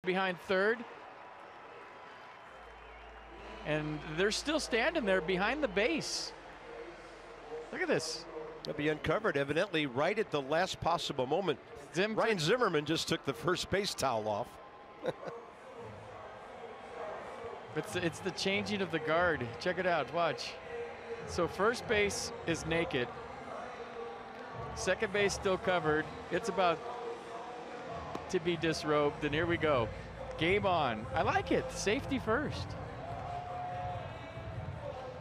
behind third. And they're still standing there behind the base. Look at this. They'll be uncovered evidently right at the last possible moment. Ryan Zimmerman just took the first base towel off. It's the changing of the guard. Check it out, watch. So first base is naked. Second base still covered. It's about to be disrobed, and here we go. Game on. I like it. Safety first.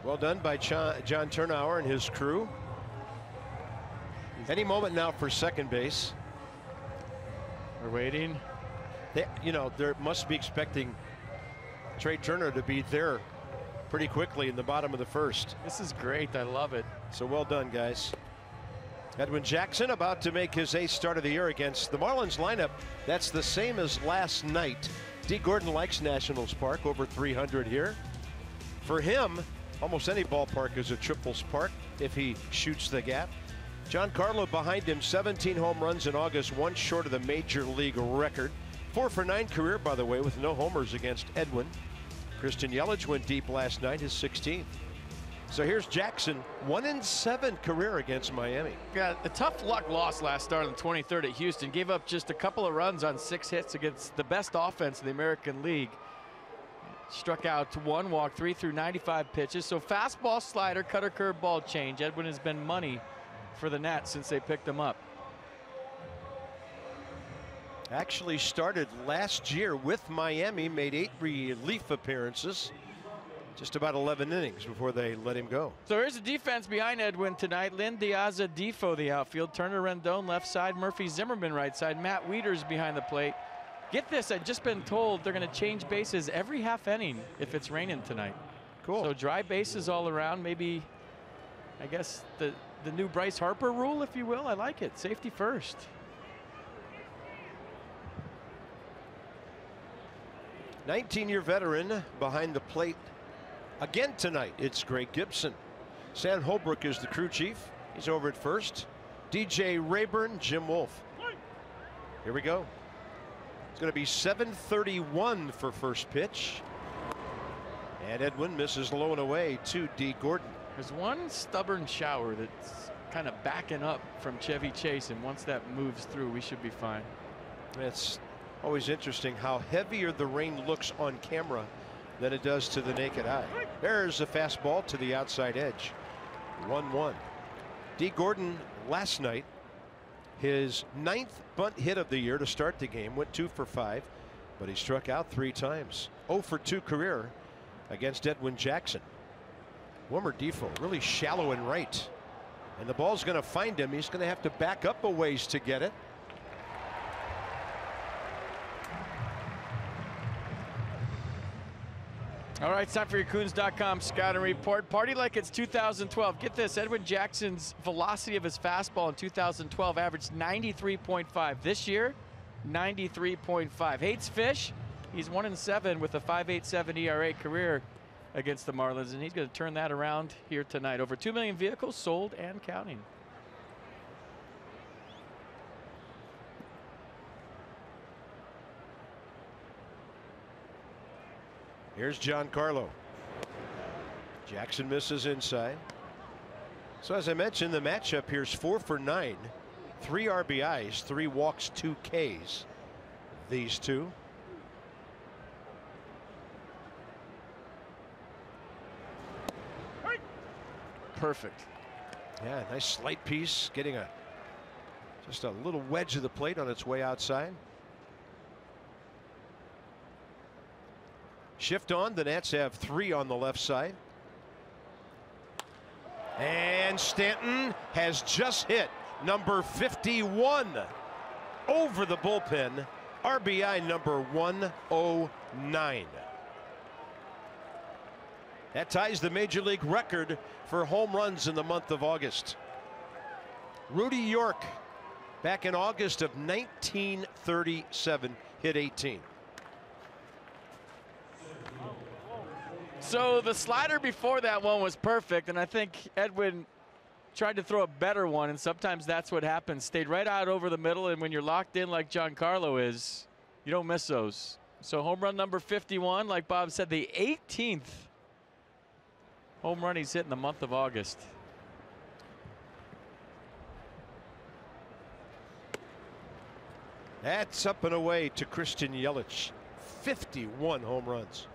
Well done by John Turnauer and his crew. Any moment now for second base. We're waiting. They must be expecting Trey Turner to be there pretty quickly in the bottom of the first. This is great. I love it. So well done, guys. Edwin Jackson about to make his 8th start of the year against the Marlins lineup. That's the same as last night. D. Gordon likes Nationals Park, over 300 here. For him, almost any ballpark is a triples park if he shoots the gap. Giancarlo behind him, 17 home runs in August, 1 short of the major league record. 4 for 9 career, by the way, with no homers against Edwin. Christian Yelich went deep last night, his 16th. So here's Jackson, 1-7 career against Miami. Got a tough luck loss last start on the 23rd at Houston. Gave up just a couple of runs on 6 hits against the best offense in the American League. Struck out to 1 walk, 3 through 95 pitches. So fastball, slider, cutter, curveball change. Edwin has been money for the Nats since they picked him up. Actually started last year with Miami, made 8 relief appearances. Just about 11 innings before they let him go. So here's the defense behind Edwin tonight. Lynn Diaza, Defoe the outfield. Turner Rendon left side. Murphy Zimmerman right side. Matt Wieters behind the plate. Get this, I've just been told they're going to change bases every half inning if it's raining tonight. Cool. So dry bases all around. Maybe, I guess, the new Bryce Harper rule, if you will. I like it. Safety first. '19-year veteran behind the plate again tonight. It's Greg Gibson. Sam Holbrook is the crew chief. He's over at first. DJ Rayburn, Jim Wolf. Here we go. It's going to be 7:31 for first pitch. And Edwin misses low and away to D. Gordon. There's one stubborn shower that's kind of backing up from Chevy Chase, and once that moves through, we should be fine. It's always interesting how heavier the rain looks on camera than it does to the naked eye. There's a fastball to the outside edge. 1-1. D. Gordon last night, his 9th bunt hit of the year to start the game, went 2 for 5, but he struck out 3 times. 0 for 2 career against Edwin Jackson. Wilmer Defoe really shallow and right, and the ball's going to find him. He's going to have to back up a ways to get it. All right, it's time for your Coons.com scouting report. Party like it's 2012. Get this, Edwin Jackson's velocity of his fastball in 2012 averaged 93.5. This year, 93.5. Hates fish. He's 1-7 with a 5.87 ERA career against the Marlins, and he's going to turn that around here tonight. Over 2 million vehicles sold and counting. Here's Giancarlo. Jackson misses inside. So as I mentioned, the matchup here's 4 for 9. 3 RBIs, 3 walks, 2 Ks. These two. Perfect. Yeah, nice slight piece, getting just a little wedge of the plate on its way outside. Shift on, the Nats have 3 on the left side. And Stanton has just hit number 51 over the bullpen. RBI number 109. That ties the major league record for home runs in the month of August. Rudy York, back in August of 1937, hit 18. So the slider before that one was perfect, and I think Edwin tried to throw a better one, and sometimes that's what happens. Stayed right out over the middle, and when you're locked in like Giancarlo is, you don't miss those. So home run number 51, like Bob said, the 18th home run he's hit in the month of August. That's up and away to Christian Yelich. 51 home runs.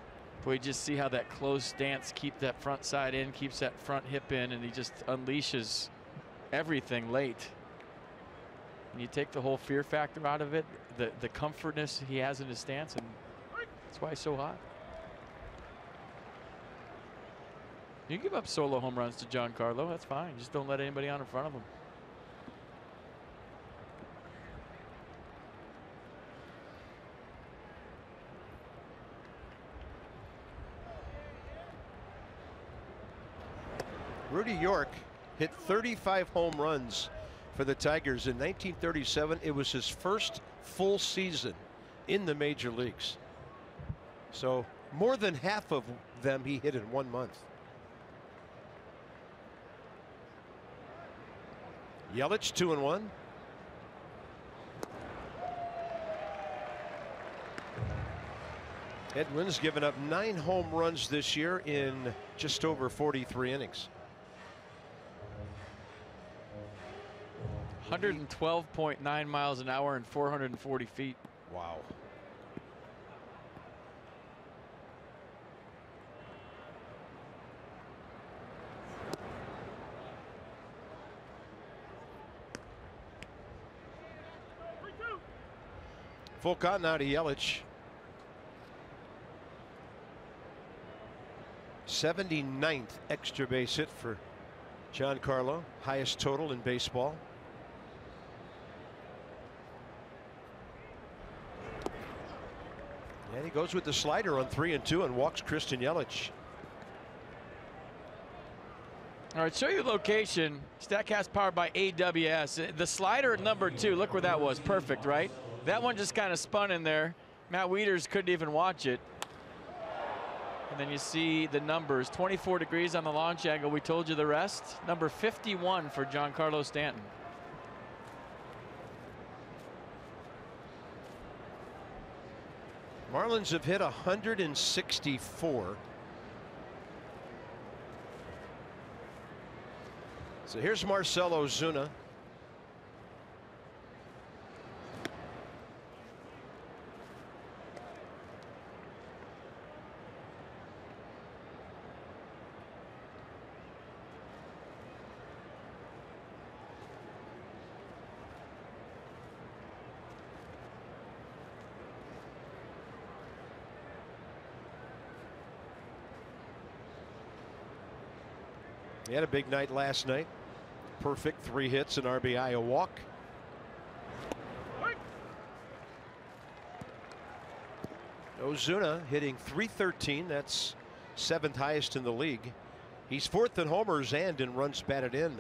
We just see how that closed stance keeps that front side in, keeps that front hip in, and he just unleashes everything late. And you take the whole fear factor out of it, the comfortness he has in his stance, and that's why he's so hot. You can give up solo home runs to Giancarlo, that's fine. Just don't let anybody on in front of him. Rudy York hit 35 home runs for the Tigers in 1937. It was his first full season in the major leagues. So more than half of them he hit in 1 month. Yelich 2-1. Edwin's given up 9 home runs this year in just over 43 innings. 112.9 miles an hour and 440 feet. Wow. Full count now to Yelich. 79th extra base hit for Giancarlo, highest total in baseball. And he goes with the slider on 3-2 and walks Christian Yelich. All right, show you location. Statcast powered by AWS. The slider at number 2, look where that was. Perfect, right? That one just kind of spun in there. Matt Wieters couldn't even watch it. And then you see the numbers. 24 degrees on the launch angle. We told you the rest. Number 51 for Giancarlo Stanton. Marlins have hit 164. So here's Marcell Ozuna. He had a big night last night. Perfect 3 hits, an RBI, a walk. Ozuna hitting .313. That's 7th highest in the league. He's 4th in homers and in runs batted in.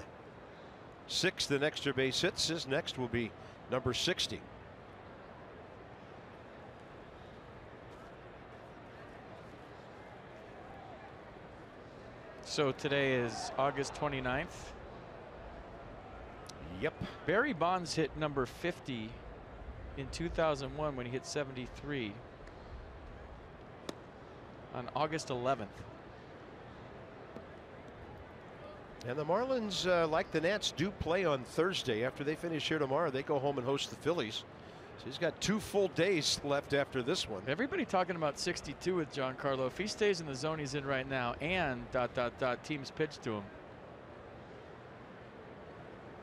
6th in extra base hits. His next will be number 60. So today is August 29th. Yep. Barry Bonds hit number 50 in 2001 when he hit 73 on August 11th. And the Marlins, like the Nats, do play on Thursday. After they finish here tomorrow, they go home and host the Phillies. So he's got 2 full days left after this one. Everybody talking about 62 with Giancarlo. If he stays in the zone he's in right now and ... teams pitch to him,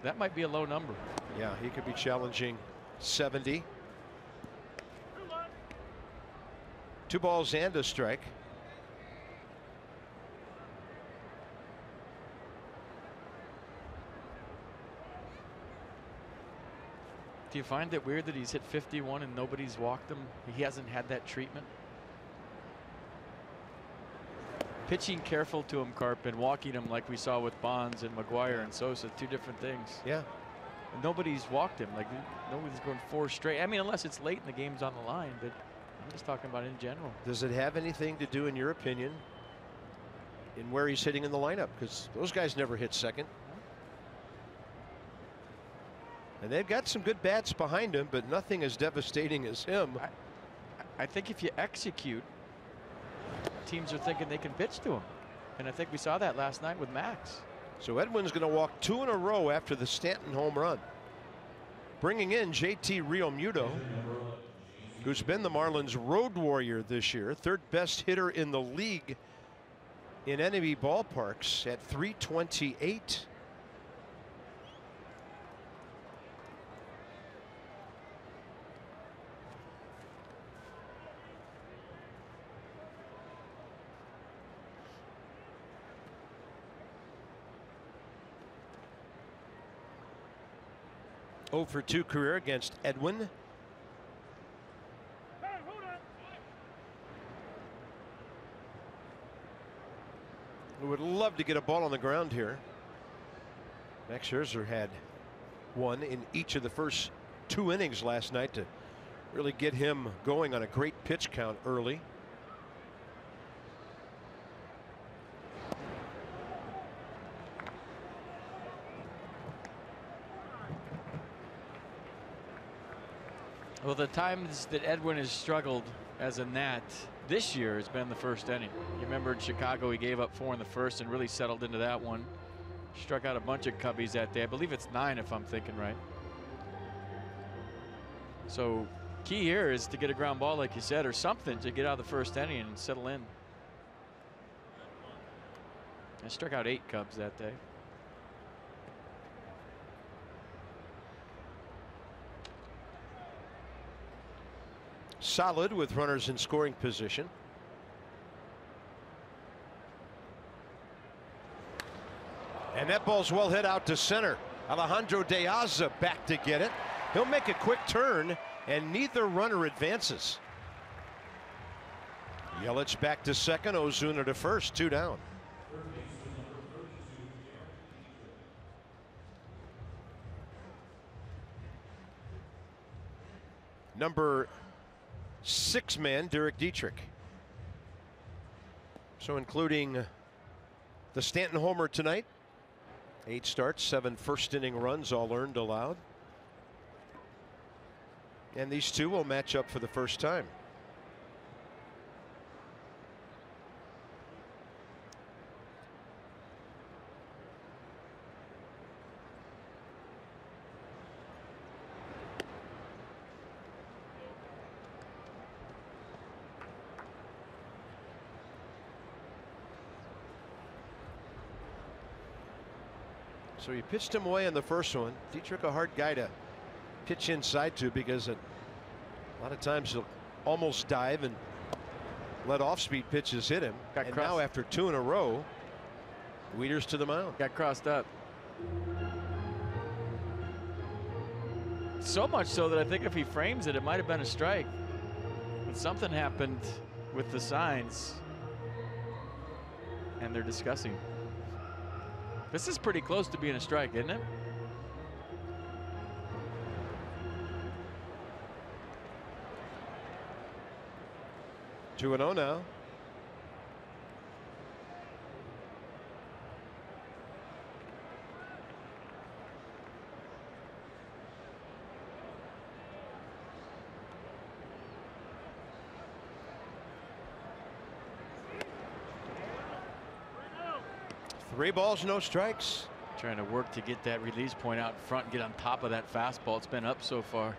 that might be a low number. Yeah, he could be challenging 70. 2 balls and a strike. Do you find it weird that he's hit 51 and nobody's walked him? He hasn't had that treatment. Pitching careful to him, Carp, and walking him like we saw with Bonds and McGuire and Sosa, 2 different things. Yeah. And nobody's walked him. Like nobody's going 4 straight. I mean, unless it's late and the game's on the line, but I'm just talking about in general. Does it have anything to do, in your opinion, in where he's hitting in the lineup? Because those guys never hit second. And they've got some good bats behind him, but nothing as devastating as him. I think if you execute, teams are thinking they can pitch to him. And I think we saw that last night with Max. So Edwin's going to walk 2 in a row after the Stanton home run. Bringing in JT Realmuto, who's been the Marlins road warrior this year, 3rd best hitter in the league in enemy ballparks at .328. For 2 career against Edwin. Who would love to get a ball on the ground here. Max Scherzer had one in each of the first 2 innings last night to really get him going on a great pitch count early. Well, the times that Edwin has struggled as a Nat this year has been the first inning. You remember in Chicago, he gave up 4 in the first and really settled into that one. Struck out a bunch of Cubbies that day. I believe it's 9 if I'm thinking right. So key here is to get a ground ball, like you said, or something to get out of the first inning and settle in. I struck out 8 Cubs that day. Solid with runners in scoring position. And that ball's well hit out to center. Alejandro De Aza back to get it. He'll make a quick turn, and neither runner advances. Yelich back to second, Ozuna to first, 2 down. Number 6 man, Derek Dietrich. So including the Stanton homer tonight. 8 starts, 7 first inning runs, all earned allowed. And these 2 will match up for the first time. So he pitched him away in the first one. Dietrich, a hard guy to pitch inside to, because a lot of times he'll almost dive and let off-speed pitches hit him. And now after 2 in a row, Wieters to the mound. Got crossed up. So much so that I think if he frames it, it might have been a strike. But something happened with the signs, and they're discussing. This is pretty close to being a strike, isn't it? Two and 0 now. Three balls, no strikes. Trying to work to get that release point out in front and get on top of that fastball. It's been up so far.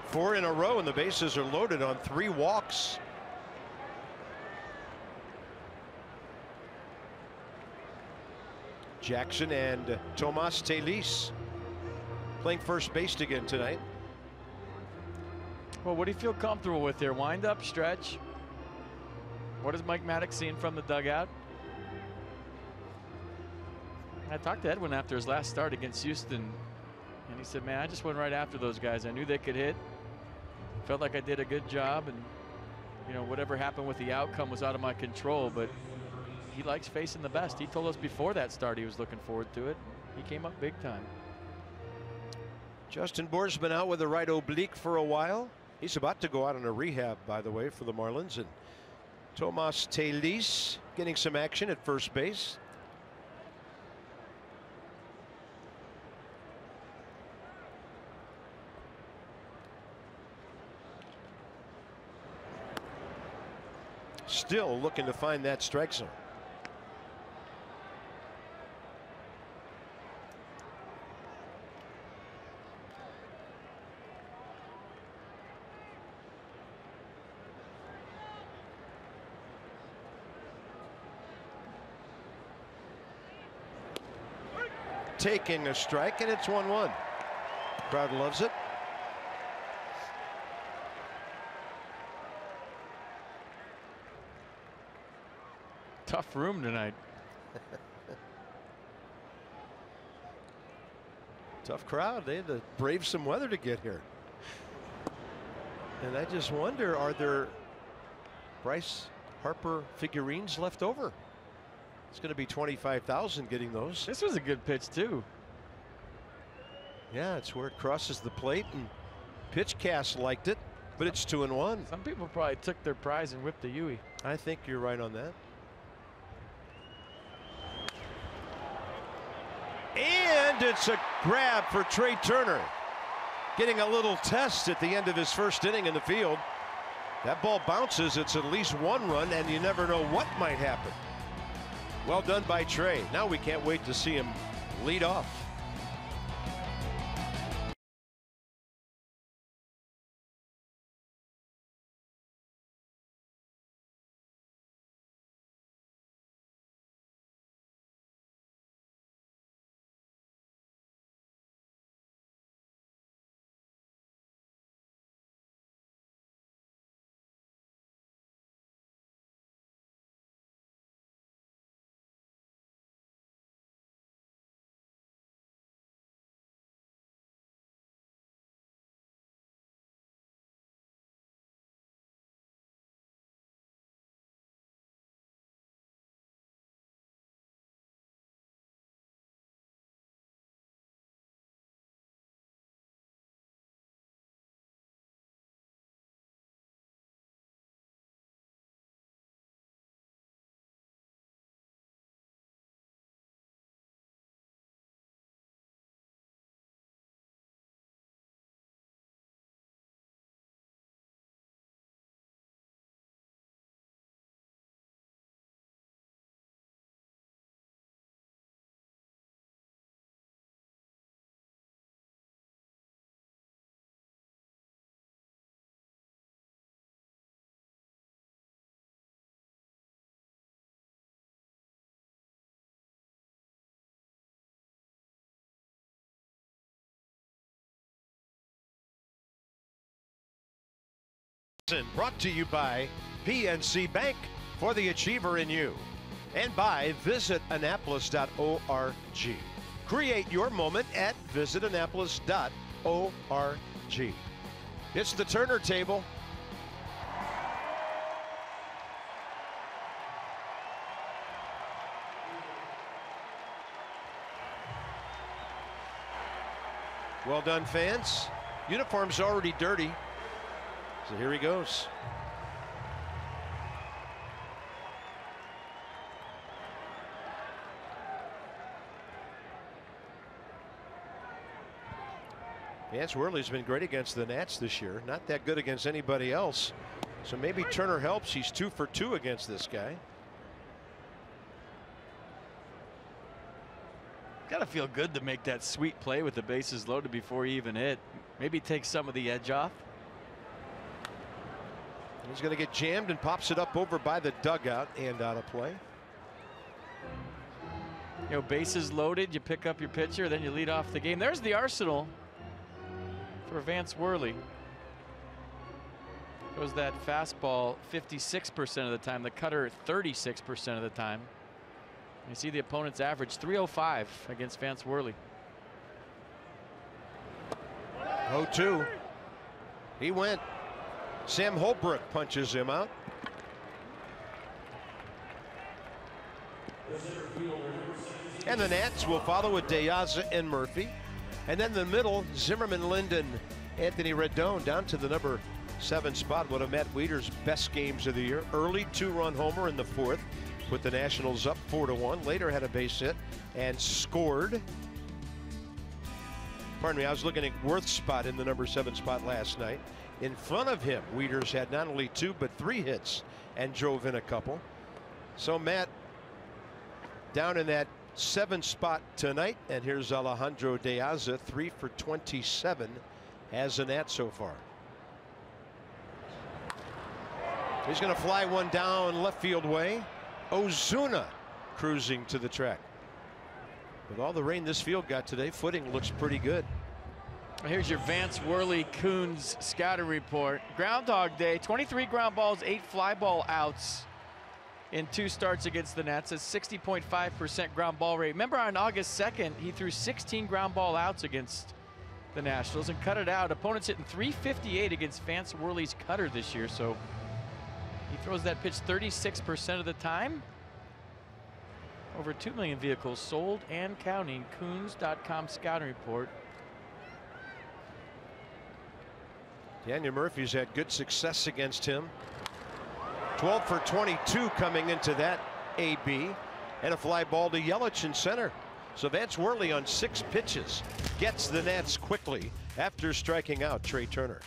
Four in a row, and the bases are loaded on 3 walks. Jackson and Tomas Telis playing first base again tonight. Well, what do you feel comfortable with here? Wind up, stretch. What is Mike Maddox seeing from the dugout? I talked to Edwin after his last start against Houston, and he said, man, I just went right after those guys. I knew they could hit. Felt like I did a good job, and you know, whatever happened with the outcome was out of my control, but he likes facing the best. He told us before that start he was looking forward to it. He came up big time. Justin Bour's been out with a right oblique for a while. He's about to go out on a rehab, by the way, for the Marlins. And Tomas Telis getting some action at first base. Still looking to find that strike zone. Taking a strike, and it's 1-1. Crowd loves it. Tough room tonight. Tough crowd. They had to brave some weather to get here. And I just wonder, are there Bryce Harper figurines left over? It's going to be 25,000 getting those. This was a good pitch too. Yeah, it's where it crosses the plate, and Pitchcast liked it, but it's 2-1. Some people probably took their prize and whipped the Yui. I think you're right on that. And it's a grab for Trey Turner. Getting a little test at the end of his first inning in the field. That ball bounces. It's at least 1 run, and you never know what might happen. Well done by Trey. Now we can't wait to see him lead off. Brought to you by PNC Bank, for the achiever in you, and by visitannapolis.org. Create your moment at visitannapolis.org. It's the Turner table. Well done, fans. Uniform's already dirty. So here he goes. Vance Worley's been great against the Nats this year. Not that good against anybody else. So maybe Turner helps. He's 2 for 2 against this guy. Gotta feel good to make that sweet play with the bases loaded before you even hit. Maybe take some of the edge off. He's going to get jammed and pops it up over by the dugout and out of play. You know, bases loaded, you pick up your pitcher, then you lead off the game. There's the arsenal for Vance Worley. Goes that fastball 56% of the time, the cutter 36% of the time. You see the opponent's average 305 against Vance Worley. 0-2. He went. Sam Holbrook punches him out. And the Nats will follow with De Aza and Murphy. And then in the middle, Zimmerman, Linden, Anthony Rendon down to the number 7 spot. One of Matt Wieters' best games of the year. Early 2-run homer in the 4th. Put the Nationals up 4-1. Later had a base hit and scored. Pardon me, I was looking at Worth's spot in the number 7 spot last night. In front of him, Wieters had not only 2 but 3 hits and drove in a couple. So Matt down in that 7 spot tonight. And here's Alejandro De Aza, 3 for 27 as a Nat so far. He's going to fly one down left field way. Ozuna cruising to the track. With all the rain this field got today, footing looks pretty good. Here's your Vance Worley Coons scouting report. Groundhog Day, 23 ground balls, 8 fly ball outs in 2 starts against the Nats. A 60.5% ground ball rate. Remember on August 2nd, he threw 16 ground ball outs against the Nationals and cut it out. Opponents hitting .358 against Vance Worley's cutter this year. So he throws that pitch 36% of the time. Over 2 million vehicles sold and counting. Coons.com scouting report. Daniel Murphy's had good success against him. 12 for 22 coming into that AB. And a fly ball to Yelich in center. So Vance Worley on 6 pitches gets the Nats quickly after striking out Trey Turner.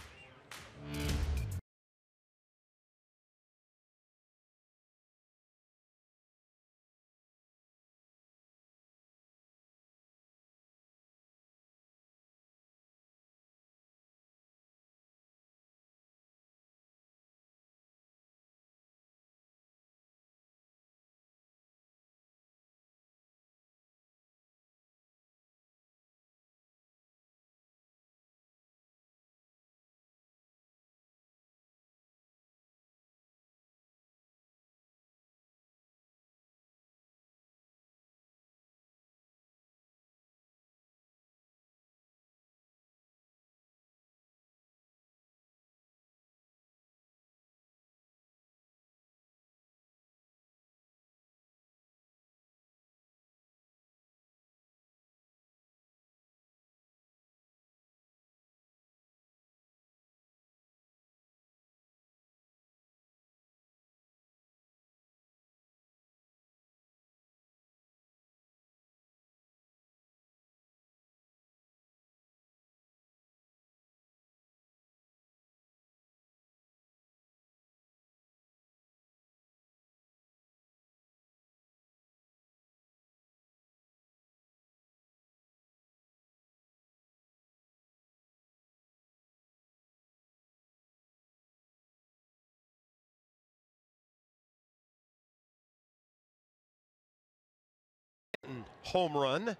Home run.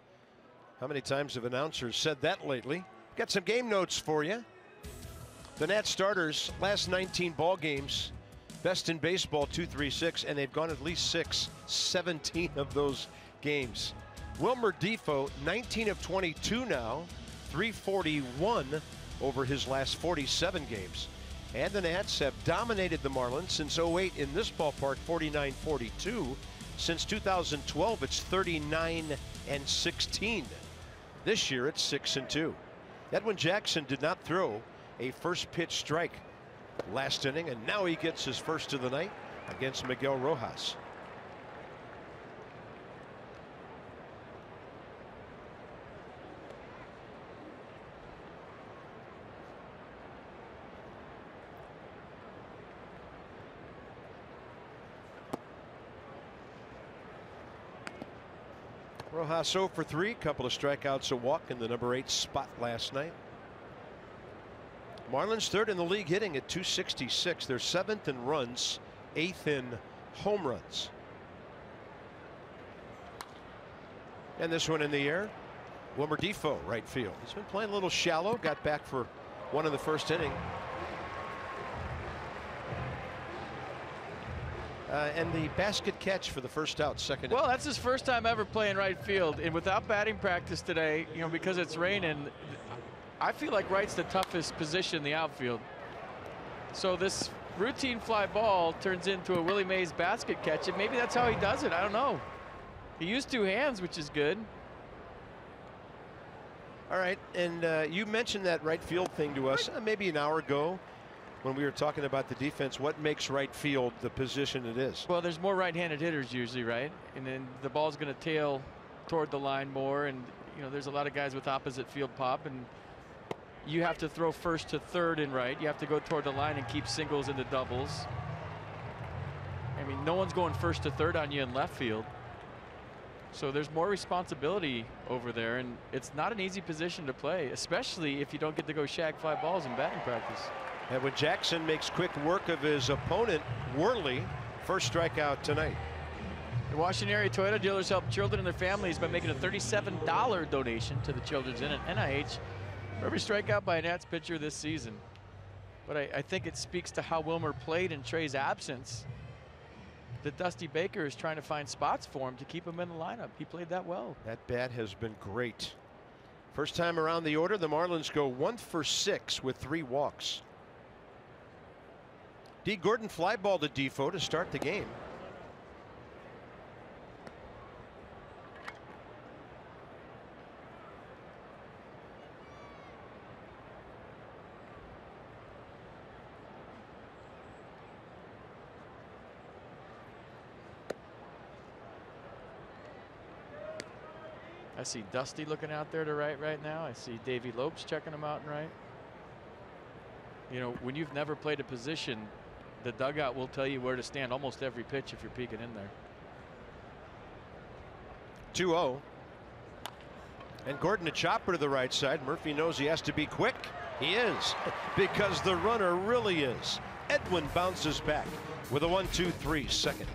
How many times have announcers said that lately? Got some game notes for you. The Nats starters last 19 ball games, best in baseball 236, and they've gone at least 17 of those games. Wilmer Difo 19 of 22 now, 341 over his last 47 games. And the Nats have dominated the Marlins since 08 in this ballpark, 49-42. Since 2012, it's 39-16. This year, it's 6-2. Edwin Jackson did not throw a first pitch strike last inning, and now he gets his first of the night against Miguel Rojas. Rojas 0 for 3, couple of strikeouts, a walk in the number 8 spot last night. Marlins third in the league hitting at 266. They're 7th in runs, 8th in home runs. And this one in the air. Wilmer Difo, right field. He's been playing a little shallow, got back for one in the first inning. And the basket catch for the first out, second. Well, that's his first time ever playing right field, and without batting practice today, you know, because it's raining, I feel like right's the toughest position in the outfield. So this routine fly ball turns into a Willie Mays basket catch, and maybe that's how he does it. I don't know. He used 2 hands, which is good. All right, and you mentioned that right field thing to us maybe an hour ago when we were talking about the defense. What makes right field the position it is? Well, there's more right-handed hitters usually, right? And then the ball's going to tail toward the line more, and you know there's a lot of guys with opposite field pop, and you have to throw first to third and right. You have to go toward the line and keep singles into doubles. I mean, no one's going first to third on you in left field. So there's more responsibility over there, and it's not an easy position to play, especially if you don't get to go shag fly balls in batting practice. And when Jackson makes quick work of his opponent, Worley, first strikeout tonight. The Washington area Toyota dealers help children and their families by making a $37 donation to the Children's NIH for every strikeout by a Nats pitcher this season. But I think it speaks to how Wilmer played in Trey's absence, that Dusty Baker is trying to find spots for him to keep him in the lineup. He played that well. That bat has been great. First time around the order, the Marlins go 1 for 6 with 3 walks. D. Gordon fly ball to Defoe to start the game. I see Dusty looking out there to right now. I see Davey Lopes checking him out and right. You know, when you've never played a position, the dugout will tell you where to stand almost every pitch if you're peeking in there. 2-0. And Gordon a chopper to the right side. Murphy knows he has to be quick. He is, because the runner really is. Edwin bounces back with a 1-2-3 second.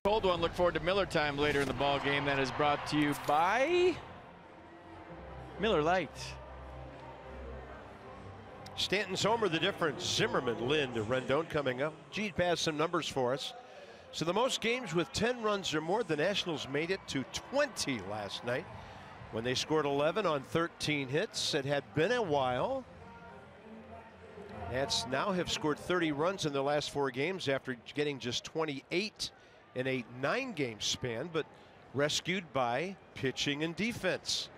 Cold one. Look forward to Miller time later in the ball game. That is brought to you by Miller Lite. Stanton's homer the difference. Zimmerman, Lind, Rendon coming up. G has some numbers for us. So the most games with 10 runs or more, the Nationals made it to 20 last night when they scored 11 on 13 hits. It had been a while. Nats now have scored 30 runs in their last 4 games after getting just 28 in a 9-game span, but rescued by pitching and defense.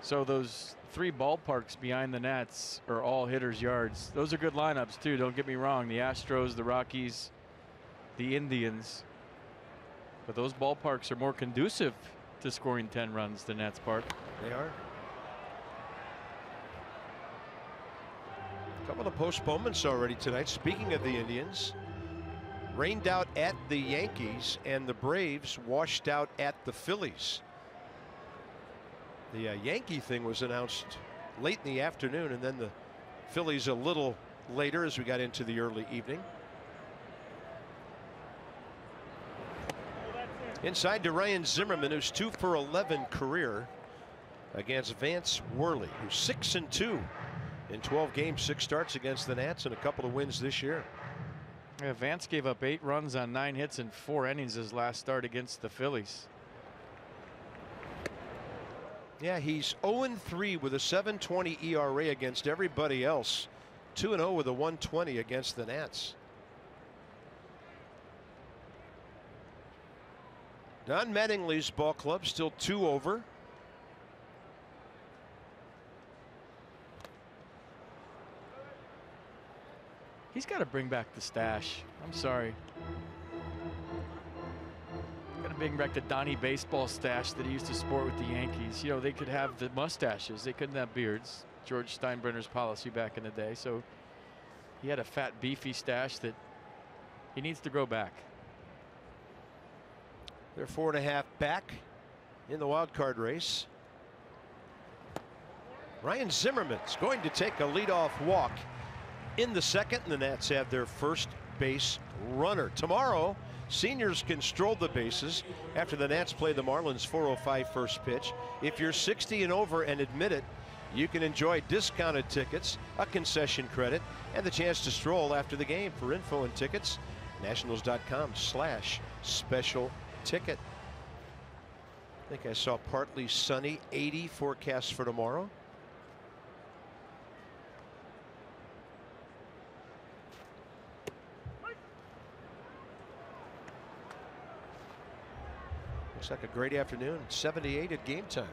So those 3 ballparks behind the Nats are all hitters' yards. Those are good lineups too, don't get me wrong. The Astros, the Rockies, the Indians. But those ballparks are more conducive to scoring 10 runs than Nats Park. They are. A couple of postponements already tonight. Speaking of the Indians, rained out at the Yankees, and the Braves washed out at the Phillies. The Yankee thing was announced late in the afternoon, and then the Phillies a little later as we got into the early evening. Inside to Ryan Zimmerman, who's 2 for 11 career against Vance Worley, who's 6-2 in 12 games, 6 starts against the Nats, and a couple of wins this year. Yeah, Vance gave up 8 runs on 9 hits in 4 innings his last start against the Phillies. Yeah, he's 0-3 with a 7.20 ERA against everybody else. 2-0 with a 1.20 against the Nats. Don Mattingly's ball club still 2 over. He's got to bring back the stash. I'm sorry. Got to bring back the Donnie baseball stash that he used to sport with the Yankees. You know, they could have the mustaches. They couldn't have beards. George Steinbrenner's policy back in the day. So he had a fat, beefy stash that he needs to grow back. They're 4.5 back in the wild card race. Ryan Zimmerman's going to take a leadoff walk in the second, and the Nats have their first base runner. Tomorrow, seniors can stroll the bases after the Nats play the Marlins 4:05 first pitch. If you're 60 and over and admit it, you can enjoy discounted tickets, a concession credit, and the chance to stroll after the game. For info and tickets, nationals.com/special ticket. I think I saw partly sunny, 80 forecast for tomorrow. Looks like a great afternoon. 78 at game time.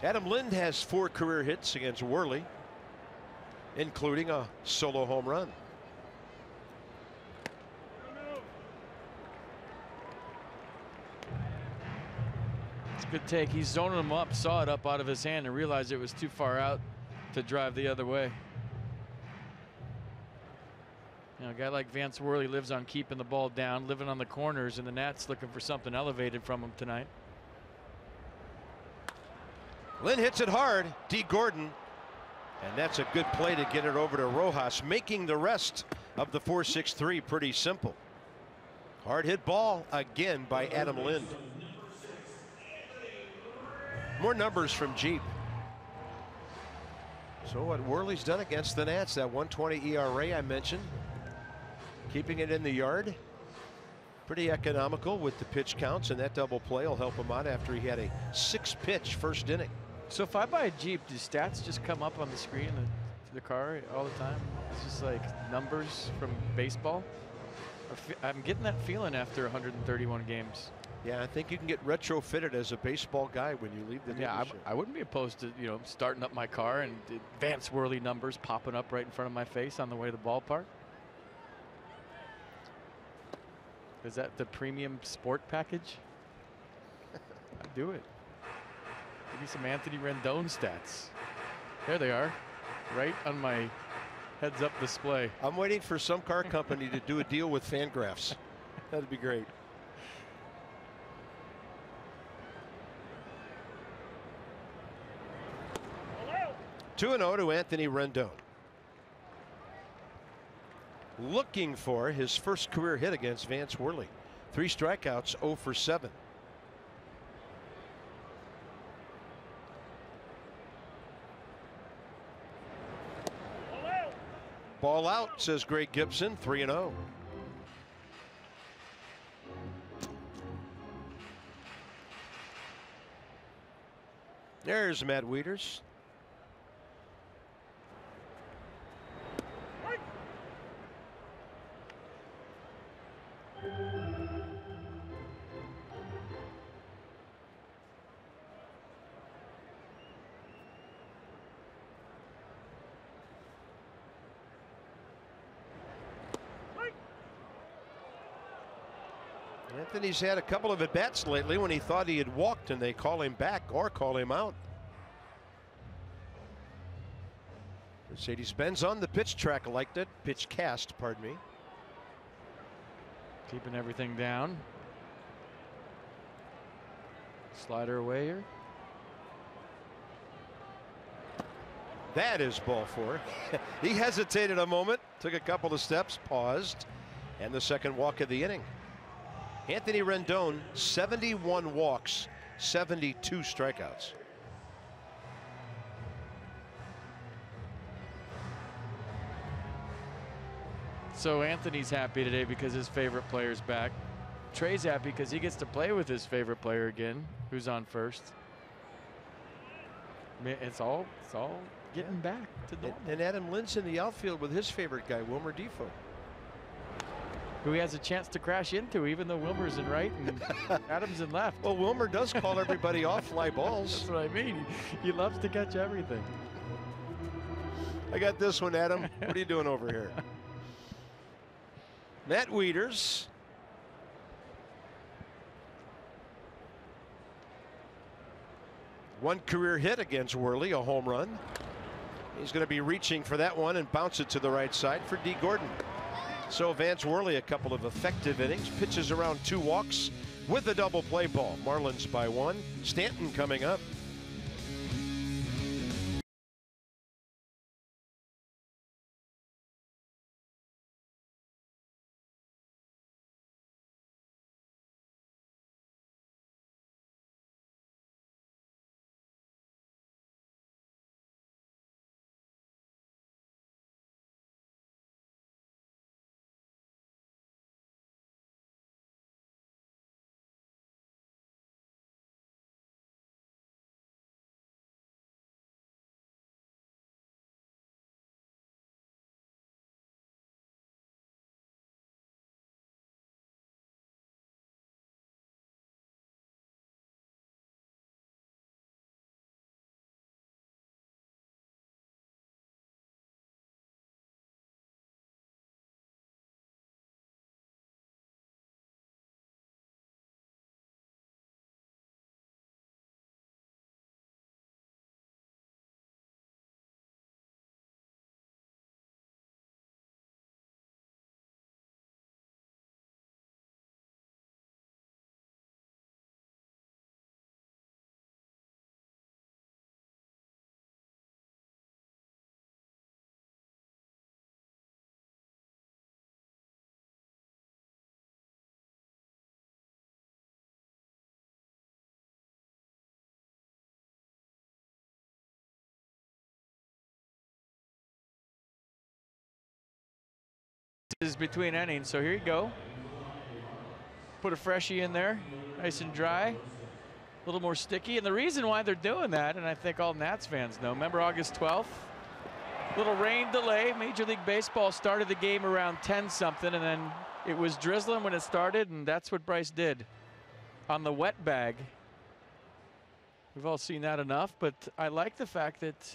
Adam Lind has 4 career hits against Worley, including a solo home run. It's a good take. He's zoning him up, saw it up out of his hand, and realized it was too far out to drive the other way. You know, a guy like Vance Worley lives on keeping the ball down, living on the corners, and the Nats looking for something elevated from him tonight. Lynn hits it hard. D. Gordon. And that's a good play to get it over to Rojas, making the rest of the 4-6-3 pretty simple. Hard hit ball again by Adam Lind. More numbers from Jeep. So what Worley's done against the Nats, that 1.20 ERA I mentioned, keeping it in the yard, pretty economical with the pitch counts, and that double play will help him out after he had a 6-pitch first inning. So if I buy a Jeep, do stats just come up on the screen in the car all the time? It's just like numbers from baseball. I'm getting that feeling after 131 games. Yeah, I think you can get retrofitted as a baseball guy when you leave the dealership. Yeah, I wouldn't be opposed to, you know, starting up my car and Vance Worley numbers popping up right in front of my face on the way to the ballpark. Is that the premium sport package? I'd do it. Give me some Anthony Rendon stats. There they are, right on my heads-up display. I'm waiting for some car company to do a deal with Fangraphs. That'd be great. Hello. 2-0 to Anthony Rendon. Looking for his first career hit against Vance Worley. 3 strikeouts, 0 for 7. Hello. Ball out, says Greg Gibson, 3-0. There's Matt Wieters. Anthony's had a couple of at-bats lately when he thought he had walked and they call him back or call him out. Mercedes-Benz on the pitch track like that. Pitch cast, pardon me. Keeping everything down. Slider away here. That is ball 4. He hesitated a moment, took a couple of steps, paused, and the second walk of the inning. Anthony Rendon, 71 walks, 72 strikeouts. So Anthony's happy today because his favorite player's back. Trey's happy because he gets to play with his favorite player again, who's on first. It's all getting back to normal. And Adam Lynn's in the outfield with his favorite guy, Wilmer Defoe, who he has a chance to crash into, even though Wilmer's in right and Adam's in left. Well, Wilmer does call everybody off fly balls. That's what I mean. He loves to catch everything. I got this one, Adam. What are you doing over here? Matt Wieters. One career hit against Worley, a home run. He's going to be reaching for that one and bounce it to the right side for D. Gordon. So Vance Worley, a couple of effective innings, pitches around 2 walks with a double play ball. Marlins by 1. Stanton coming up. Is between innings, so here you go. Put a freshie in there, nice and dry, a little more sticky. And the reason why they're doing that, and I think all Nats fans know, remember August 12th? Little rain delay. Major League Baseball started the game around 10-something, and then it was drizzling when it started, and that's what Bryce did on the wet bag. We've all seen that enough, but I like the fact that,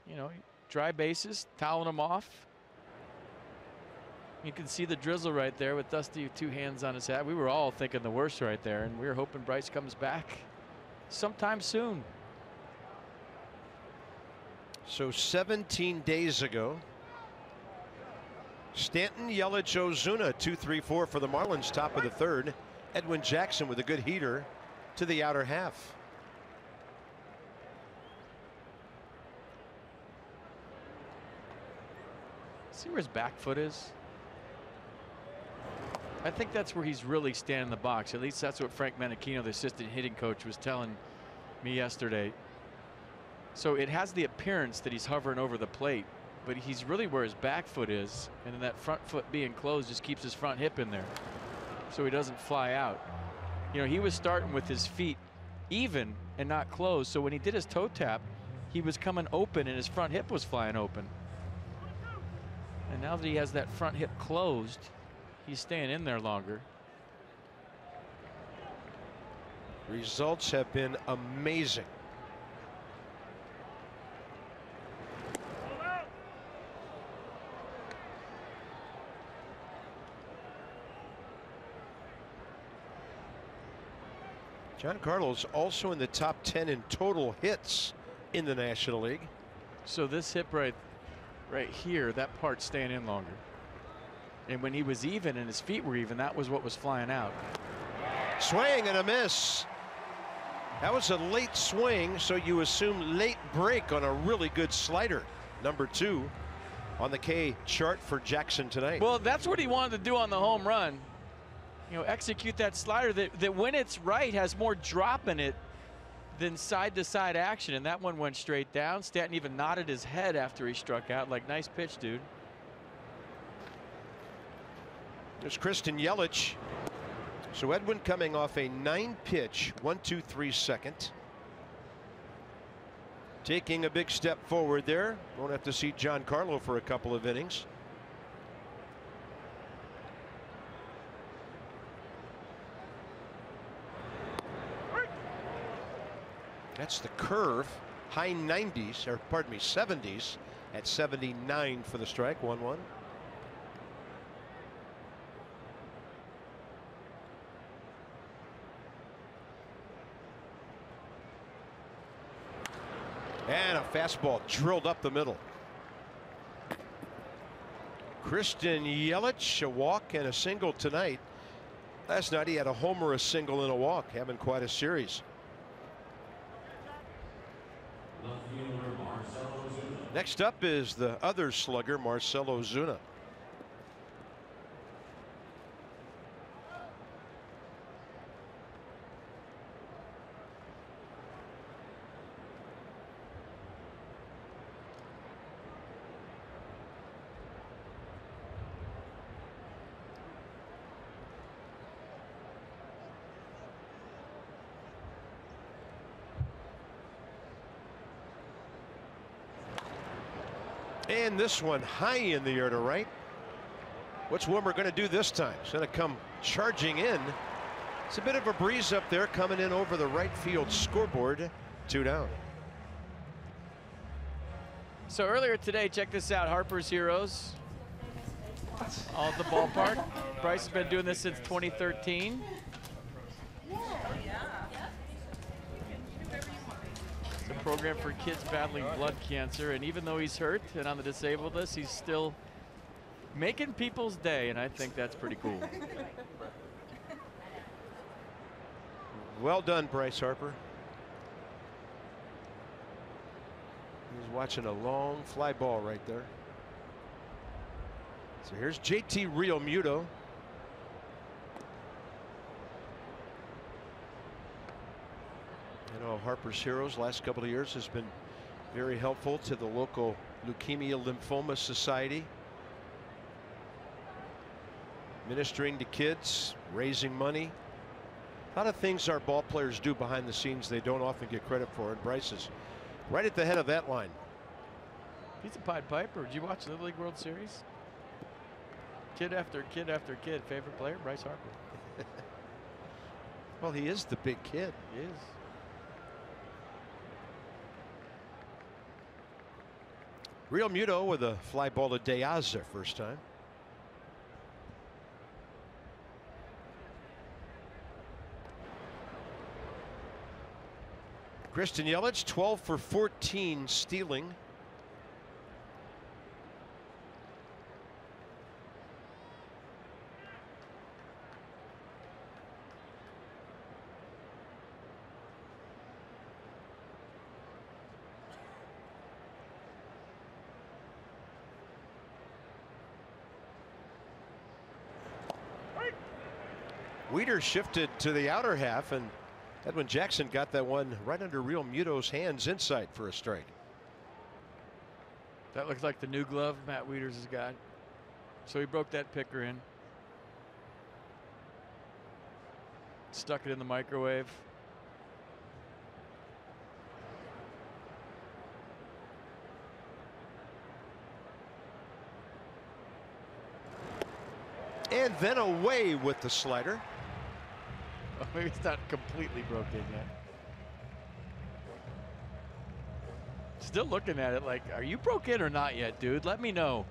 you know, dry bases, toweling them off. You can see the drizzle right there with Dusty with 2 hands on his hat. We were all thinking the worst right there, and we were hoping Bryce comes back sometime soon. So 17 days ago, Stanton, Yelich, Ozuna, 2-3-4 for the Marlins, top of the 3rd. Edwin Jackson with a good heater to the outer half. See where his back foot is? I think that's where he's really standing in the box. At least that's what Frank Menachino, the assistant hitting coach, was telling me yesterday. So it has the appearance that he's hovering over the plate, but he's really where his back foot is, and then that front foot being closed just keeps his front hip in there so he doesn't fly out. You know, he was starting with his feet even and not closed, so when he did his toe tap, he was coming open and his front hip was flying open. And now that he has that front hip closed, he's staying in there longer. Results have been amazing. Giancarlo's also in the top 10 in total hits in the National League. So this hip right here, that part's staying in longer. And when he was even and his feet were even, that was what was flying out. Swing and a miss. That was a late swing, so you assume late break on a really good slider. Number 2 on the K chart for Jackson tonight. Well, that's what he wanted to do on the home run. You know, execute that slider that when it's right has more drop in it than side-to-side action, and that one went straight down. Stanton even nodded his head after he struck out, like, nice pitch, dude. There's Kristen Yelich. So Edwin coming off a 9-pitch 1-2-3 second. Taking a big step forward there. Won't have to see Giancarlo for a couple of innings. That's the curve. High 90s, or pardon me, 70s at 79 for the strike. 1-1. And a fastball drilled up the middle. Kristen Yelich, a walk and a single tonight. Last night he had a homer, a single, and a walk. Having quite a series. Next up is the other slugger, Marcell Ozuna. And this one high in the air to right. What's Wilmer going to do this time? He's going to come charging in. It's a bit of a breeze up there coming in over the right field scoreboard. 2 down. So earlier today, check this out. Harper's Heroes. All at the ballpark. Bryce has been doing this since 2013. It's a program for kids battling blood cancer, and even though he's hurt and on the disabled list, he's still making people's day, and I think that's pretty cool. Well done, Bryce Harper. He's watching a long fly ball right there. So here's JT Realmuto. You know, Harper's Heroes last couple of years has been very helpful to the local Leukemia Lymphoma Society. Ministering to kids, raising money. A lot of things our ball players do behind the scenes they don't often get credit for, and Bryce is right at the head of that line. He's a Pied Piper. Did you watch the Little League World Series? Kid after kid after kid. Favorite player, Bryce Harper. Well, he is the big kid. He is. Realmuto with a fly ball to De Aza first time. Kristen Yelich 12 for 14 stealing. Weeder shifted to the outer half, and Edwin Jackson got that one right under Realmuto's hands inside for a strike. That looks like the new glove Matt Wieters has got. So he broke that picker in. Stuck it in the microwave. And then away with the slider. Oh, maybe it's not completely broken yet. Still looking at it like, are you broke in or not yet, dude? Let me know.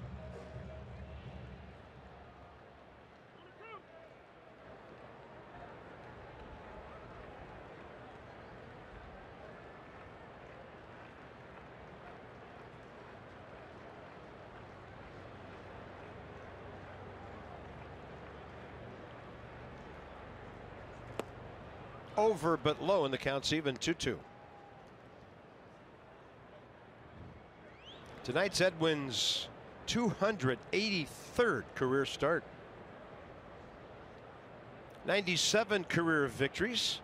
Over but low, and the count's even 2-2. Tonight's Edwin's 283rd career start. 97 career victories.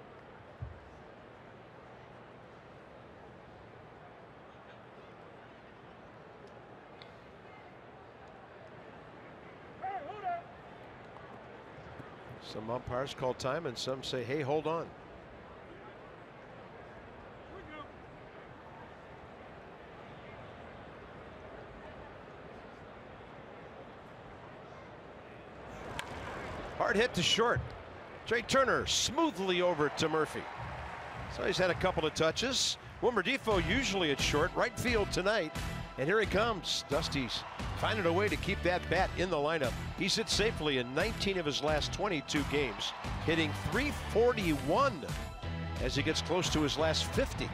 Some umpires call time and some say, hey, hold on. Hard hit to short. Trey Turner smoothly over to Murphy. So he's had a couple of touches. Wilmer Difo usually at short, right field tonight. And here he comes. Dusty's finding a way to keep that bat in the lineup. He sits safely in 19 of his last 22 games, hitting .341 as he gets close to his last 50.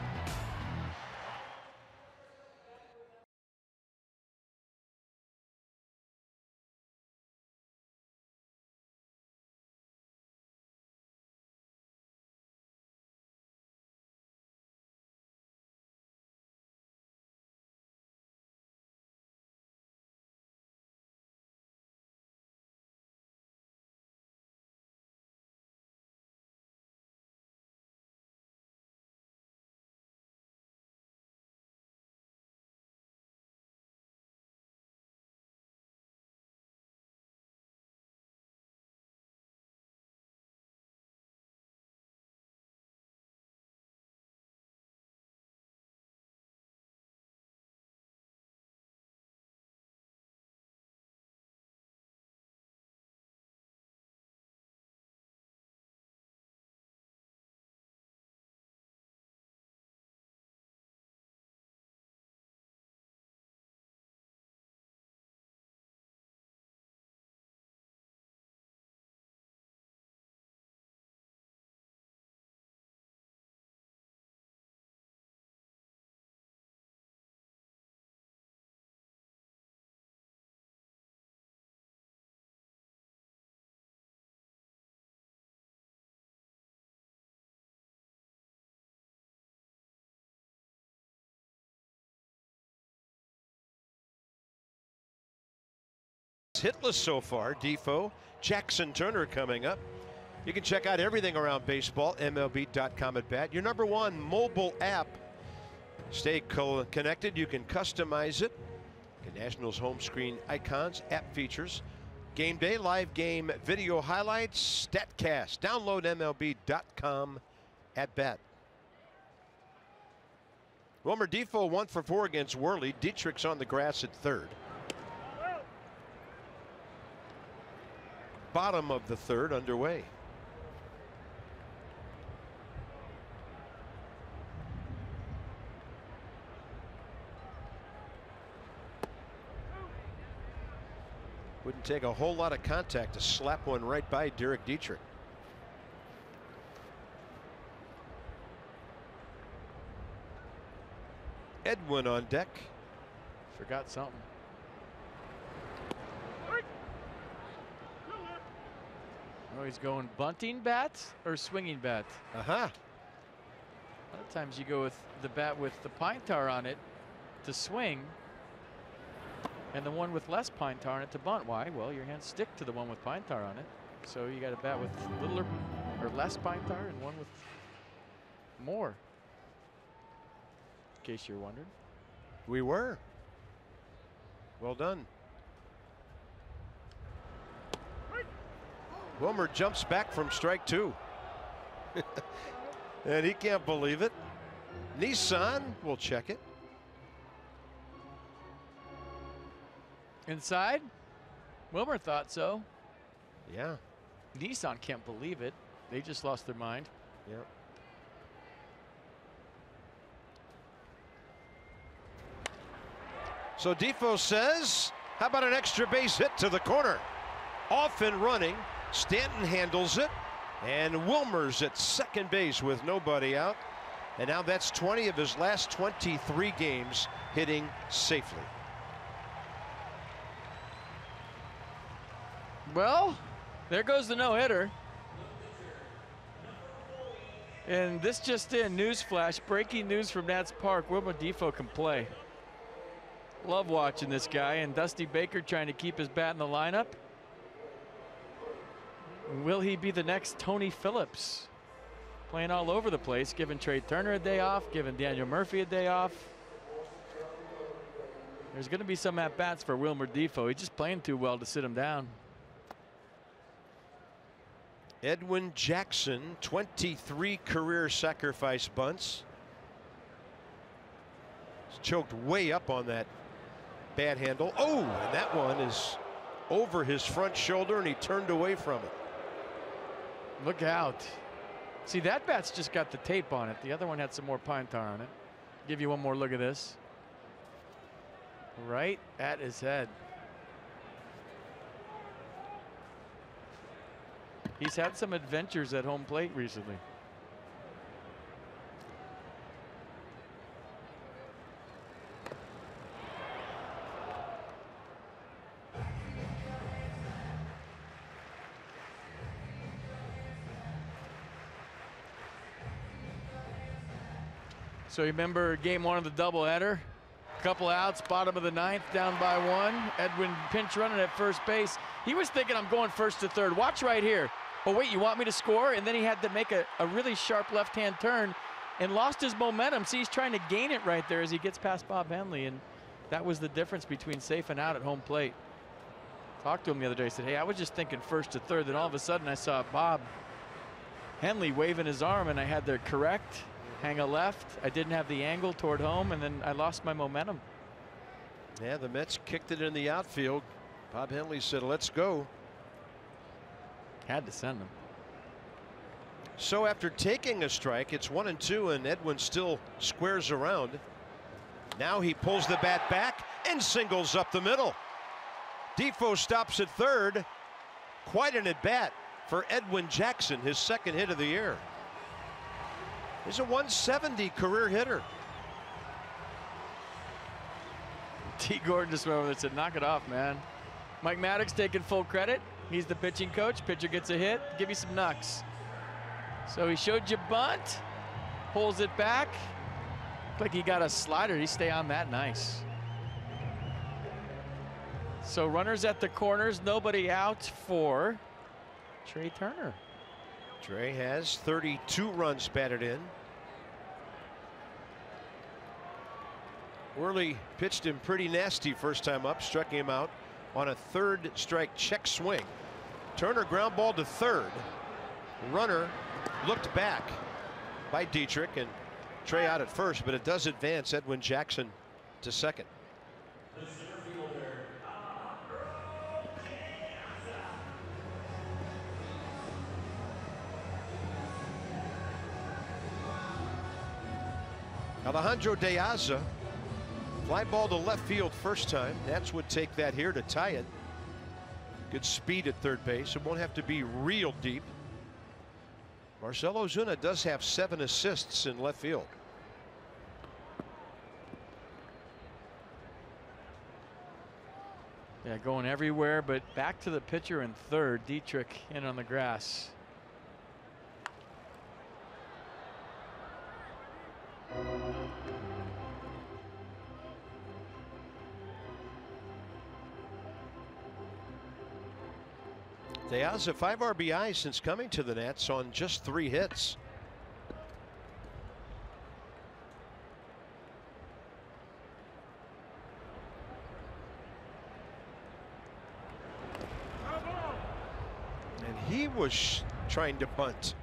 Hitless so far. Difo, Jackson Turner coming up. You can check out everything around baseball, MLB.com at bat. Your #1 mobile app. Stay connected. You can customize it. The Nationals home screen icons, app features, game day, live game video highlights, StatCast. Download MLB.com at bat. Wilmer Difo 1 for 4 against Worley. Dietrich's on the grass at third. Bottom of the third underway. Wouldn't take a whole lot of contact to slap one right by Derek Dietrich. Edwin on deck. Forgot something. Oh, he's going bunting bats or swinging bats? A lot of times you go with the bat with the pine tar on it to swing, and the one with less pine tar on it to bunt. Why? Well, your hands stick to the one with pine tar on it. So you got a bat with littler or less pine tar and one with more. In case you're wondering. We were. Well done. Wilmer jumps back from strike 2. And he can't believe it. Nissan will check it. Inside? Wilmer thought so. Yeah. Nissan can't believe it. They just lost their mind. Yep. So Difo says, how about an extra base hit to the corner? Off and running. Stanton handles it, and Wilmer's at second base with nobody out. And now that's 20 of his last 23 games hitting safely. Well, there goes the no-hitter. And this just in, newsflash, breaking news from Nats Park, Wilmer Difo can play. Love watching this guy, and Dusty Baker trying to keep his bat in the lineup. Will he be the next Tony Phillips? Playing all over the place, giving Trey Turner a day off, giving Daniel Murphy a day off. There's going to be some at-bats for Wilmer Difo. He's just playing too well to sit him down. Edwin Jackson, 23 career sacrifice bunts. He's choked way up on that bad handle. Oh, and that one is over his front shoulder, and he turned away from it. Look out. See, that bat's just got the tape on it. The other one had some more pine tar on it. Give you one more look at this. Right at his head. He's had some adventures at home plate recently. So you remember game 1 of the doubleheader? Couple outs, bottom of the 9th, down by 1. Edwin pinch running at first base. He was thinking, I'm going first to third. Watch right here. Oh, wait, you want me to score? And then he had to make a really sharp left-hand turn and lost his momentum. See, he's trying to gain it right there as he gets past Bob Henley, and that was the difference between safe and out at home plate. Talked to him the other day. Said, hey, I was just thinking first to third. Then all of a sudden I saw Bob Henley waving his arm, and I had to correct, hang a left. I didn't have the angle toward home, and then I lost my momentum. Yeah, the Mets kicked it in the outfield. Bob Henley said, let's go. Had to send him. So after taking a strike, it's 1-2, and Edwin still squares around. Now he pulls the bat back and singles up the middle. Defoe stops at third. Quite an at-bat for Edwin Jackson, his second hit of the year. He's a 170 career hitter. T. Gordon just went over there and said, knock it off, man. Mike Maddox taking full credit. He's the pitching coach. Pitcher gets a hit. Give you some knucks. So he showed you bunt. Pulls it back. Looked like he got a slider. He stay on that nice. So runners at the corners. Nobody out for Trey Turner. Trey has 32 runs batted in. Worley pitched him pretty nasty first time up, struck him out on a third strike check swing. Turner ground ball to third. Runner looked back by Dietrich, and Trey out at first, but it does advance Edwin Jackson to second. Alejandro De Aza, fly ball to left field first time. Nats would take that here to tie it. Good speed at third base. It won't have to be real deep. Marcell Ozuna does have 7 assists in left field. Yeah, going everywhere, but back to the pitcher in third. Dietrich in on the grass. De Aza 5 RBIs since coming to the Nats on just 3 hits. And he was trying to bunt.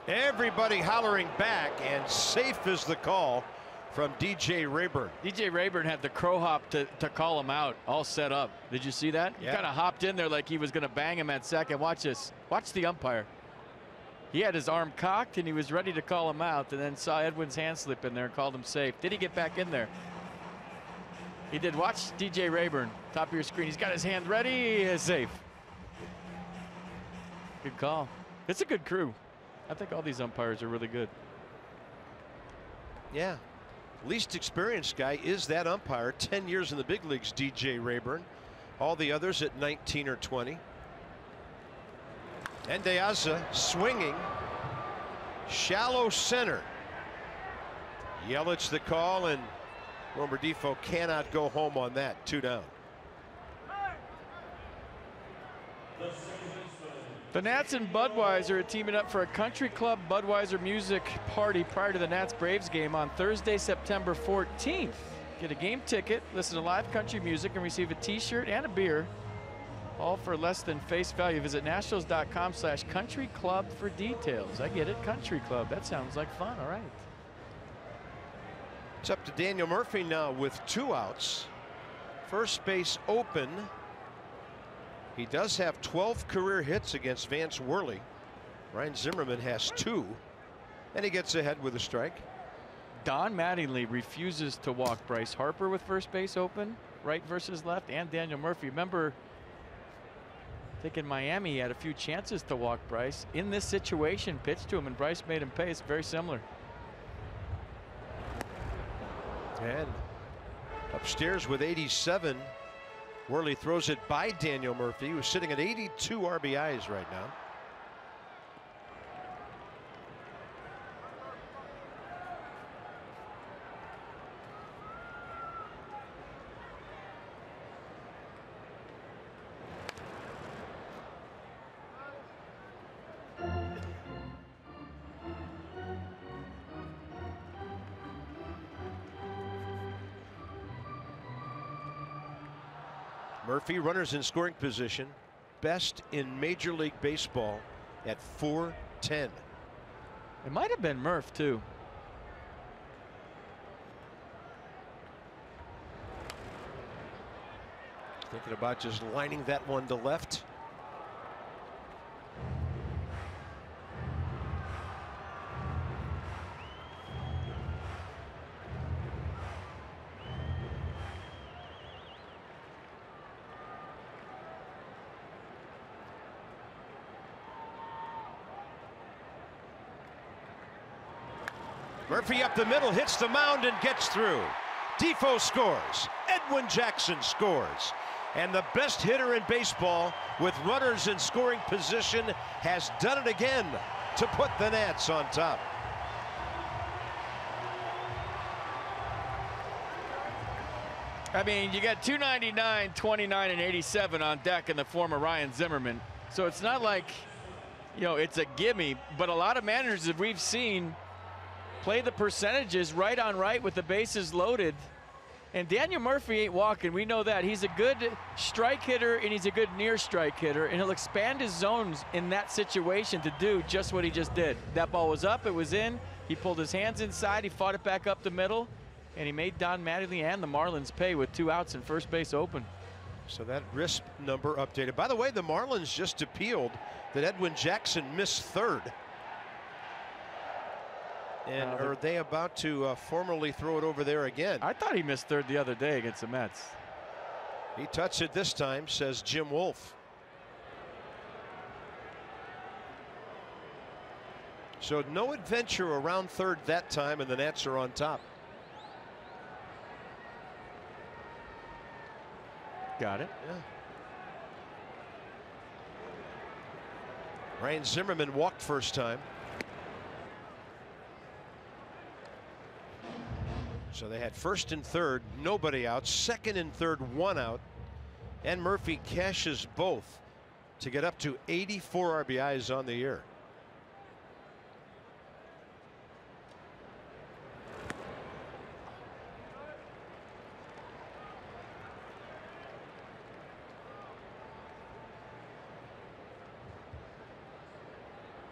Everybody hollering back, and safe is the call from DJ Rayburn. DJ Rayburn had the crow hop to call him out, all set up. Did you see that? Yeah. He kind of hopped in there like he was going to bang him at second. Watch this. Watch the umpire. He had his arm cocked and he was ready to call him out, and then saw Edwin's hand slip in there and called him safe. Did he get back in there? He did. Watch DJ Rayburn, top of your screen. He's got his hand ready. He is safe. Good call. It's a good crew. I think all these umpires are really good. Yeah. Least experienced guy is that umpire. 10 years in the big leagues, DJ Rayburn. All the others at 19 or 20. And De Aza swinging. Shallow center. Yelich the call, and Wilmer Difo cannot go home on that. 2 down. The Nats and Budweiser are teaming up for a Country Club Budweiser music party prior to the Nats-Braves game on Thursday, September 14th. Get a game ticket, listen to live country music, and receive a t-shirt and a beer, all for less than face value. Visit nationals.com/country club for details. I get it, Country Club. That sounds like fun. All right. It's up to Daniel Murphy now with 2 outs. First base open. He does have 12 career hits against Vance Worley. Ryan Zimmerman has 2, and he gets ahead with a strike. Don Mattingly refuses to walk Bryce Harper with first base open, right versus left, and Daniel Murphy. Remember, I think in Miami he had a few chances to walk Bryce. In this situation, pitched to him, and Bryce made him pay. It's very similar. And upstairs with 87. Worley throws it by Daniel Murphy, who's sitting at 82 RBIs right now. Murphy, runners in scoring position, best in Major League Baseball at 410. It might have been Murph too. Thinking about just lining that one to left. Murphy up the middle, hits the mound and gets through. Difo scores. Edwin Jackson scores. And the best hitter in baseball with runners in scoring position has done it again to put the Nats on top. I mean, you got 299, 29, and 87 on deck in the form of Ryan Zimmerman. So it's not like, you know, it's a gimme, but a lot of managers that we've seen play the percentages right on right with the bases loaded. And Daniel Murphy ain't walking. We know that. He's a good strike hitter and he's a good near strike hitter, and he'll expand his zones in that situation to do just what he just did. That ball was up, it was in. He pulled his hands inside, he fought it back up the middle, and he made Don Mattingly and the Marlins pay with 2 outs and first base open. So that RISP number updated. By the way, the Marlins just appealed that Edwin Jackson missed third. And are they about to formally throw it over there again? I thought he missed third the other day against the Mets. He touched it this time, says Jim Wolf. So no adventure around third that time, and the Nats are on top. Got it. Yeah. Ryan Zimmerman walked first time. So they had first and third, nobody out. Second and third, 1 out. And Murphy cashes both to get up to 84 RBIs on the year.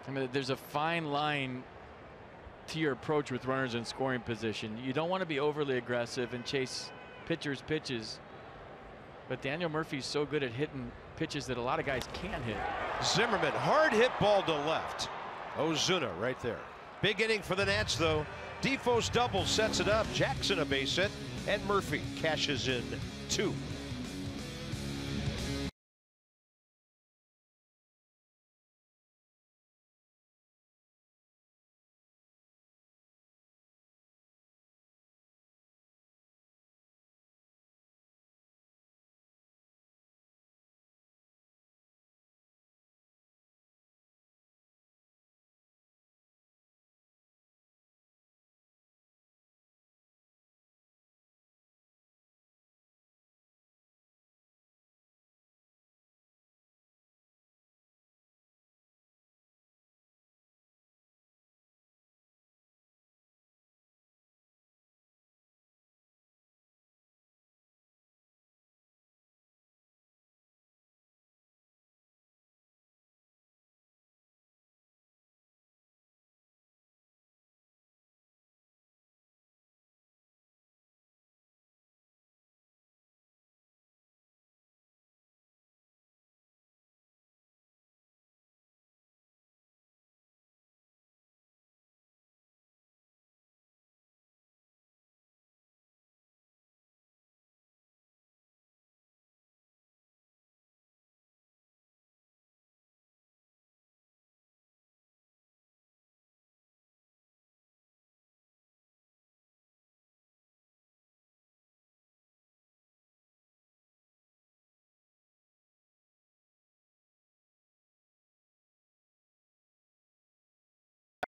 I mean, there's a fine line to your approach with runners in scoring position. You don't want to be overly aggressive and chase pitchers' pitches, but Daniel Murphy's so good at hitting pitches that a lot of guys can't hit. Zimmerman, hard hit ball to left. Ozuna right there. Big inning for the Nats, though. Difo's double sets it up. Jackson a base hit, and Murphy cashes in 2.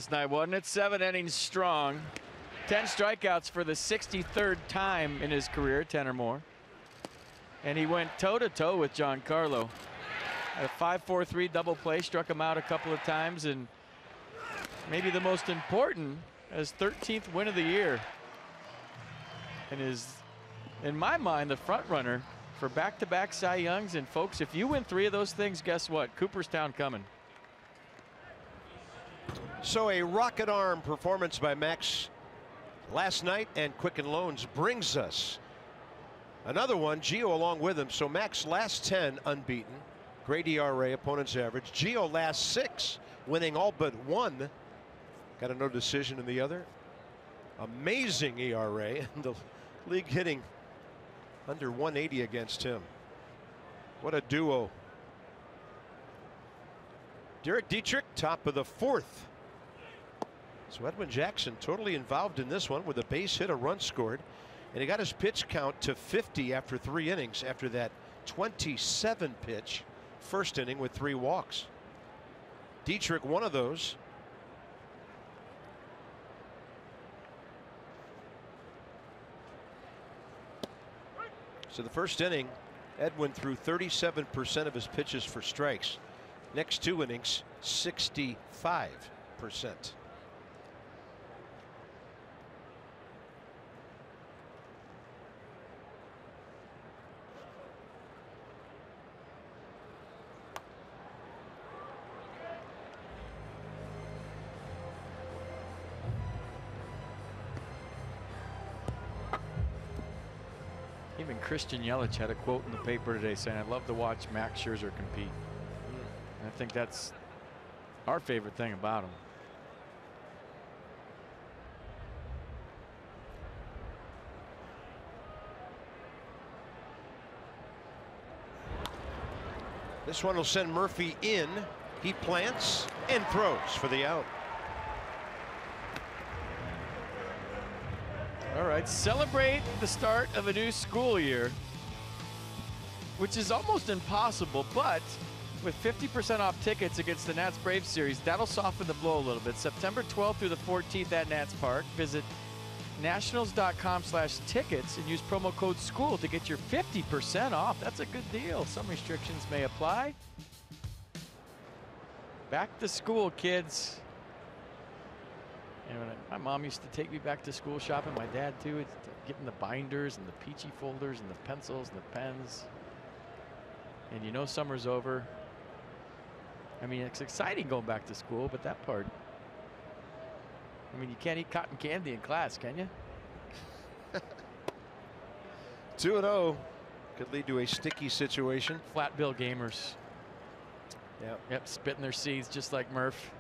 Last night, wasn't it? 7 innings strong. 10 strikeouts for the 63rd time in his career, 10 or more. And he went toe-to-toe with Giancarlo. At a 5-4-3 double play, struck him out a couple of times, and maybe the most important, his 13th win of the year. And is, in my mind, the front runner for back-to-back Cy Youngs. And folks, if you win 3 of those things, guess what? Cooperstown coming. So a rocket arm performance by Max last night, and Quicken Loans brings us another one. Gio along with him. So Max last 10 unbeaten, great ERA, opponent's average. Gio last 6 winning all but 1. Got a no decision in the other. Amazing ERA, and the league hitting under 180 against him. What a duo. Derek Dietrich, top of the 4th. So Edwin Jackson totally involved in this one with a base hit, a run scored, and he got his pitch count to 50 after 3 innings after that 27 pitch first inning with 3 walks. Dietrich one of those. So the first inning, Edwin threw 37% of his pitches for strikes. Next 2 innings, 65%. Even Christian Yelich had a quote in the paper today saying, "I'd love to watch Max Scherzer compete." And I think that's our favorite thing about him. This one will send Murphy in. He plants and throws for the out. All right, celebrate the start of a new school year, which is almost impossible, but with 50% off tickets against the Nats Braves series, that'll soften the blow a little bit. September 12th through the 14th at Nats Park. Visit nationals.com/tickets and use promo code SCHOOL to get your 50% off. That's a good deal. Some restrictions may apply. Back to school, kids. You know, my mom used to take me back to school shopping, my dad too. It's getting the binders and the peachy folders and the pencils and the pens. And you know summer's over. I mean, it's exciting going back to school, but that part, I mean, you can't eat cotton candy in class, can you? 2-0 could lead to a sticky situation. Flat bill gamers. Yep. Yep, spitting their seeds just like Murph.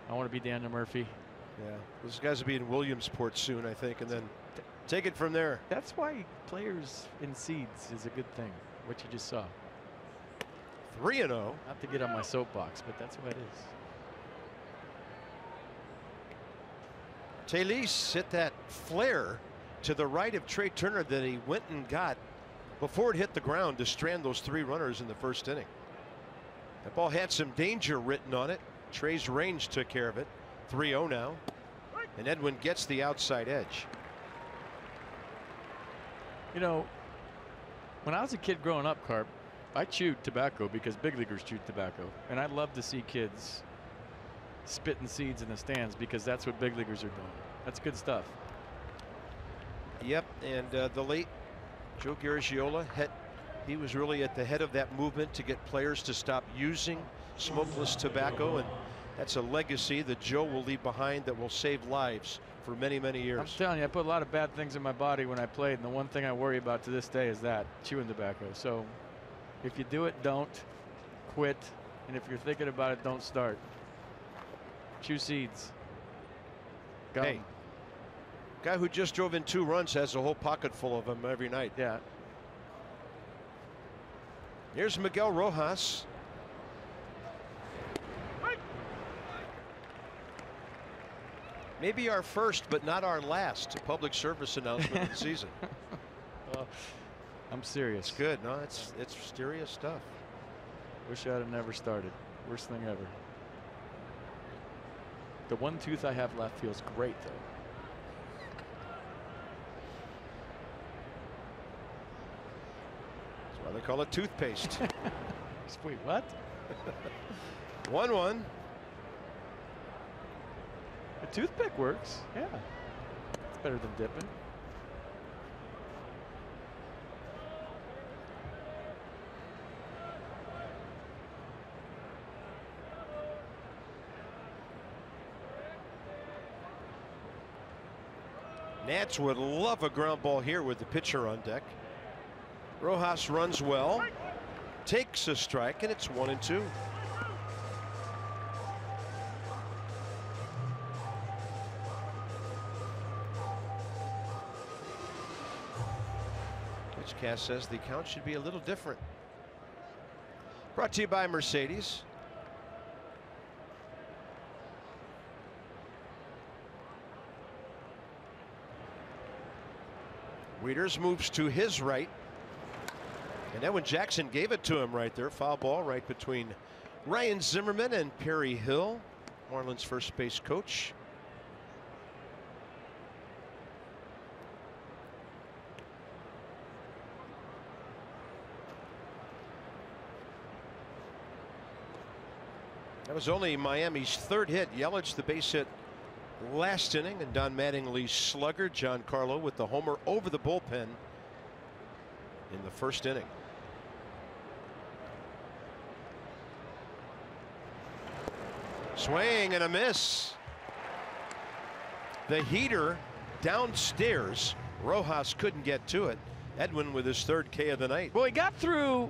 I want to be Daniel Murphy. Yeah, those guys will be in Williamsport soon, I think, and then take it from there. That's why players in seeds is a good thing, what you just saw. 3-0. Not to get on my soapbox, but that's what it is. Taylor hit that flare to the right of Trey Turner that he went and got before it hit the ground to strand those 3 runners in the first inning. That ball had some danger written on it. Trey's range took care of it. 3-0 now, and Edwin gets the outside edge. You know, when I was a kid growing up, Carp, I chewed tobacco because big leaguers chewed tobacco, and I'd love to see kids spitting seeds in the stands because that's what big leaguers are doing. That's good stuff. Yep, and the late Joe Garagiola, he was really at the head of that movement to get players to stop using smokeless tobacco, and that's a legacy that Joe will leave behind that will save lives for many, many years. I'm telling you, I put a lot of bad things in my body when I played, and the one thing I worry about to this day is that, chewing tobacco. So if you do it, don't quit, and if you're thinking about it, don't start. Chew seeds. Go. Hey, guy who just drove in 2 runs has a whole pocket full of them every night. Yeah. Here's Miguel Rojas. Maybe our first, but not our last public service announcement of the season. I'm serious. It's good. No, it's serious stuff. Wish I'd have never started. Worst thing ever. The one tooth I have left feels great, though. That's why they call it toothpaste. Wait, what? 1-1. A toothpick works. Yeah. It's better than dipping. Nats would love a ground ball here with the pitcher on deck. Rojas runs well, takes a strike, and it's 1-2. Cass says the count should be a little different. Brought to you by Mercedes. Wieters moves to his right. And Edwin Jackson gave it to him right there. Foul ball right between Ryan Zimmerman and Perry Hill, Marlins first base coach. That was only Miami's third hit. Yelich the base hit last inning, and Don Mattingly's slugger Giancarlo with the homer over the bullpen in the first inning. Swing and a miss. The heater downstairs. Rojas couldn't get to it. Edwin with his third K of the night. Well, he got through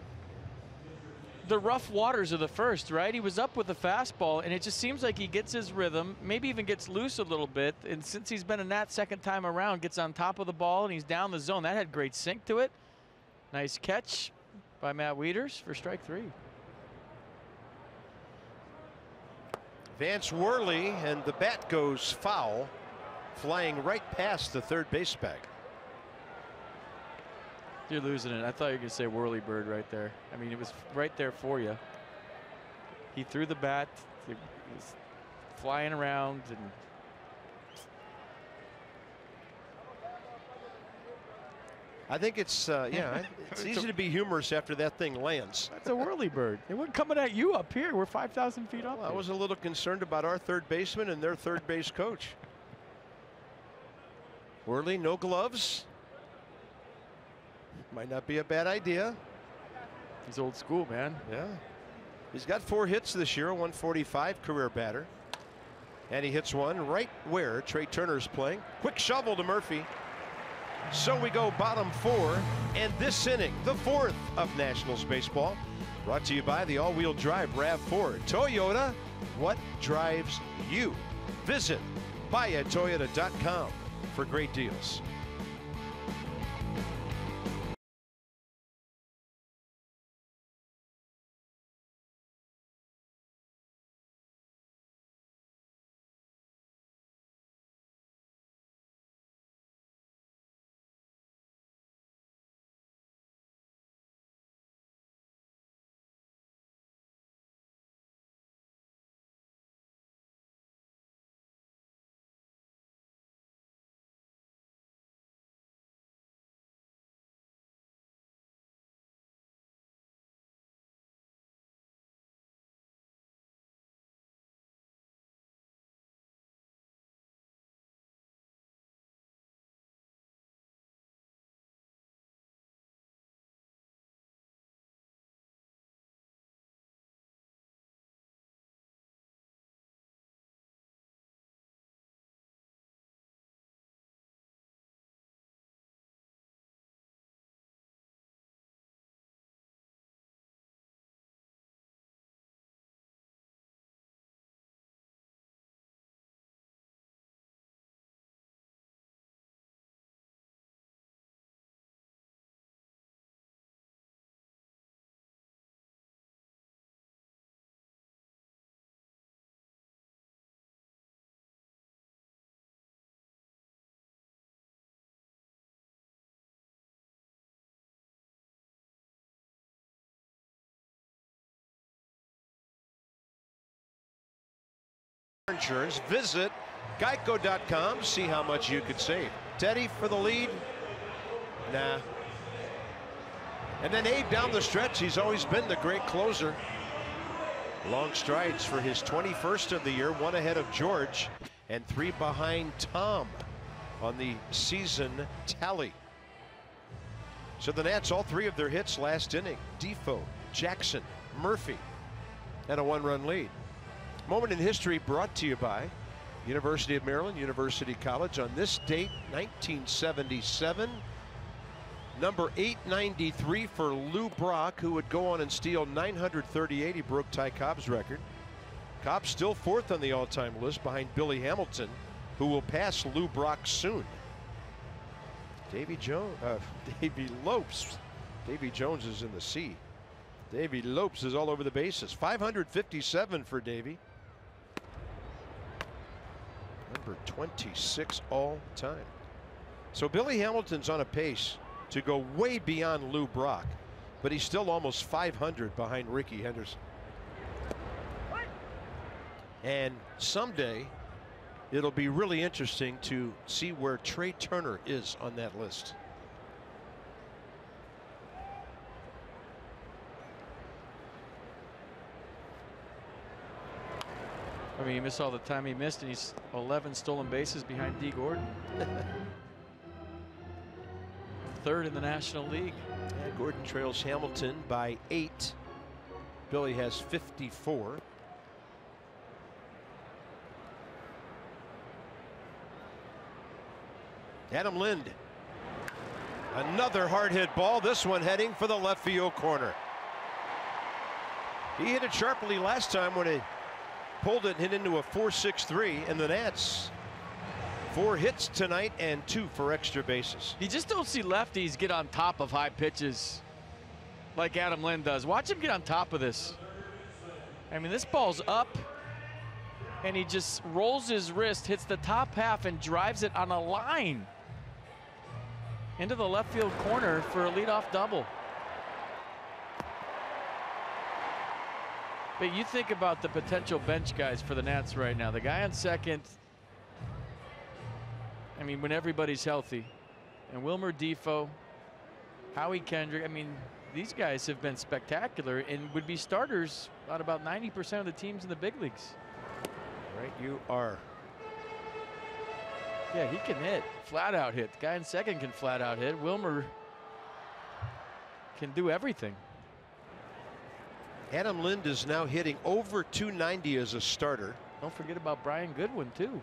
the rough waters of the first, right? He was up with the fastball, and it just seems like he gets his rhythm, maybe even gets loose a little bit. And since he's been a Nat second time around, gets on top of the ball and he's down the zone. That had great sink to it. Nice catch by Matt Wieters for strike 3. Vance Worley, and the bat goes foul, flying right past the third base bag. You're losing it. I thought you were going to say whirly bird right there. I mean, it was right there for you. He threw the bat. It was flying around. And I think it's, yeah, it's easy to be humorous after that thing lands. that's a whirly bird. It wasn't coming at you up here. We're 5,000 feet up. Well, I was a little concerned about our third baseman and their third base coach. Worley, no gloves. Might not be a bad idea. He's old school, man. Yeah. He's got 4 hits this year, a 145 career batter. And he hits one right where Trey Turner's playing. Quick shovel to Murphy. So we go bottom 4, and this inning, the 4th of Nationals baseball, brought to you by the all-wheel drive RAV4 Toyota. What drives you? Visit buyatoyota.com for great deals. Insurance. Visit Geico.com. See how much you could save. Teddy for the lead. Nah. And then Abe down the stretch. He's always been the great closer. Long strides for his 21st of the year. 1 ahead of George and 3 behind Tom on the season tally. So the Nats, all 3 of their hits last inning. Defoe, Jackson, Murphy, and a 1-run lead. Moment in history brought to you by University of Maryland, University College. On this date, 1977, number 893 for Lou Brock, who would go on and steal 938. He broke Ty Cobb's record. Cobb still 4th on the all-time list behind Billy Hamilton, who will pass Lou Brock soon. Davy Lopes. Davy Jones is in the sea. Davy Lopes is all over the bases. 557 for Davy. Number 26 all time. So Billy Hamilton's on a pace to go way beyond Lou Brock, but he's still almost 500 behind Rickey Henderson. And someday it'll be really interesting to see where Trey Turner is on that list. I mean, he missed all the time he missed, and he's 11 stolen bases behind D. Gordon. 3rd in the National League. Yeah, Gordon trails Hamilton by 8. Billy has 54. Adam Lind. Another hard hit ball. This one heading for the left field corner. He hit it sharply last time when he pulled it, hit into a 4.63, and the Nats 4 hits tonight and 2 for extra bases. You just don't see lefties get on top of high pitches like Adam Lind does. Watch him get on top of this. I mean, this ball's up, and he just rolls his wrist, hits the top half, and drives it on a line into the left field corner for a leadoff double. But you think about the potential bench guys for the Nats right now. The guy on second, I mean, when everybody's healthy, and Wilmer Defoe, Howie Kendrick, I mean, these guys have been spectacular and would be starters on about 90% of the teams in the big leagues. Right, you are. Yeah, he can hit, flat out hit. The guy in second can flat out hit. Wilmer can do everything. Adam Lind is now hitting over 290 as a starter. Don't forget about Brian Goodwin, too.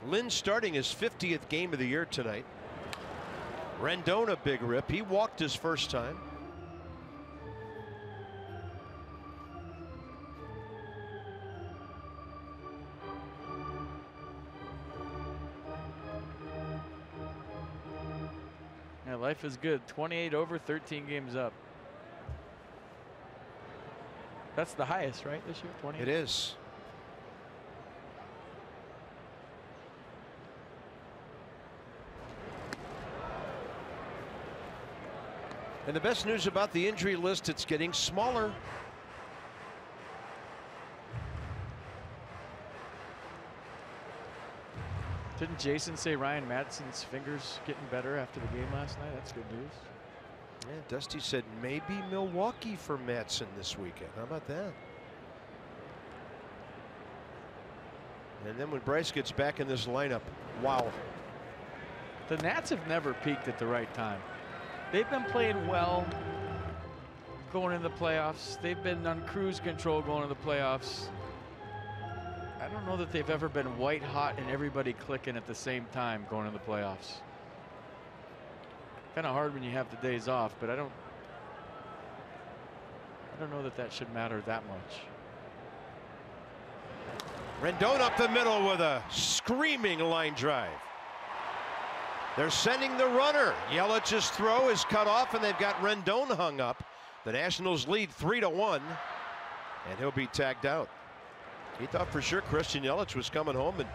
Lind starting his 50th game of the year tonight. Rendon a big rip. He walked his first time. Yeah, life is good. 28 over, 13 games up. That's the highest, right, this year? 20. It is. And the best news about the injury list, it's getting smaller. Didn't Jason say Ryan Madsen's fingers getting better after the game last night? That's good news. Yeah, Dusty said maybe Milwaukee for Madsen this weekend. How about that? And then when Bryce gets back in this lineup, wow. The Nats have never peaked at the right time. They've been playing well going into the playoffs. They've been on cruise control going into the playoffs. I don't know that they've ever been white hot and everybody clicking at the same time going into the playoffs. Kind of hard when you have the days off, but I don't know that that should matter that much. Rendon up the middle with a screaming line drive. They're sending the runner. Yelich's throw is cut off, and they've got Rendon hung up. The Nationals lead 3-1, and he'll be tagged out. He thought for sure Christian Yelich was coming home, and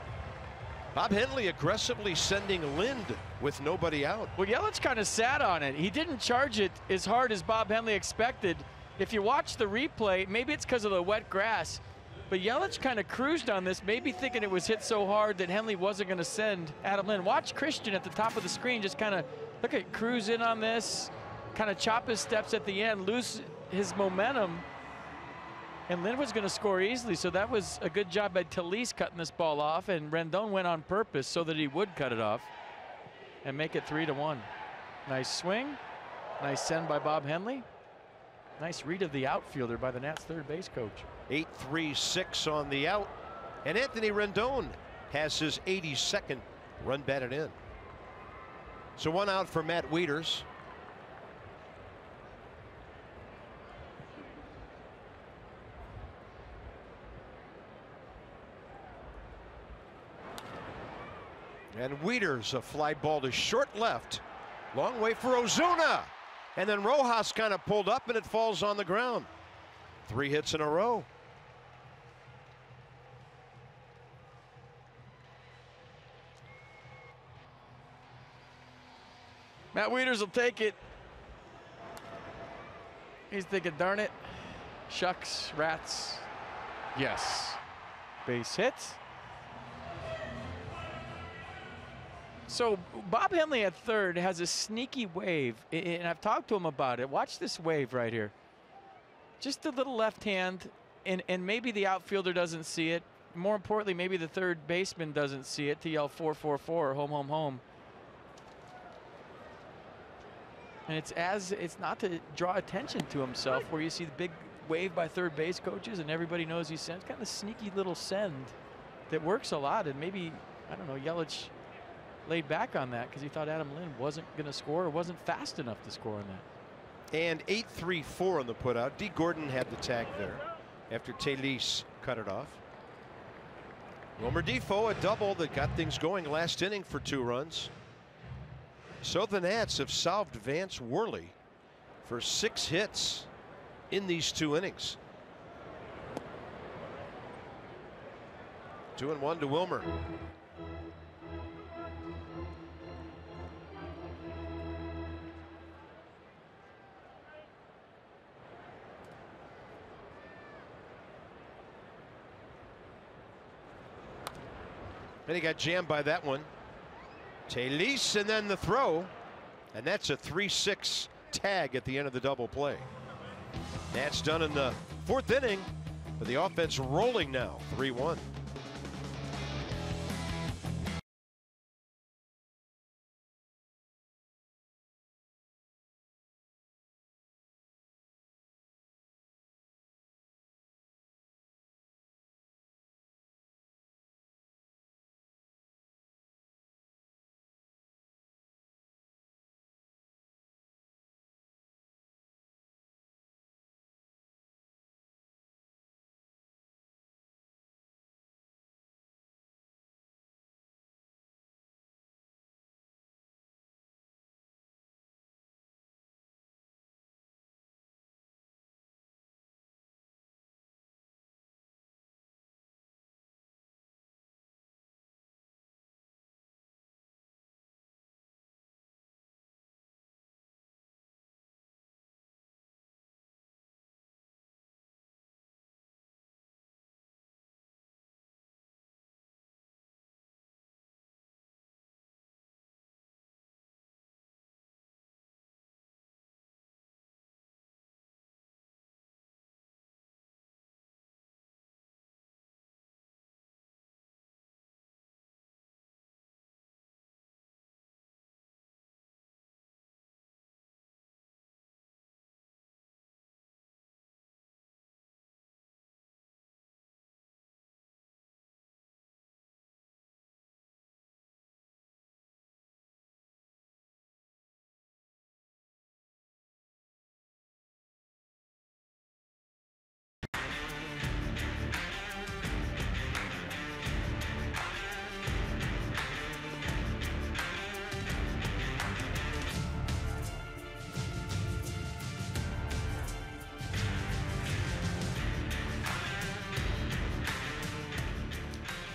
Bob Henley aggressively sending Lind with nobody out. Well, Yelich kind of sat on it. He didn't charge it as hard as Bob Henley expected. If you watch the replay, maybe it's because of the wet grass. But Yelich kind of cruised on this, maybe thinking it was hit so hard that Henley wasn't going to send Adam Lind. Watch Christian at the top of the screen just kind of, look at, cruise in on this, kind of chop his steps at the end, lose his momentum. And Lind was going to score easily, so that was a good job by Talise cutting this ball off, and Rendon went on purpose so that he would cut it off and make it 3-1. Nice swing, nice send by Bob Henley. Nice read of the outfielder by the Nats third base coach. 8-3-6 on the out, and Anthony Rendon has his 82nd run batted in. So 1 out for Matt Wieters. And Wieters, a fly ball to short left. Long way for Ozuna. And then Rojas kind of pulled up and it falls on the ground. 3 hits in a row. Matt Wieters will take it. He's thinking, darn it, shucks, rats. Yes. Base hit. So Bob Henley at third has a sneaky wave, and I've talked to him about it. Watch this wave right here. Just a little left hand, and maybe the outfielder doesn't see it. More importantly, maybe the third baseman doesn't see it to yell 4-4-4 or home, home, home. And it's not to draw attention to himself, where you see the big wave by third base coaches and everybody knows he sends. Kind of a sneaky little send that works a lot, and maybe, I don't know, Yelich laid back on that because he thought Adam Lind wasn't going to score or wasn't fast enough to score on that. And 8-3-4 on the putout. D. Gordon had the tag there after Talise cut it off. Wilmer Difo, a double that got things going last inning for 2 runs. So the Nats have solved Vance Worley for 6 hits in these 2 innings. 2-1 to Wilmer. And he got jammed by that one. Talise, and then the throw. And that's a 3-6 tag at the end of the double play. Nats done in the 4th inning, but the offense rolling now, 3-1.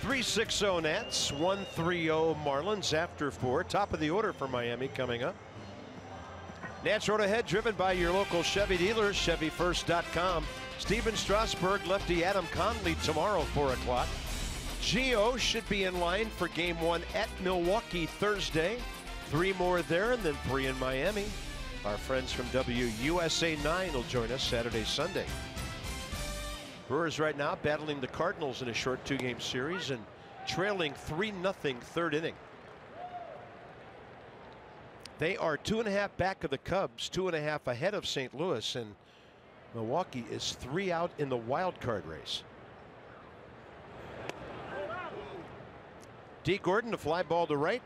.360 Nats, 1-3-0 Marlins after 4. Top of the order for Miami coming up. Nats Road Ahead, driven by your local Chevy dealers, ChevyFirst.com. Steven Strasburg, lefty Adam Conley tomorrow, 4 o'clock. Gio should be in line for Game 1 at Milwaukee Thursday. 3 more there, and then 3 in Miami. Our friends from WUSA 9 will join us Saturday, Sunday. Brewers right now battling the Cardinals in a short 2-game series and trailing 3-0 third inning. They are 2.5 back of the Cubs, 2.5 ahead of St. Louis, and Milwaukee is 3 out in the wild card race. D. Gordon, a fly ball to right,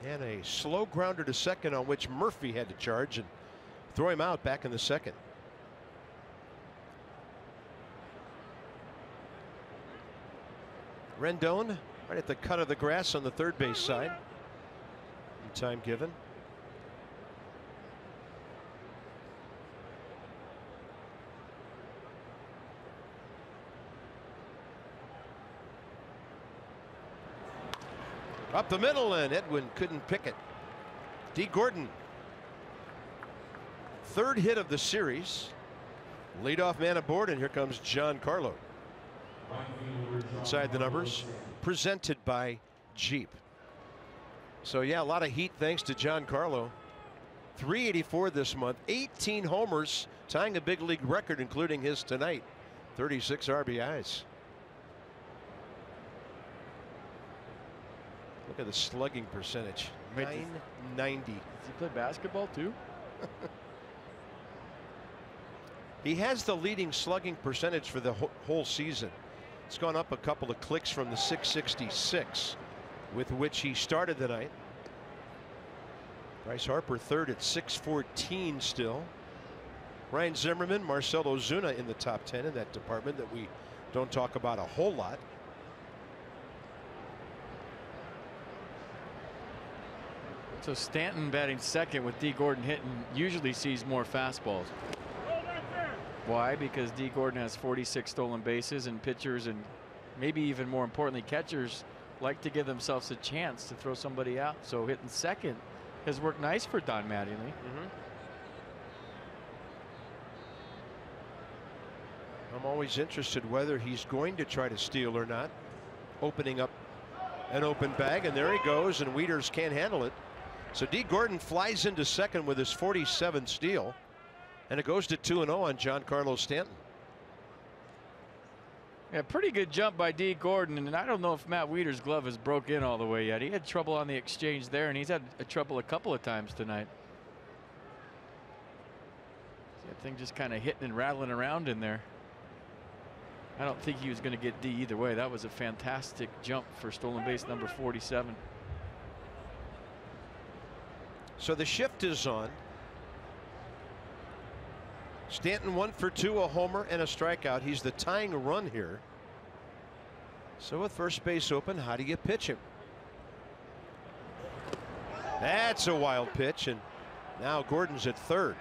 and a slow grounder to second on which Murphy had to charge and throw him out back in the second. Rendon right at the cut of the grass on the third base side. Time given. Up the middle, and Edwin couldn't pick it. D. Gordon, 3rd hit of the series. Leadoff man aboard, and here comes Giancarlo. Inside the numbers, presented by Jeep. So yeah, a lot of heat thanks to Giancarlo. 384 this month, 18 homers, tying a big league record, including his tonight. 36 RBIs. Look at the slugging percentage. 990. Does he play basketball too? He has the leading slugging percentage for the whole season. It's gone up a couple of clicks from the 666 with which he started the night. Bryce Harper 3rd at 614 still. Ryan Zimmerman, Marcell Ozuna in the top 10 in that department that we don't talk about a whole lot. So Stanton batting second with D. Gordon hitting usually sees more fastballs. Why? Because D. Gordon has 46 stolen bases, and pitchers and maybe even more importantly catchers like to give themselves a chance to throw somebody out. So hitting second has worked nice for Don Mattingly. I'm always interested whether he's going to try to steal or not. Opening up an open bag, and there he goes, and Wieters can't handle it. So D. Gordon flies into second with his 47th steal, and it goes to 2-0 on Giancarlo Stanton. Yeah, pretty good jump by D. Gordon, and I don't know if Matt Wieters' glove has broke in all the way yet. He had trouble on the exchange there, and he's had trouble a couple of times tonight. That thing just kind of hitting and rattling around in there. I don't think he was going to get D either way. That was a fantastic jump for stolen base number 47. So the shift is on. Stanton 1 for 2, a homer and a strikeout. He's the tying run here. So with first base open, how do you pitch him? That's a wild pitch, and now Gordon's at third.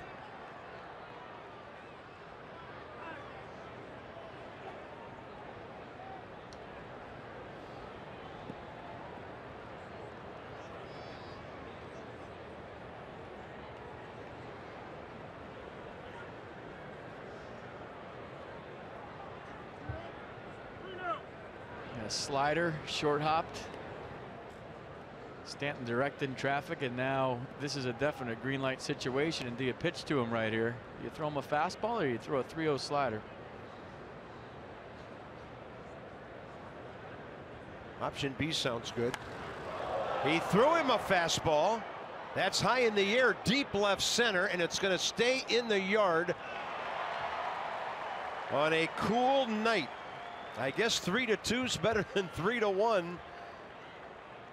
Slider, short hopped. Stanton directing traffic, and now this is a definite green light situation. And do you pitch to him right here? You throw him a fastball, or you throw a 3-0 slider? Option B sounds good. He threw him a fastball. That's high in the air, deep left center, and it's going to stay in the yard on a cool night. I guess 3-2 is better than 3-1.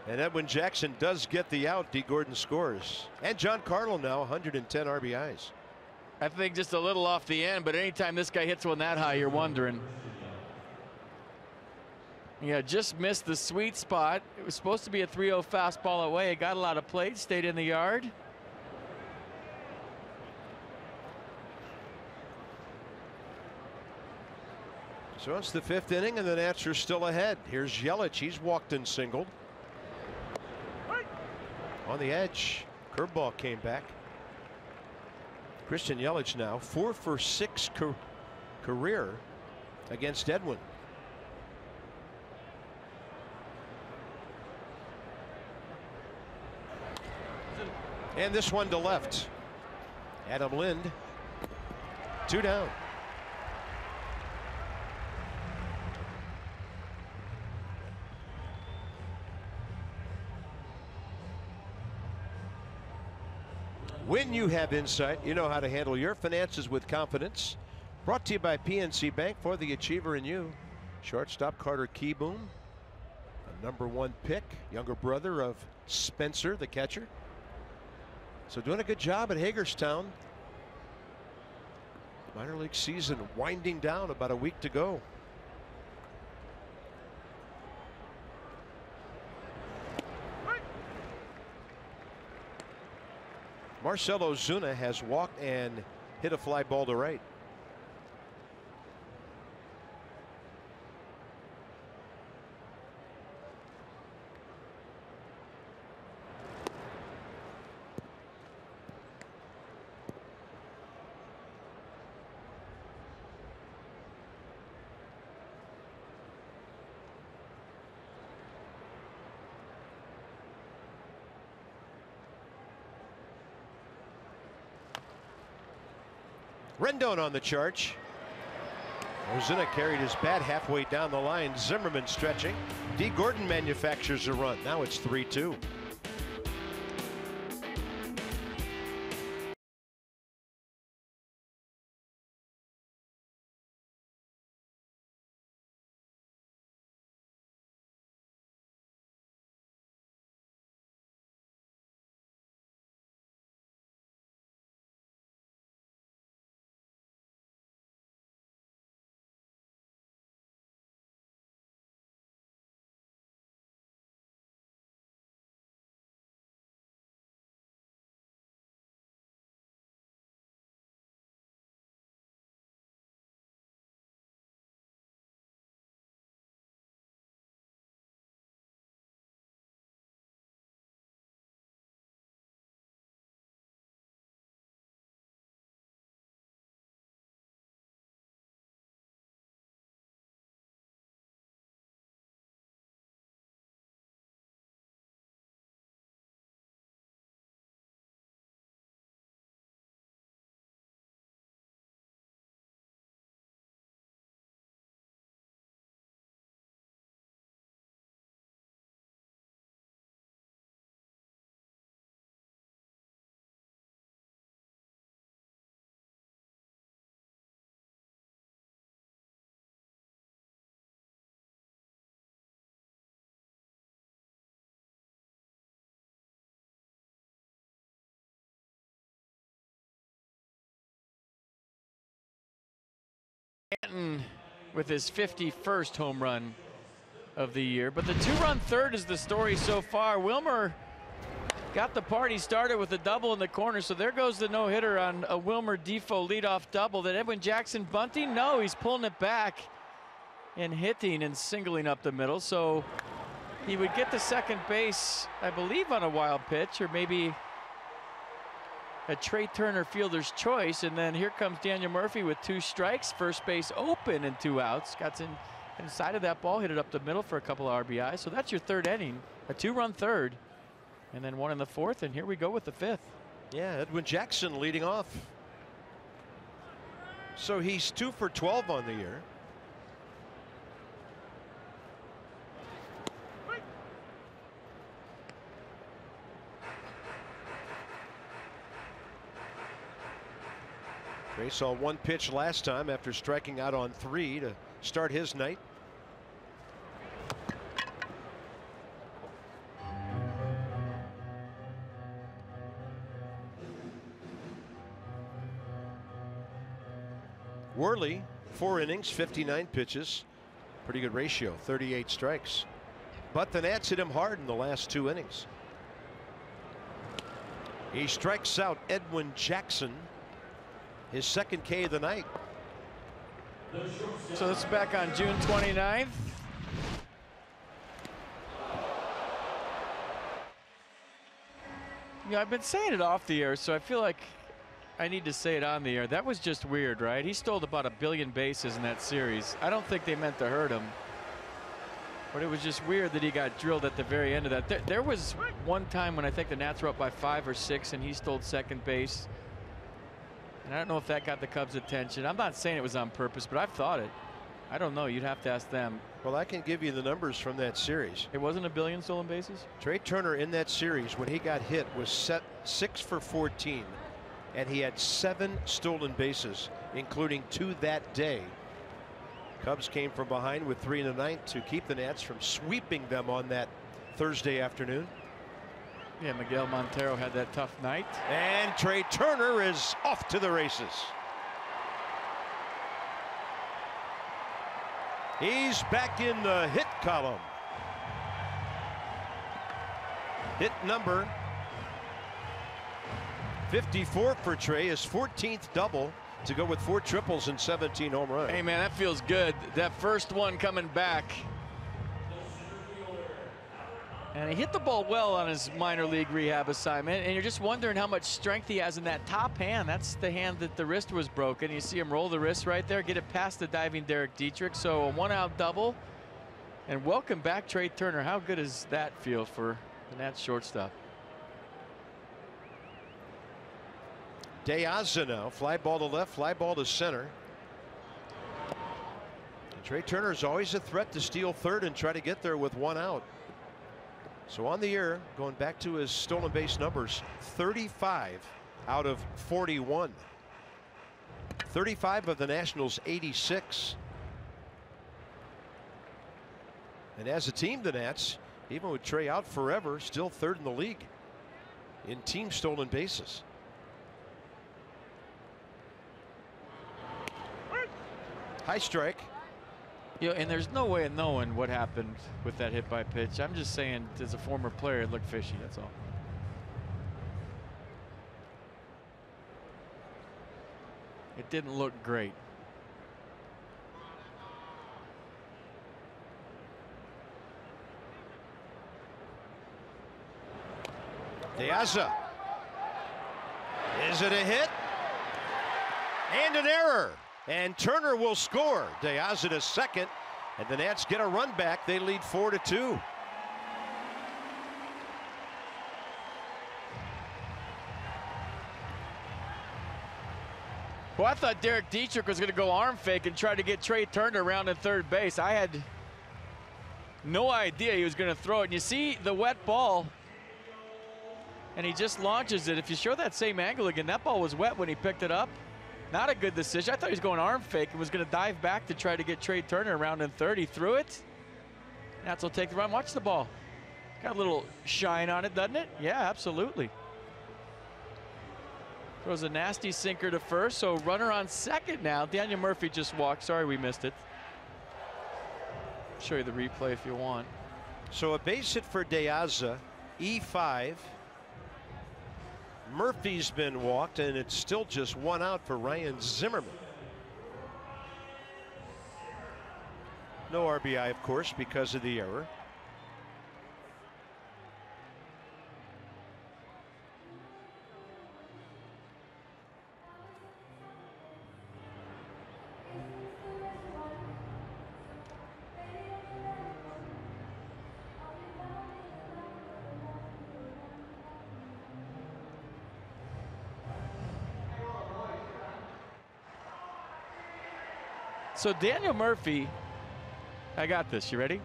And Edwin Jackson does get the out. D. Gordon scores. And Giancarlo now 110 RBIs. I think just a little off the end, but anytime this guy hits one that high, you're wondering. Yeah, just missed the sweet spot. It was supposed to be a 3-0 fastball away. It got a lot of plate, stayed in the yard. So it's the 5th inning, and the Nats are still ahead. Here's Yelich. He's walked and singled. On the edge, curveball came back. Christian Yelich now 4 for 6 career against Edwin. And this one to left. Adam Lind, 2 down. When you have insight, you know how to handle your finances with confidence. Brought to you by PNC Bank, for the achiever in you. Shortstop Carter Kieboom, a #1 pick, younger brother of Spencer, the catcher. So doing a good job at Hagerstown. Minor league season winding down, about a week to go. Marcell Ozuna has walked and hit a fly ball to right. Rendon on the charge. Ozuna carried his bat halfway down the line. Zimmerman stretching. D. Gordon manufactures a run. Now it's 3-2. With his 51st home run of the year, but the 2-run third is the story so far. Wilmer got the party started with a double in the corner, so there goes the no-hitter on a Wilmer Defoe leadoff double. That Edwin Jackson bunting? No, he's pulling it back and hitting and singling up the middle, so he would get to second base, I believe, on a wild pitch, or maybe a Trey Turner fielder's choice. And then here comes Daniel Murphy with 2 strikes, first base open and 2 outs. Got inside of that ball, hit it up the middle for a couple of RBIs. So that's your third inning, a 2-run third, and then 1 in the 4th, and here we go with the 5th. Yeah, Edwin Jackson leading off. So he's 2 for 12 on the year. Trey saw 1 pitch last time after striking out on 3 to start his night. Worley, 4 innings, 59 pitches. Pretty good ratio, 38 strikes. But the Nats hit him hard in the last 2 innings. He strikes out Edwin Jackson, his 2nd K of the night. So this is back on June 29th. You know, I've been saying it off the air, so I feel like I need to say it on the air. That was just weird, right? He stole about 1 billion bases in that series. I don't think they meant to hurt him. But it was just weird that he got drilled at the very end of that. There was one time when I think the Nats were up by 5 or 6 and he stole second base. And I don't know if that got the Cubs' attention. I'm not saying it was on purpose, but I've thought it. I don't know. You'd have to ask them. Well, I can give you the numbers from that series. It wasn't 1 billion stolen bases? Trea Turner in that series when he got hit was set 6 for 14. And he had 7 stolen bases, including 2 that day. Cubs came from behind with 3 in the ninth to keep the Nats from sweeping them on that Thursday afternoon. Yeah, Miguel Montero had that tough night. And Trea Turner is off to the races. He's back in the hit column. Hit number 54 for Trea, his 14th double to go with 4 triples and 17 home runs. Hey man, that feels good. That first one coming back. And he hit the ball well on his minor league rehab assignment, and you're just wondering how much strength he has in that top hand. That's the hand that the wrist was broken. You see him roll the wrist right there, get it past the diving Derek Dietrich. So a 1-out double. And welcome back, Trea Turner. How good does that feel for the Nats shortstop? De Aza now, fly ball to left, fly ball to center. And Trea Turner is always a threat to steal third and try to get there with 1 out. So on the year, going back to his stolen base numbers, 35 out of 41. 35 of the Nationals' 86. And as a team, the Nats, even with Trea out forever, still 3rd in the league in team stolen bases. High strike. You know, and there's no way of knowing what happened with that hit by pitch. I'm just saying, as a former player, it looked fishy. That's all. It didn't look great. De Aza. Is it a hit? And an error. And Turner will score. De Aza to second, and the Nats get a run back. They lead 4-2. Well, I thought Derek Dietrich was going to go arm fake and try to get Trea Turner around at third base. I had no idea he was going to throw it. And you see the wet ball, and he just launches it. If you show that same angle again, that ball was wet when he picked it up. Not a good decision. I thought he was going arm fake and was going to dive back to try to get Trea Turner around in third. He threw it. Nats will take the run. Watch the ball. Got a little shine on it, doesn't it? Yeah, absolutely. Throws a nasty sinker to first, so runner on second now. Daniel Murphy just walked. Sorry we missed it. Show you the replay if you want. So a base hit for De Aza, E5. Murphy's been walked, and it's still just 1 out for Ryan Zimmerman. No RBI, of course, because of the error. So Daniel Murphy, I got this, you ready?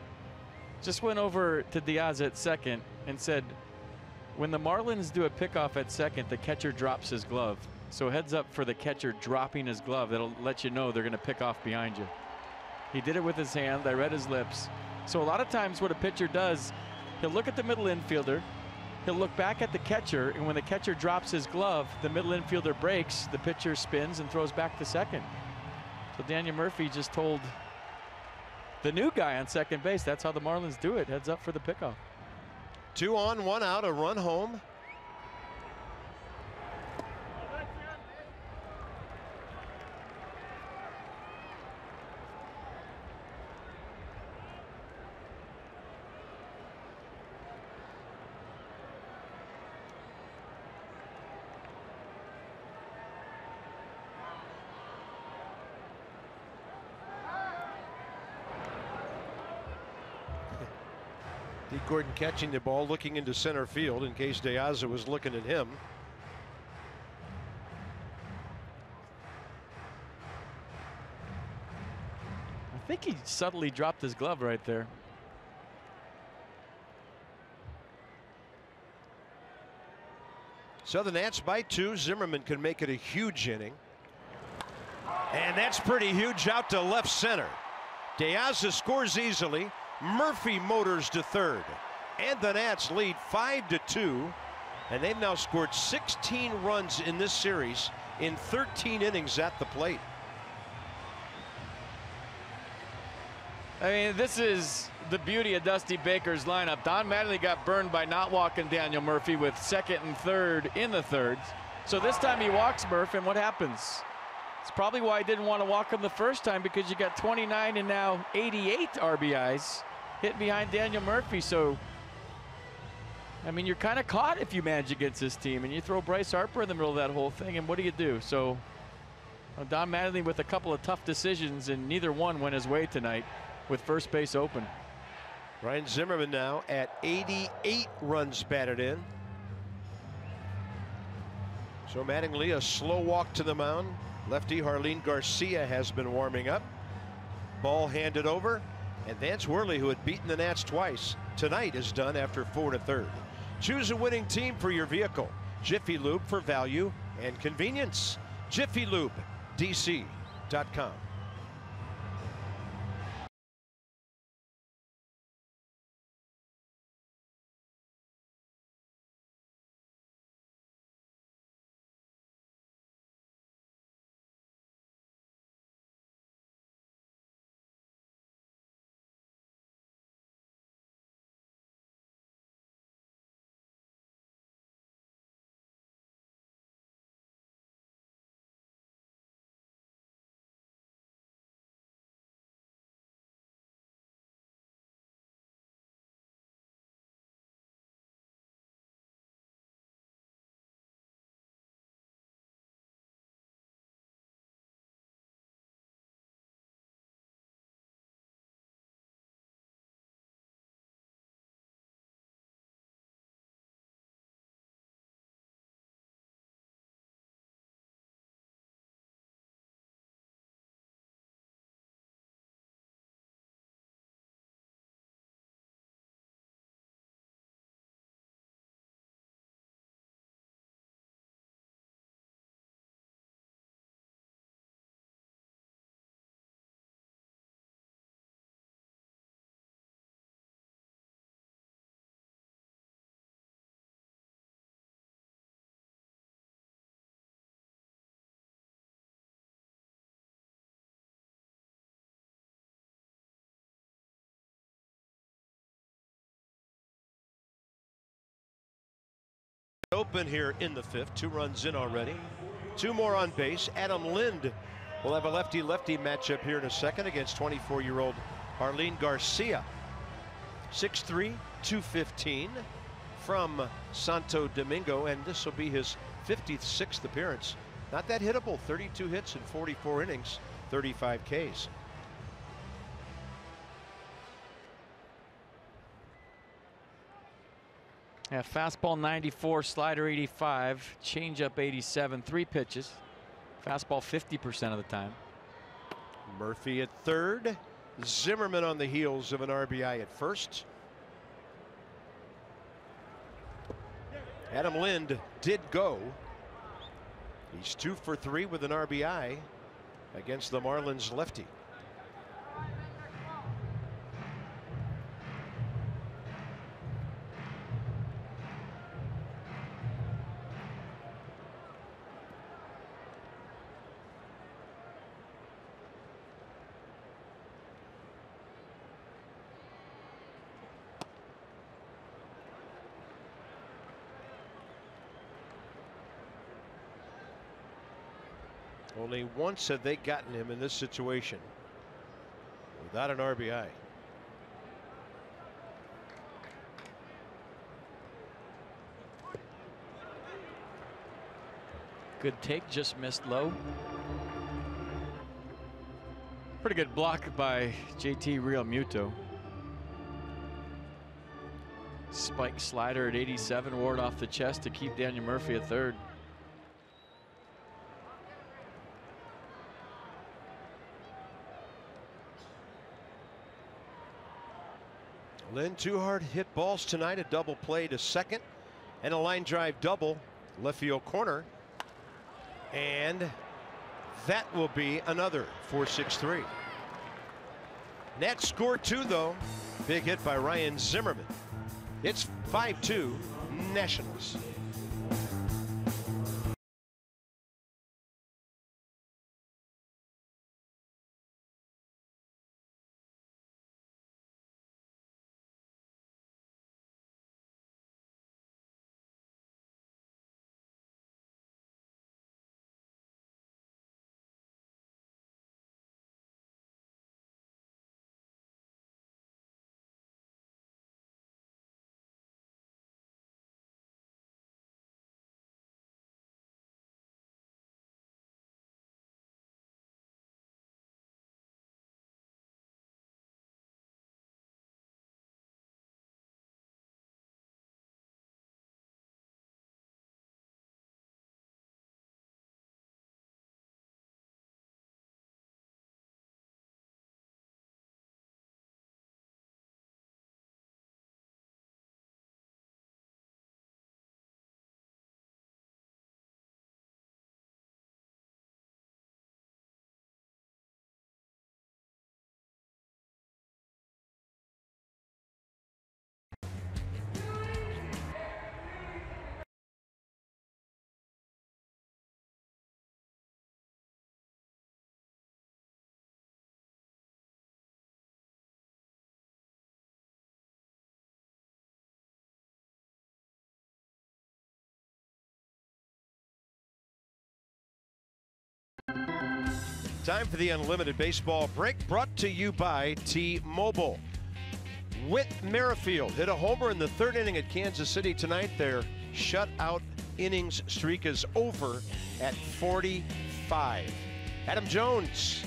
Just went over to Diaz at second and said, when the Marlins do a pickoff at second, the catcher drops his glove. So heads up for the catcher dropping his glove. That'll let you know they're going to pick off behind you. He did it with his hand. I read his lips. So a lot of times what a pitcher does, he'll look at the middle infielder, he'll look back at the catcher, and when the catcher drops his glove, the middle infielder breaks, the pitcher spins and throws back to second. So Daniel Murphy just told the new guy on second base that's how the Marlins do it. Heads up for the pickoff. 2 on, 1 out, a run home. Dee Gordon catching the ball, looking into center field in case De Aza was looking at him. I think he subtly dropped his glove right there. So the Nats by 2. Zimmerman can make it a huge inning. And that's pretty huge out to left center. De Aza scores easily. Murphy motors to third. And the Nats lead 5-2. And they've now scored 16 runs in this series in 13 innings at the plate. I mean, this is the beauty of Dusty Baker's lineup. Don Mattingly got burned by not walking Daniel Murphy with second and third in the thirds. So this time he walks Murphy, and what happens? It's probably why he didn't want to walk him the first time, because you got 29 and now 88 RBIs hit behind Daniel Murphy. So, I mean, you're kind of caught if you manage against this team, and you throw Bryce Harper in the middle of that whole thing, and what do? So Don Mattingly with a couple of tough decisions, and neither one went his way tonight with first base open. Ryan Zimmerman now at 88 runs batted in. So Mattingly, a slow walk to the mound. Lefty Jarlin Garcia has been warming up. Ball handed over, and Vance Worley, who had beaten the Nats twice tonight, is done after 4 1/3. Choose a winning team for your vehicle. Jiffy Lube for value and convenience. JiffyLubeDC.com. Open here in the 5th. 2 runs in already. 2 more on base. Adam Lind will have a lefty-lefty matchup here in a second against 24-year-old Jarlin Garcia. 6'3", 215 from Santo Domingo, and this will be his 56th appearance. Not that hittable. 32 hits in 44 innings, 35 Ks. Yeah, fastball 94, slider 85, changeup 87, 3 pitches. Fastball 50% of the time. Murphy at third. Zimmerman on the heels of an RBI at first. Adam Lind did go. He's 2 for 3 with an RBI against the Marlins lefty. Only once have they gotten him in this situation without an RBI. Good take, just missed low. Pretty good block by JT Realmuto. Spike slider at 87, ward off the chest to keep Daniel Murphy at third. Lynn, 2 hard hit balls tonight, a double play to second and a line drive double left field corner, and that will be another 4-6-3. Nats scored 2 though. Big hit by Ryan Zimmerman. It's 5-2 Nationals. Time for the Unlimited Baseball break, brought to you by T-Mobile. Whit Merrifield hit a homer in the 3rd inning at Kansas City tonight. Their shutout innings streak is over at 45. Adam Jones,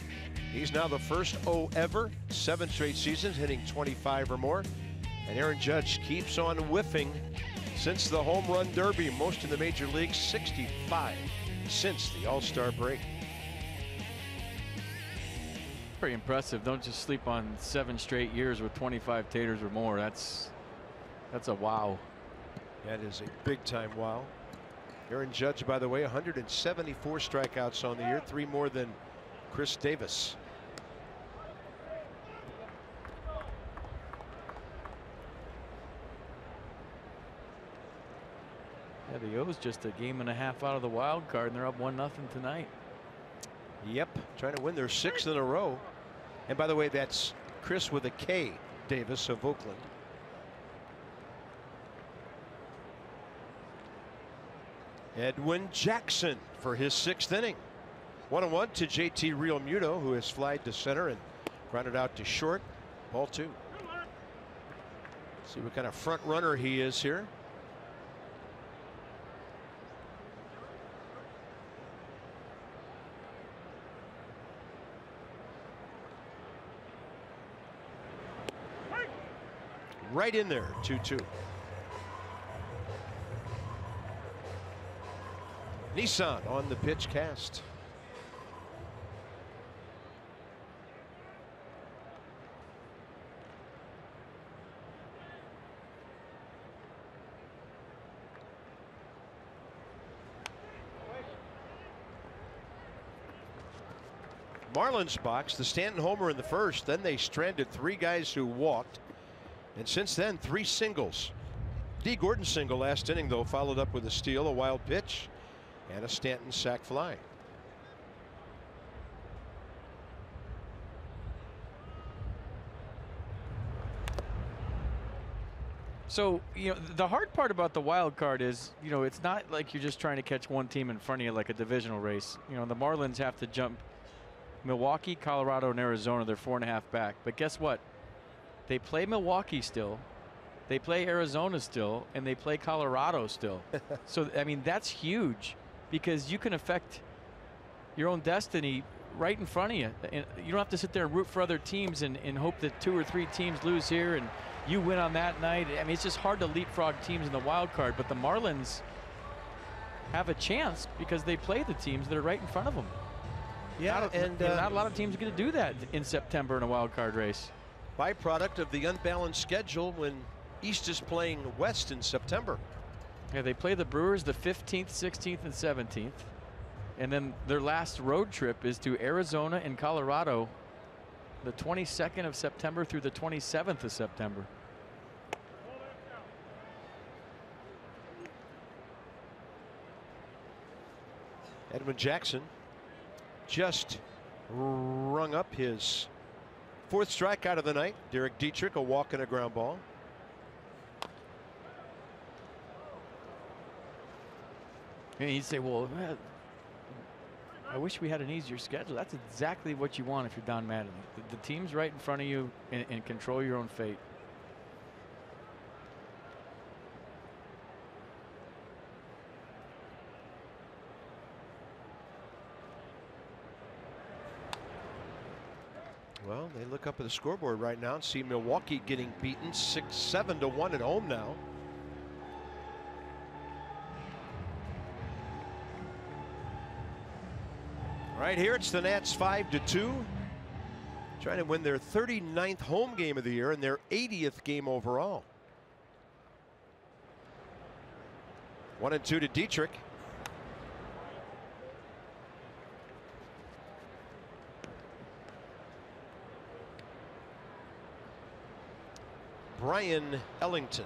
he's now the first O ever, 7 straight seasons, hitting 25 or more. And Aaron Judge keeps on whiffing since the home run derby, most in the major leagues, 65 since the All-Star break. Pretty impressive. Don't just sleep on 7 straight years with 25 taters or more. That's a wow. That is a big time wow. Aaron Judge, by the way, 174 strikeouts on the year, 3 more than Chris Davis. Yeah, the O's just a game and a half out of the wild card, and they're up 1-0 tonight. Yep, trying to win their 6th in a row. And by the way, that's Chris with a K Davis of Oakland. Edwin Jackson for his 6th inning. 1-1 to JT Realmuto, who has flied to center and grounded out to short. Ball 2. See what kind of front runner he is here. Right in there, 2-2. Nissan on the pitch cast. Marlins box, the Stanton homer in the 1st. Then they stranded 3 guys who walked. And since then, 3 singles. D. Gordon single last inning, though, followed up with a steal, a wild pitch, and a Stanton sac fly. So, you know, the hard part about the wild card is, you know, it's not like you're just trying to catch one team in front of you like a divisional race. You know, the Marlins have to jump Milwaukee, Colorado, and Arizona. They're 4.5 back. But guess what? They play Milwaukee still, they play Arizona still, and they play Colorado still. So, I mean, that's huge because you can affect your own destiny right in front of you. And you don't have to sit there and root for other teams and hope that 2 or 3 teams lose here and you win on that night. I mean, it's just hard to leapfrog teams in the wild card, but the Marlins have a chance because they play the teams that are right in front of them. Yeah, Not a lot of teams are going to do that in September in a wild card race. Byproduct of the unbalanced schedule when East is playing West in September. Yeah, they play the Brewers the 15th, 16th, and 17th. And then their last road trip is to Arizona and Colorado the 22nd of September through the 27th of September. Edwin Jackson just rung up his 4th strikeout of the night. Derek Dietrich, a walk and a ground ball. And you'd say, well, I wish we had an easier schedule. That's exactly what you want if you're Don Mattingly. The team's right in front of you and control your own fate. Well, they look up at the scoreboard right now and see Milwaukee getting beaten 7-1 at home now. Right here, it's the Nats 5-2. Trying to win their 39th home game of the year and their 80th game overall. 1-2 to Dietrich. Brian Ellington.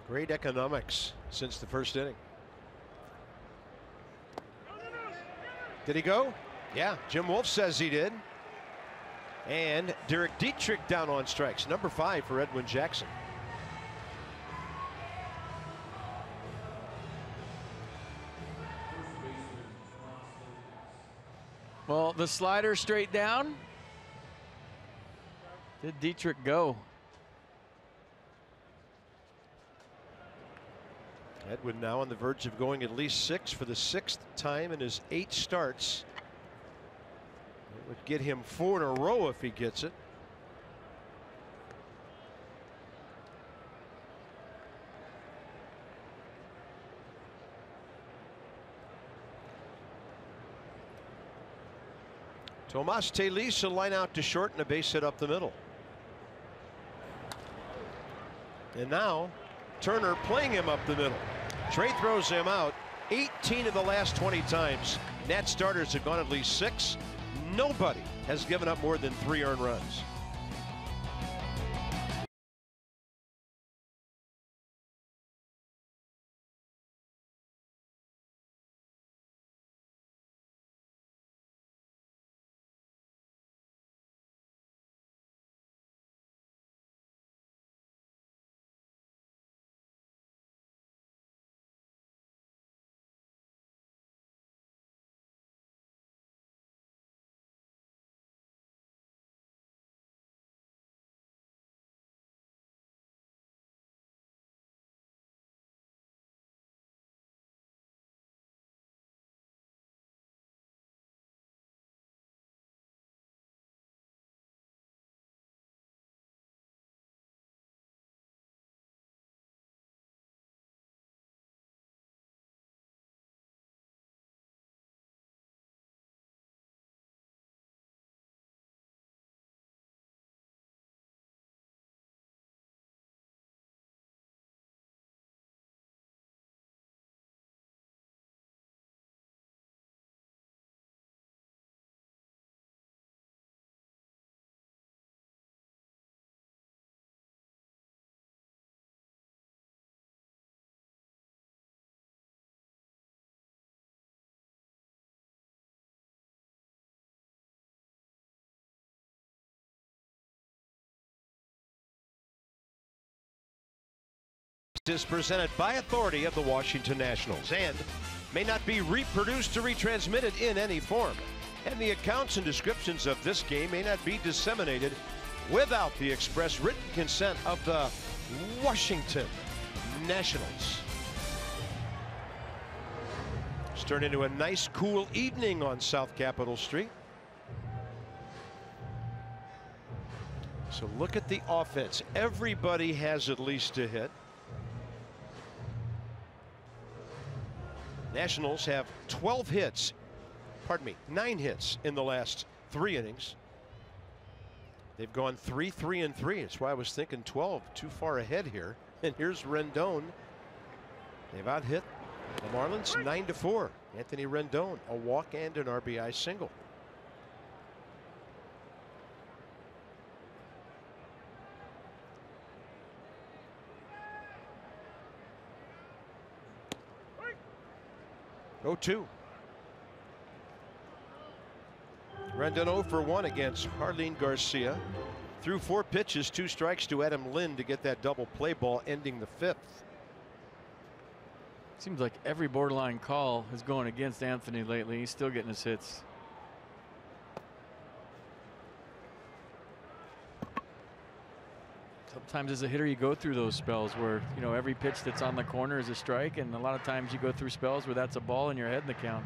Great economics since the first inning. Did he go? Yeah, Jim Wolf says he did. And Derek Dietrich down on strikes. Number 5 for Edwin Jackson. Well, the slider straight down. Did Dietrich go? Edwin now on the verge of going at least 6 for the 6th time in his 8 starts. It would get him 4 in a row if he gets it. Tomas Telis will line out to short and a base hit up the middle. And now Turner playing him up the middle. Trey throws him out 18 of the last 20 times. Nat starters have gone at least 6. Nobody has given up more than 3 earned runs. is presented by authority of the Washington Nationals and may not be reproduced or retransmitted in any form. And the accounts and descriptions of this game may not be disseminated without the express written consent of the Washington Nationals. It's turned into a nice, cool evening on South Capitol Street. So look at the offense. Everybody has at least a hit. Nationals have 12 hits. Pardon me, 9 hits in the last 3 innings. They've gone 3-3-3. That's why I was thinking 12, too far ahead here. And here's Rendon. They've out-hit the Marlins 9-4. Anthony Rendon, a walk and an RBI single. Oh, 2. Rendon 0 for 1 against Jarlin Garcia. Threw 4 pitches, 2 strikes to Adam Lind to get that double play ball, ending the 5th. Seems like every borderline call is going against Anthony lately. He's still getting his hits. Sometimes as a hitter you go through those spells where, you know, every pitch that's on the corner is a strike, and a lot of times you go through spells where that's a ball and you're ahead in the count.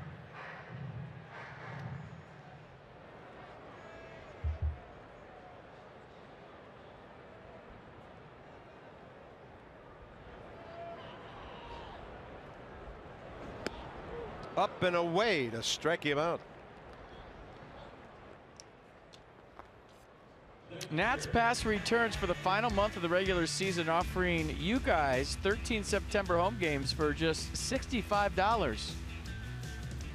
Up and away to strike him out. Nats Pass returns for the final month of the regular season, offering you guys 13 September home games for just $65.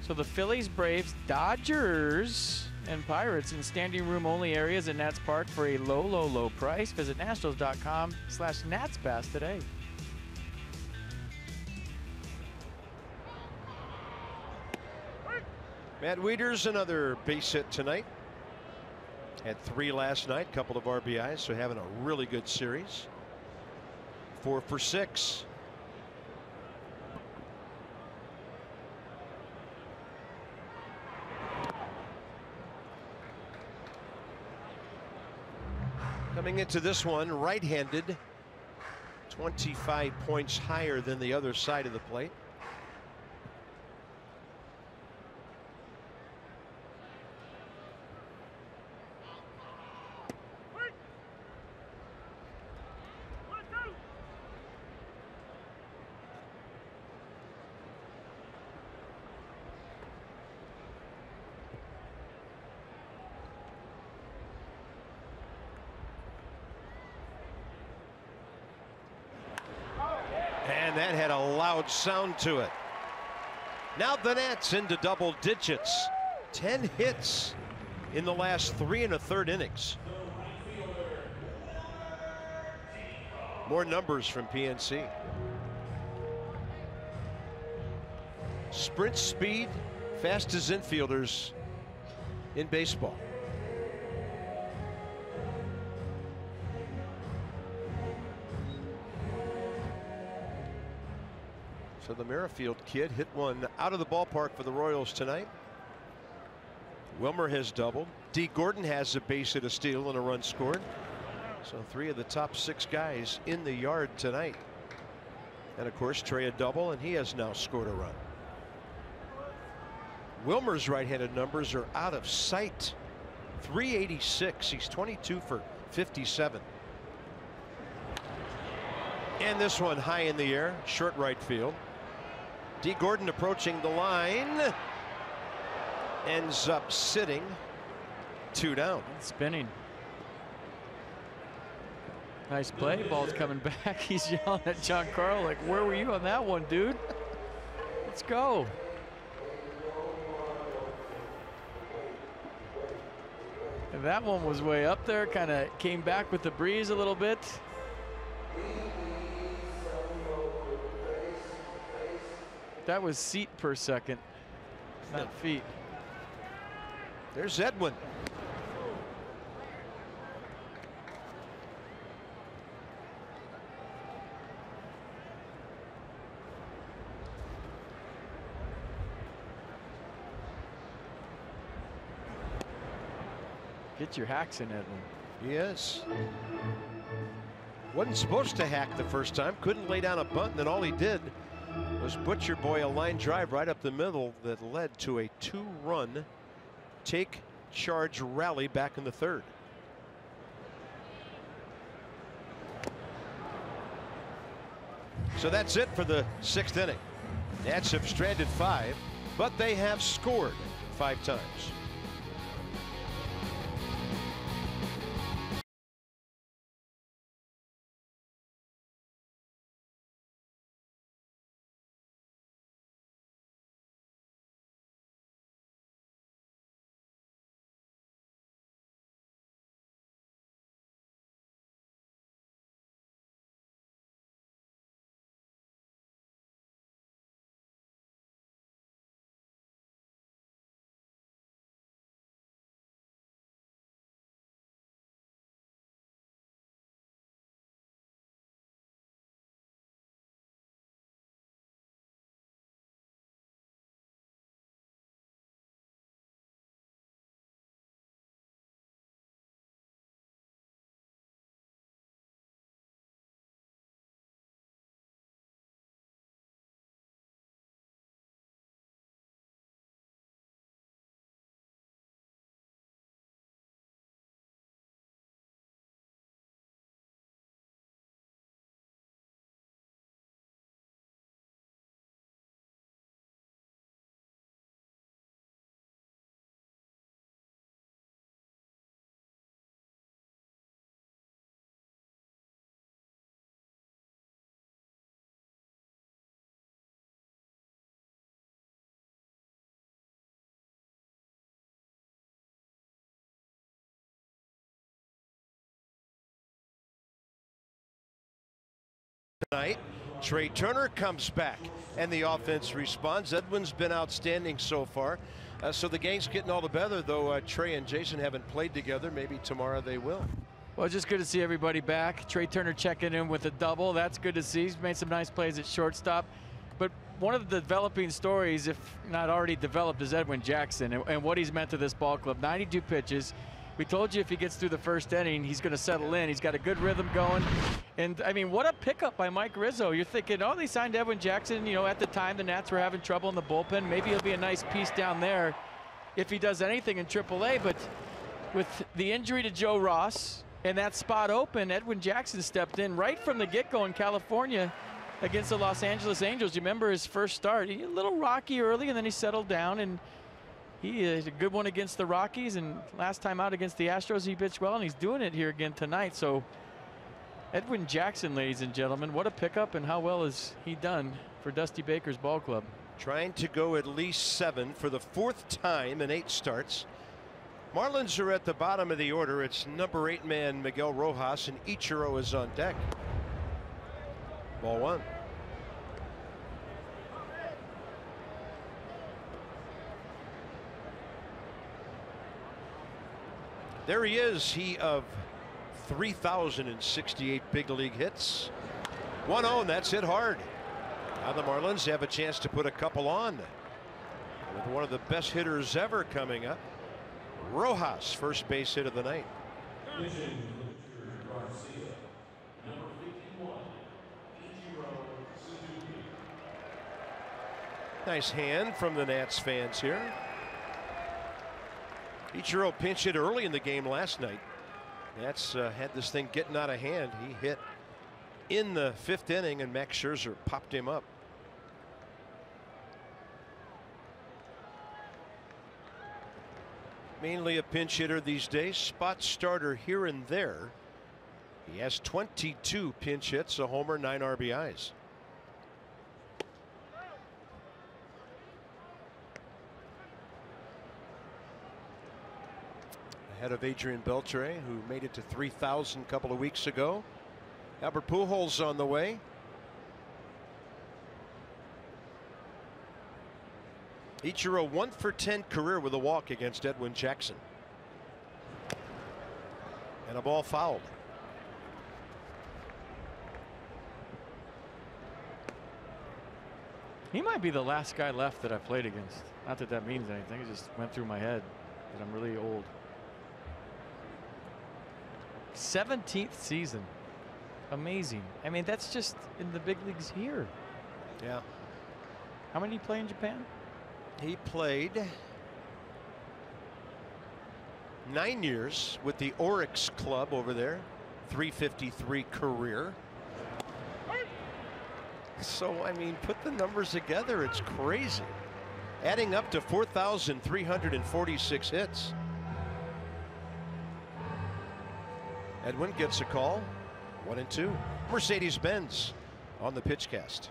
So the Phillies, Braves, Dodgers, and Pirates in standing room only areas at Nats Park for a low, low, low price. Visit nationals.com/NatsPass today. Matt Wieters, another base hit tonight. Had 3 last night, couple of RBIs, so having a really good series. 4 for 6. Coming into this one, right-handed, 25 points higher than the other side of the plate. And that had a loud sound to it. Now the Nats into double digits. 10 hits in the last 3 1/3 innings. More numbers from PNC. Sprint speed, fastest infielders in baseball. So the Merrifield kid hit one out of the ballpark for the Royals tonight. Wilmer has doubled. D. Gordon has a base hit, a steal, and a run scored. So 3 of the top 6 guys in the yard tonight. And of course Trey a double, and he has now scored a run. Wilmer's right-handed numbers are out of sight. 386. He's 22 for 57. And this one high in the air, short right field. D. Gordon approaching the line. Ends up sitting. 2 down. Spinning. Nice play. Ball's coming back. He's yelling at Giancarlo like, where were you on that one, dude? Let's go. And that one was way up there. Kind of came back with the breeze a little bit. That was seat per second, not feet. There's Edwin. Get your hacks in, Edwin. He is. Wasn't supposed to hack the first time. Couldn't lay down a bunt, and then all he did was butcher boy a line drive right up the middle that led to a 2-run take charge rally back in the third. So that's it for the 6th inning. Nats have stranded 5, but they have scored 5 times. Tonight, Trey Turner comes back and the offense responds. Edwin's been outstanding so far. So the gang's getting all together, though Trey and Jason haven't played together. Maybe tomorrow they will. Well, it's just good to see everybody back. Trey Turner checking in with a double. That's good to see. He's made some nice plays at shortstop. But one of the developing stories, if not already developed, is Edwin Jackson and what he's meant to this ball club. 92 pitches. We told you if he gets through the first inning, he's going to settle in. He's got a good rhythm going. And, I mean, what a pickup by Mike Rizzo. You're thinking, oh, they signed Edwin Jackson. You know, at the time, the Nats were having trouble in the bullpen. Maybe he'll be a nice piece down there if he does anything in AAA. But with the injury to Joe Ross and that spot open, Edwin Jackson stepped in right from the get-go in California against the Los Angeles Angels. You remember his first start. He a little rocky early, and then he settled down. And he is a good one against the Rockies, and last time out against the Astros he pitched well, and he's doing it here again tonight. So Edwin Jackson, ladies and gentlemen, what a pickup, and how well has he done for Dusty Baker's ball club. Trying to go at least 7 for the 4th time in 8 starts. Marlins are at the bottom of the order. It's number 8 man Miguel Rojas, and Ichiro is on deck. Ball 1. There he is, he of 3,068 big league hits. 1-0, and that's hit hard. Now the Marlins have a chance to put a couple on with one of the best hitters ever coming up. Rojas, first base hit of the night. Nice hand from the Nats fans here. Ichiro pinch hit early in the game last night. Nats had this thing getting out of hand. He hit in the 5th inning, and Max Scherzer popped him up. Mainly a pinch hitter these days, spot starter here and there. He has 22 pinch hits, a homer, 9 RBIs. Ahead of Adrian Beltre, who made it to 3,000 a couple of weeks ago. Albert Pujols on the way. Ichiro 1 for 10 career with a walk against Edwin Jackson. And a ball fouled. He might be the last guy left that I played against. Not that that means anything. It just went through my head that I'm really old. 17th season. Amazing. I mean, that's just in the big leagues here. Yeah. How many play in Japan? He played 9 years with the Orioles club over there. 353 career. So, I mean, put the numbers together. It's crazy. Adding up to 4,346 hits. Edwin gets a call. 1-2. Mercedes-Benz on the pitch cast.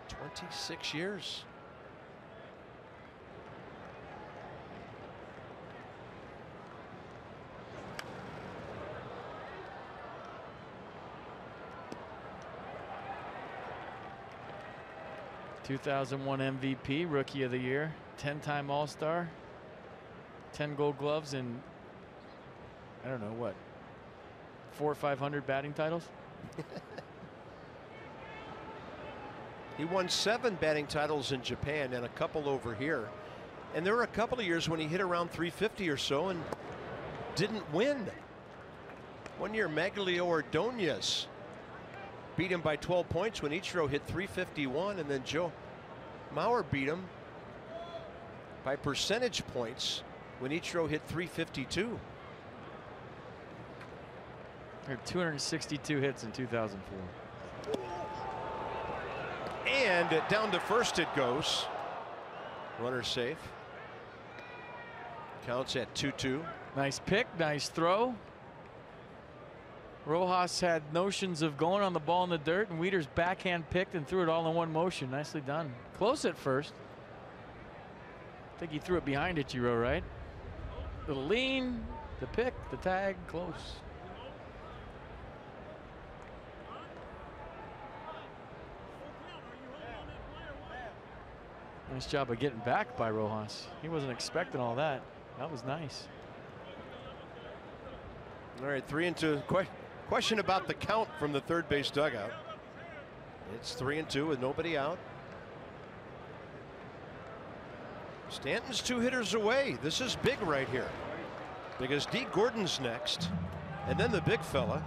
26 years. '2001 MVP, Rookie of the Year, 10-time All-Star, 10 Gold Gloves, and I don't know what, 400 or 500 batting titles. He won 7 batting titles in Japan and a couple over here. And there were a couple of years when he hit around 350 or so and didn't win. One year, Maglio Ordonez beat him by 12 points when Ichiro hit 351, and then Joe Mauer beat him by percentage points when Ichiro hit 352. There are 262 hits in 2004. And down to first it goes. Runner safe. Counts at 2-2. Nice pick, nice throw. Rojas had notions of going on the ball in the dirt, and Wieters backhand picked and threw it all in one motion. Nicely done. Close at first. I think he threw it behind Ichiro, right? Little lean, the pick, the tag, close. Nice job of getting back by Rojas. He wasn't expecting all that. That was nice. All right, 3-2. Question about the count from the third base dugout. It's 3-2 with nobody out. Stanton's 2 hitters away. This is big right here because D. Gordon's next, and then the big fella.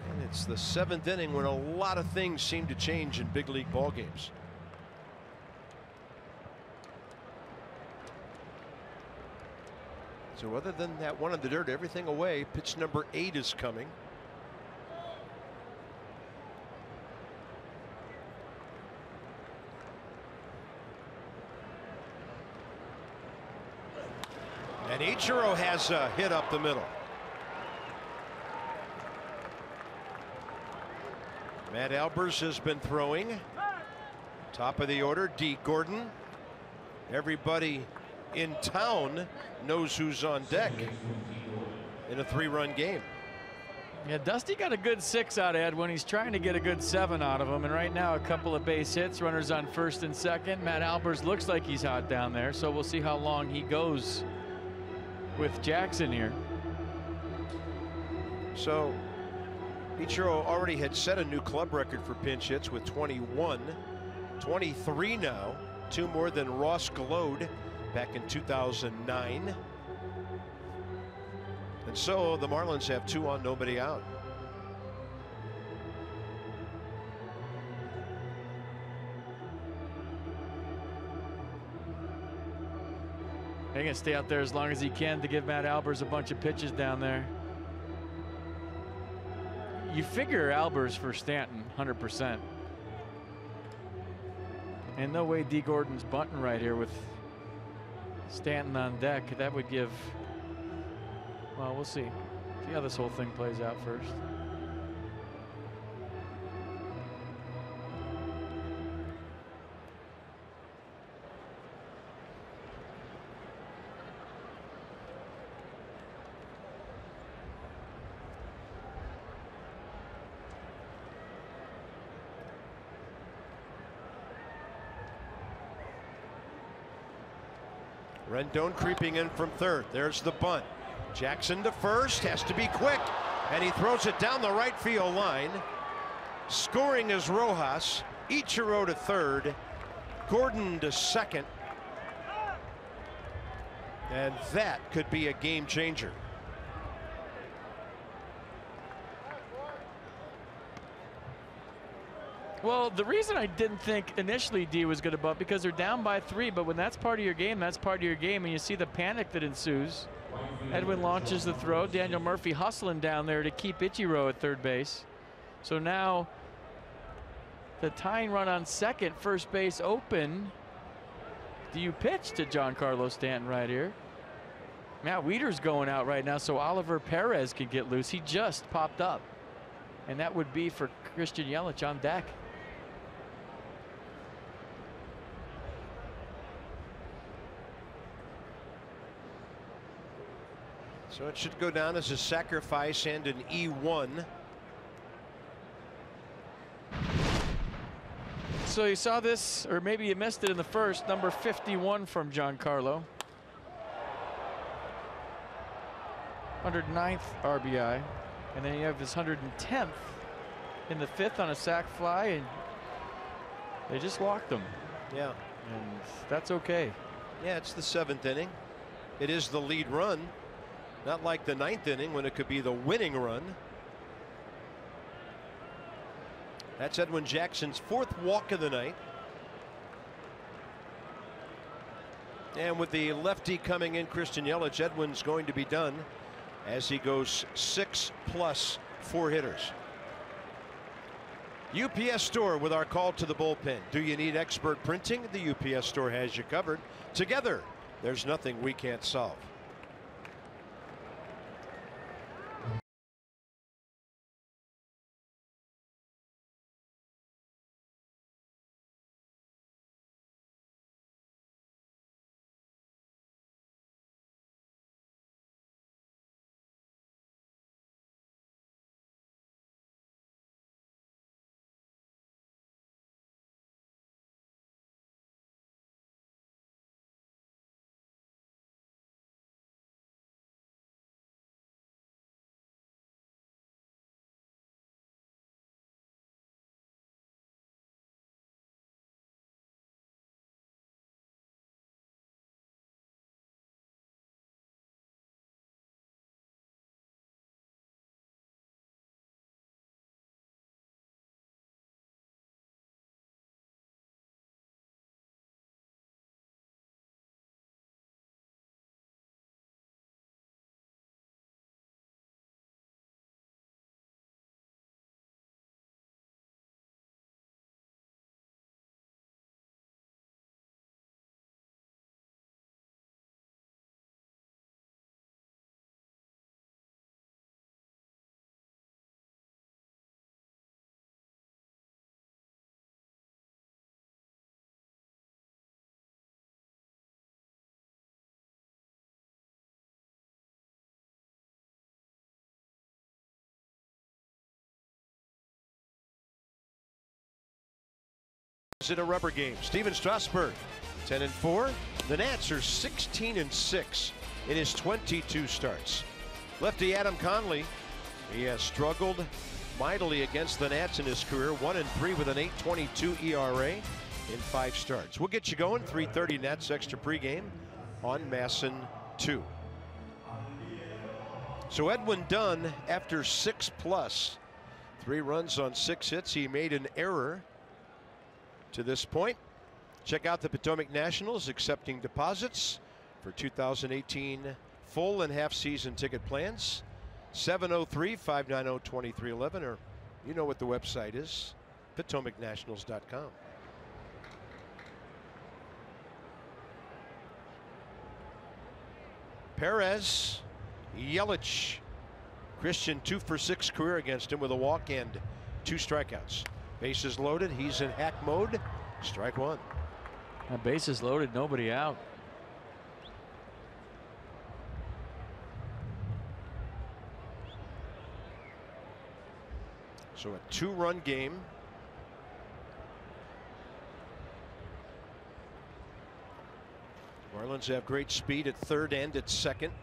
And it's the 7th inning when a lot of things seem to change in big league ball games. So other than that one in the dirt, everything away. Pitch number 8 is coming. And Ichiro has a hit up the middle. Matt Albers has been throwing. Top of the order, D. Gordon. Everybody in town knows who's on deck in a 3-run game. Yeah, Dusty got a good 6 out of Edwin. He's trying to get a good 7 out of him, and right now a couple of base hits, runners on first and second. Matt Albers looks like he's hot down there, so we'll see how long he goes with Jackson here. So Ichiro already had set a new club record for pinch hits with 21, 23 now, 2 more than Ross Glode back in 2009. And so the Marlins have 2 on, nobody out. They're going to stay out there as long as he can to give Matt Albers a bunch of pitches down there. You figure Albers for Stanton 100%. And no way D. Gordon's bunting right here with Stanton on deck. That would give, well, we'll see. See how this whole thing plays out first. Rendon creeping in from third. There's the bunt. Jackson to first, has to be quick, and he throws it down the right field line. Scoring is Rojas. Ichiro to third. Gordon to second. And that could be a game changer. Well, the reason I didn't think initially D was going to bunt because they're down by 3, but when that's part of your game, that's part of your game, and you see the panic that ensues. Edwin launches the throw. Daniel Murphy hustling down there to keep Ichiro at third base. So now the tying run on second, first base open. Do you pitch to Giancarlo Stanton right here? Matt Wieder's going out right now, so Oliver Perez can get loose. He just popped up, and that would be for Christian Yelich on deck. So it should go down as a sacrifice and an E1. So you saw this, or maybe you missed it in the first, number 51 from Giancarlo. 109th RBI. And then you have his 110th in the 5th on a sac fly, and they just walked him. Yeah. And that's okay. Yeah, it's the 7th inning. It is the lead run. Not like the 9th inning when it could be the winning run. That's Edwin Jackson's 4th walk of the night. And with the lefty coming in, Christian Yelich, Edwin's going to be done as he goes 6+ 4 hitters. UPS Store with our call to the bullpen. Do you need expert printing? The UPS Store has you covered. Together, there's nothing we can't solve. In a rubber game, Steven Strasburg 10-4. The Nats are 16-6 in his 22 starts. Lefty Adam Conley, he has struggled mightily against the Nats in his career. 1-3 with an 8.22 ERA in 5 starts. We'll get you going. 3:30 Nats extra pregame on Masson 2. So Edwin Dunn, after 6+, 3 runs on 6 hits. He made an error to this point. Check out the Potomac Nationals accepting deposits for 2018 full and half season ticket plans. 703-590-2311, or you know what the website is, PotomacNationals.com. Perez, Yelich, Christian 2 for 6 career against him with a walk and 2 strikeouts. Bases loaded. He's in hack mode. Strike 1. Bases loaded. Nobody out. So a 2-run game. Marlins have great speed at third and at second.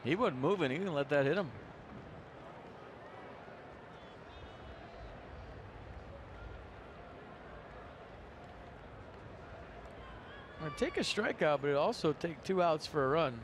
He wasn't moving. He didn't let that hit him. take a strikeout, but it'll also take 2 outs for a run.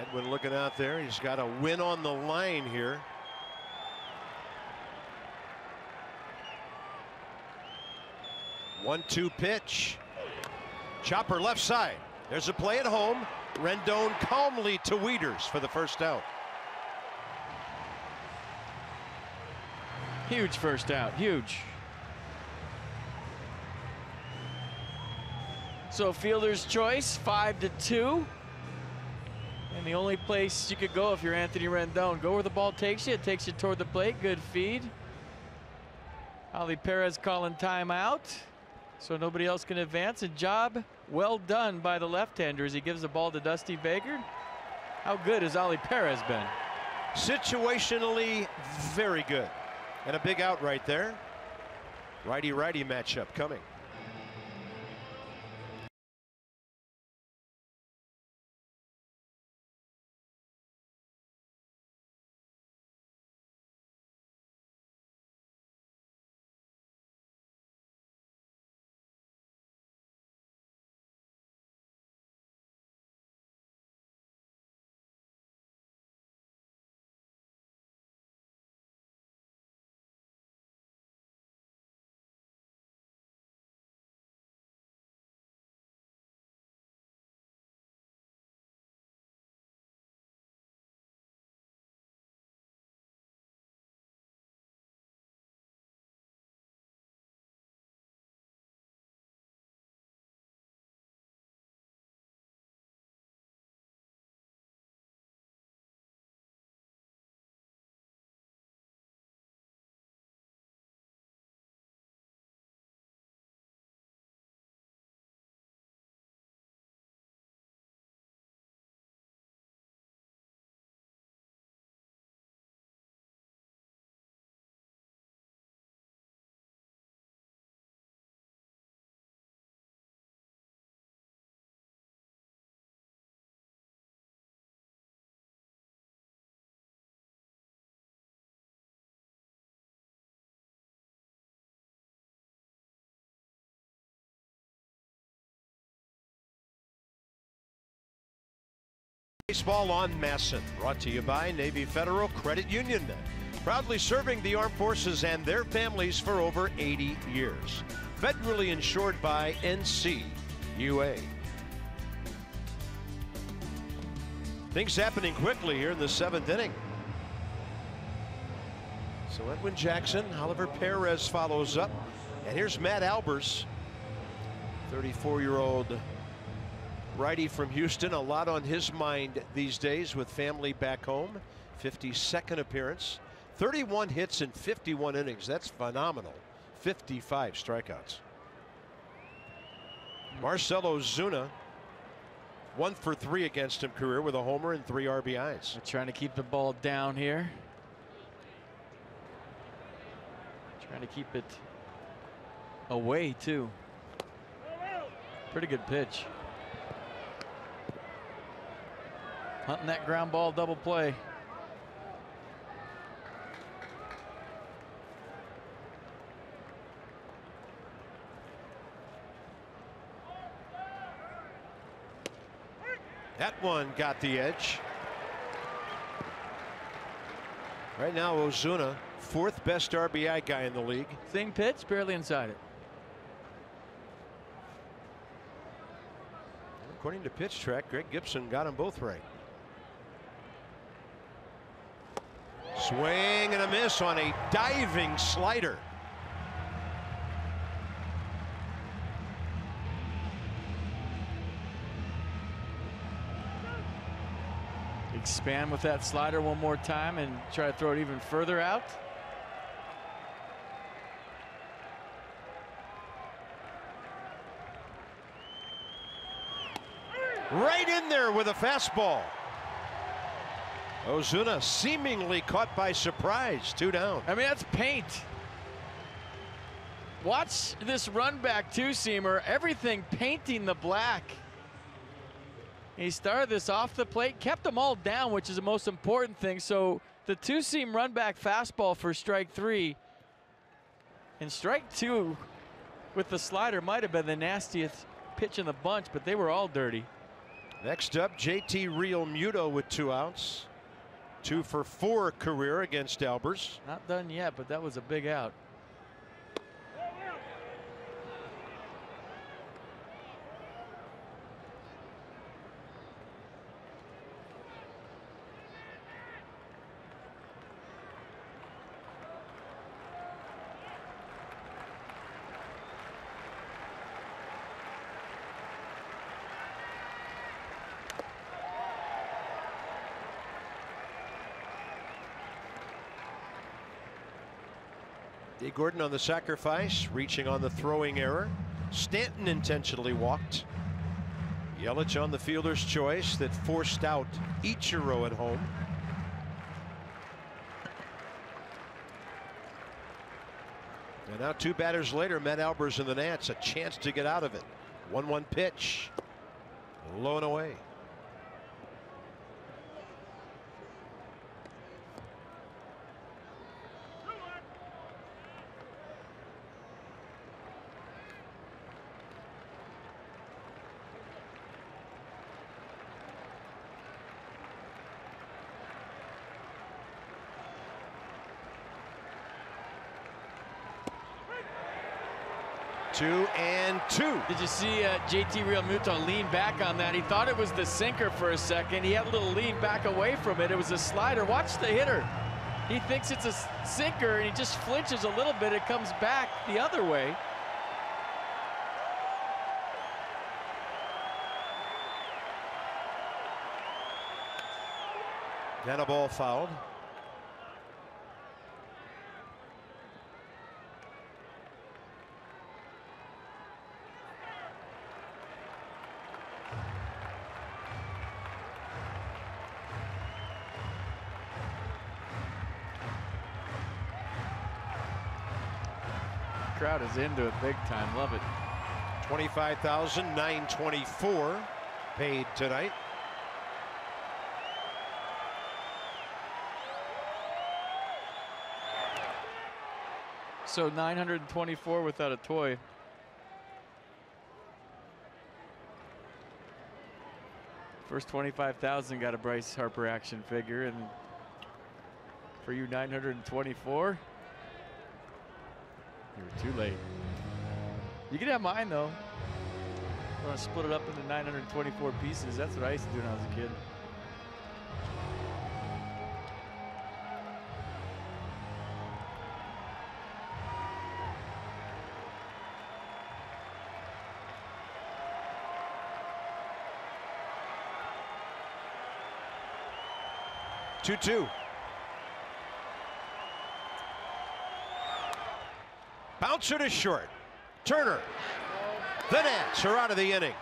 Edwin looking out there. He's got a win on the line here. One-two pitch. Chopper left side. There's a play at home. Rendon calmly to Wieters for the first out. Huge first out. Huge. So fielder's choice, 5-2. And the only place you could go if you're Anthony Rendon, go where the ball takes you. It takes you toward the plate. Good feed. Ali Perez calling timeout, so nobody else can advance. A job well done by the left-hander as he gives the ball to Dusty Baker. How good has Ali Perez been? Situationally, very good. And a big out right there. Righty-righty matchup coming. Baseball on Masson, brought to you by Navy Federal Credit Union, proudly serving the armed forces and their families for over 80 years. Federally insured by NCUA. Things happening quickly here in the 7th inning. So Edwin Jackson, Oliver Perez follows up, and here's Matt Albers, 34-year-old righty from Houston. A lot on his mind these days with family back home. 52nd appearance, 31 hits in 51 innings. That's phenomenal. 55 strikeouts. Marcell Ozuna, 1 for 3 against him career with a homer and 3 RBIs. They're trying to keep the ball down here. Trying to keep it away too. Pretty good pitch. Hunting that ground ball double play. That one got the edge. Right now Ozuna, 4th best RBI guy in the league. Thing pitch, barely inside it. According to Pitch Track, Greg Gibson got them both right. Swing and a miss on a diving slider. Expand with that slider one more time and try to throw it even further out. Right in there with a fastball. Ozuna seemingly caught by surprise. 2 down. I mean, that's paint. Watch this run back two-seamer. Everything painting the black. He started this off the plate, kept them all down, which is the most important thing. So the two-seam run back fastball for strike 3. And strike 2 with the slider might have been the nastiest pitch in the bunch, but they were all dirty. Next up, JT Realmuto with 2 outs. 2 for 4 career against Albers. Not done yet, but that was a big out. D. Gordon on the sacrifice, reaching on the throwing error. Stanton intentionally walked. Yelich on the fielder's choice that forced out Ichiro at home. And now 2 batters later, Matt Albers and the Nats, a chance to get out of it. 1-1 pitch. Low and away. Two and 2. Did you see JT Realmuto lean back on that? He thought it was the sinker for a second. He had a little lean back away from it. It was a slider. Watch the hitter. He thinks it's a sinker and he just flinches a little bit. It comes back the other way. And a ball fouled. Crowd is into it big time. Love it. $25,924 paid tonight. So 924 without a toy. First 25,000 got a Bryce Harper action figure, and for you 924. You were too late. You can have mine though. I want to split it up into 924 pieces. That's what I used to do when I was a kid. Two. Bouncer to short. Turner. The Nats are out of the inning.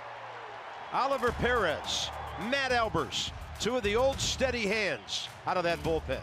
Oliver Perez, Matt Albers, 2 of the old steady hands out of that bullpen.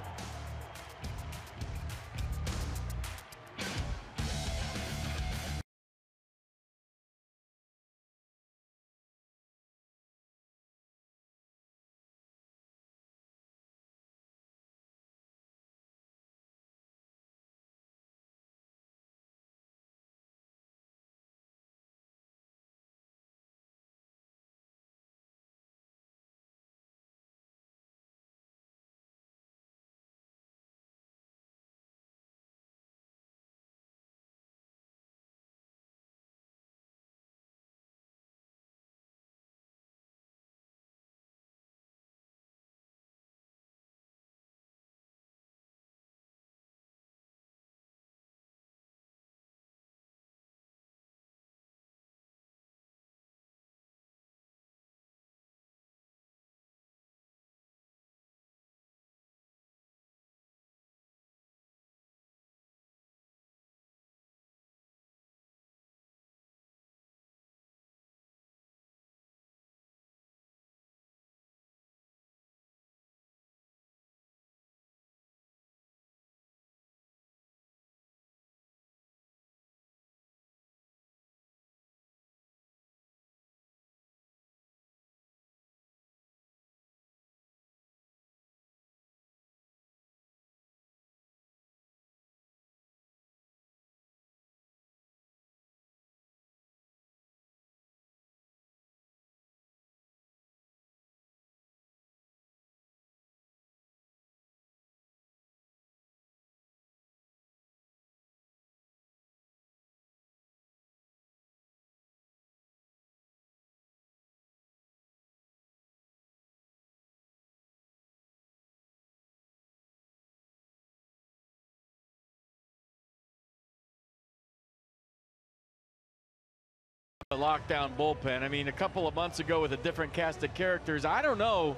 A lockdown bullpen. I mean, a couple of months ago with a different cast of characters. I don't know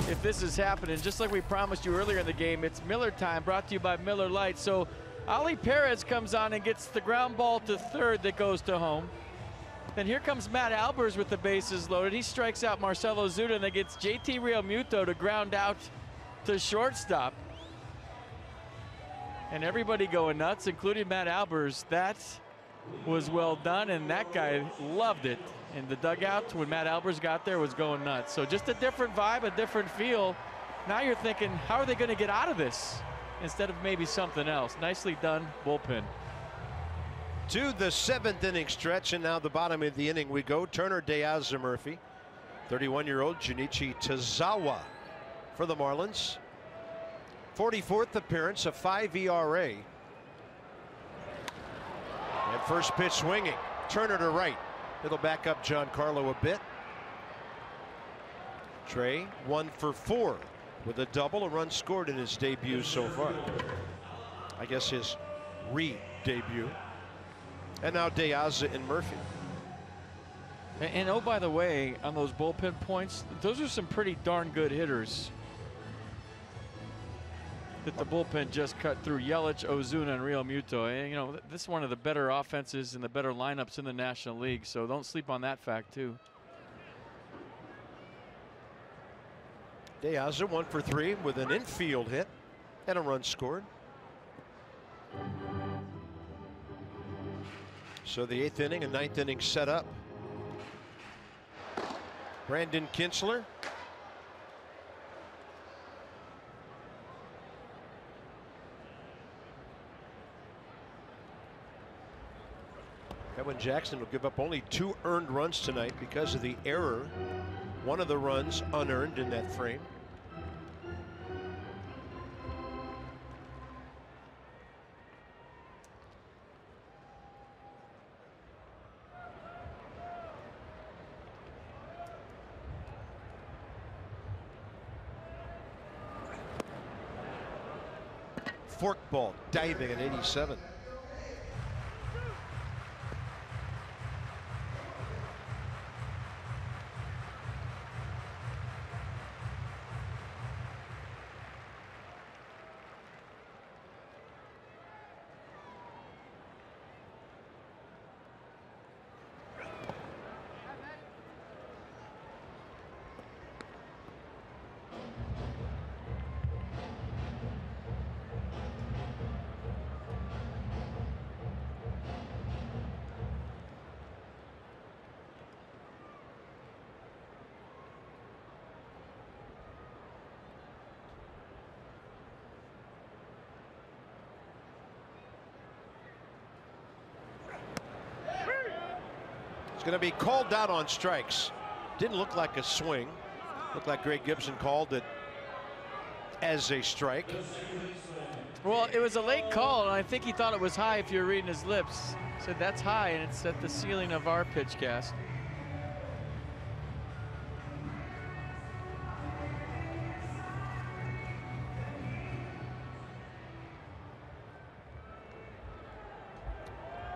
if this is happening. Just like we promised you earlier in the game, it's Miller time, brought to you by Miller Lite. So Ali Perez comes on and gets the ground ball to third that goes to home. Then here comes Matt Albers with the bases loaded. He strikes out Marcelo Zuna and then gets JT Realmuto to ground out to shortstop. And everybody going nuts, including Matt Albers. That was well done, and that guy loved it. And the dugout, when Matt Albers got there, was going nuts. So just a different vibe, a different feel. Now you're thinking, how are they going to get out of this instead of maybe something else? Nicely done, bullpen. To the 7th inning stretch, and now the bottom of the inning we go. Turner, Diaz, Murphy. 31-year-old Junichi Tazawa for the Marlins. 44th appearance, a 5 ERA. And first pitch swinging. Turner to right. It'll back up Giancarlo a bit. Trey 1 for 4 with a double, a run scored in his debut so far. I guess his re-debut. And now Diaz and Murphy. And oh, by the way, on those bullpen points, those are some pretty darn good hitters that the bullpen just cut through. Yelich, Ozuna, and Realmuto. And, you know, this is one of the better offenses and the better lineups in the National League, so don't sleep on that fact too. Diaz 1 for 3 with an infield hit and a run scored. So the 8th inning and 9th inning set up. Brandon Kintzler. Edwin Jackson will give up only 2 earned runs tonight because of the error. One of the runs unearned in that frame. Forkball diving at 87. It's going to be called out on strikes. Didn't look like a swing. Looked like Greg Gibson called it as a strike. Well, it was a late call, and I think he thought it was high. If you're reading his lips, said that's high, and it's at the ceiling of our pitch cast.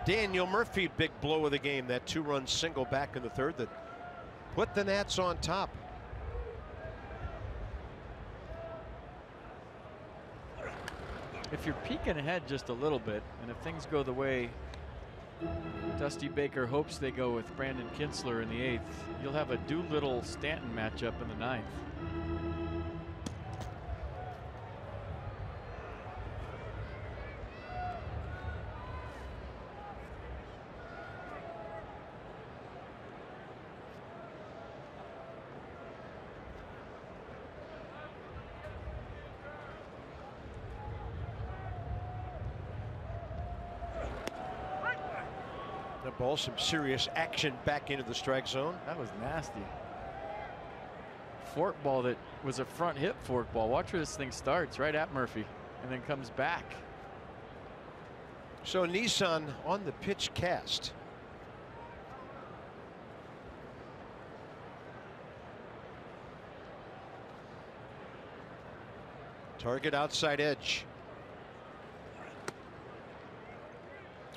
Daniel Murphy, big blow of the game. That 2-run single back in the 3rd that put the Nats on top. If you're peeking ahead just a little bit, and if things go the way Dusty Baker hopes they go with Brandon Kintzler in the 8th, you'll have a Doolittle-Stanton matchup in the 9th. The ball, some serious action back into the strike zone. That was nasty. Fork ball that was a front hip fork ball. Watch where this thing starts, right at Murphy, and then comes back. So Nissan on the pitch cast. Target outside edge.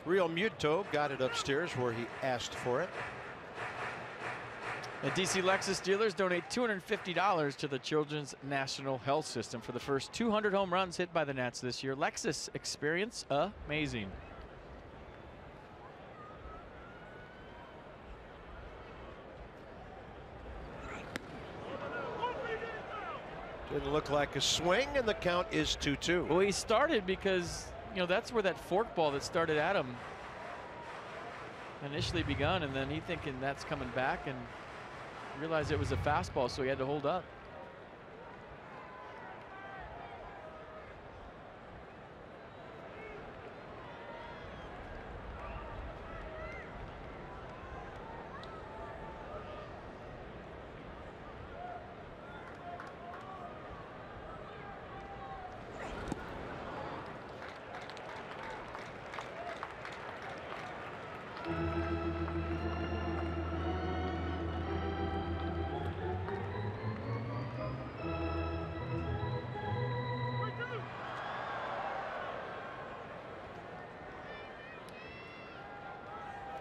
Realmuto got it upstairs where he asked for it. And DC Lexus dealers donate $250 to the Children's National Health System for the first 200 home runs hit by the Nats this year. Lexus, experience amazing. Didn't look like a swing, and the count is 2-2. Well, he started because, you know, that's where that fork ball that started at him initially begun, and then he thinking that's coming back and realized it was a fastball, so he had to hold up.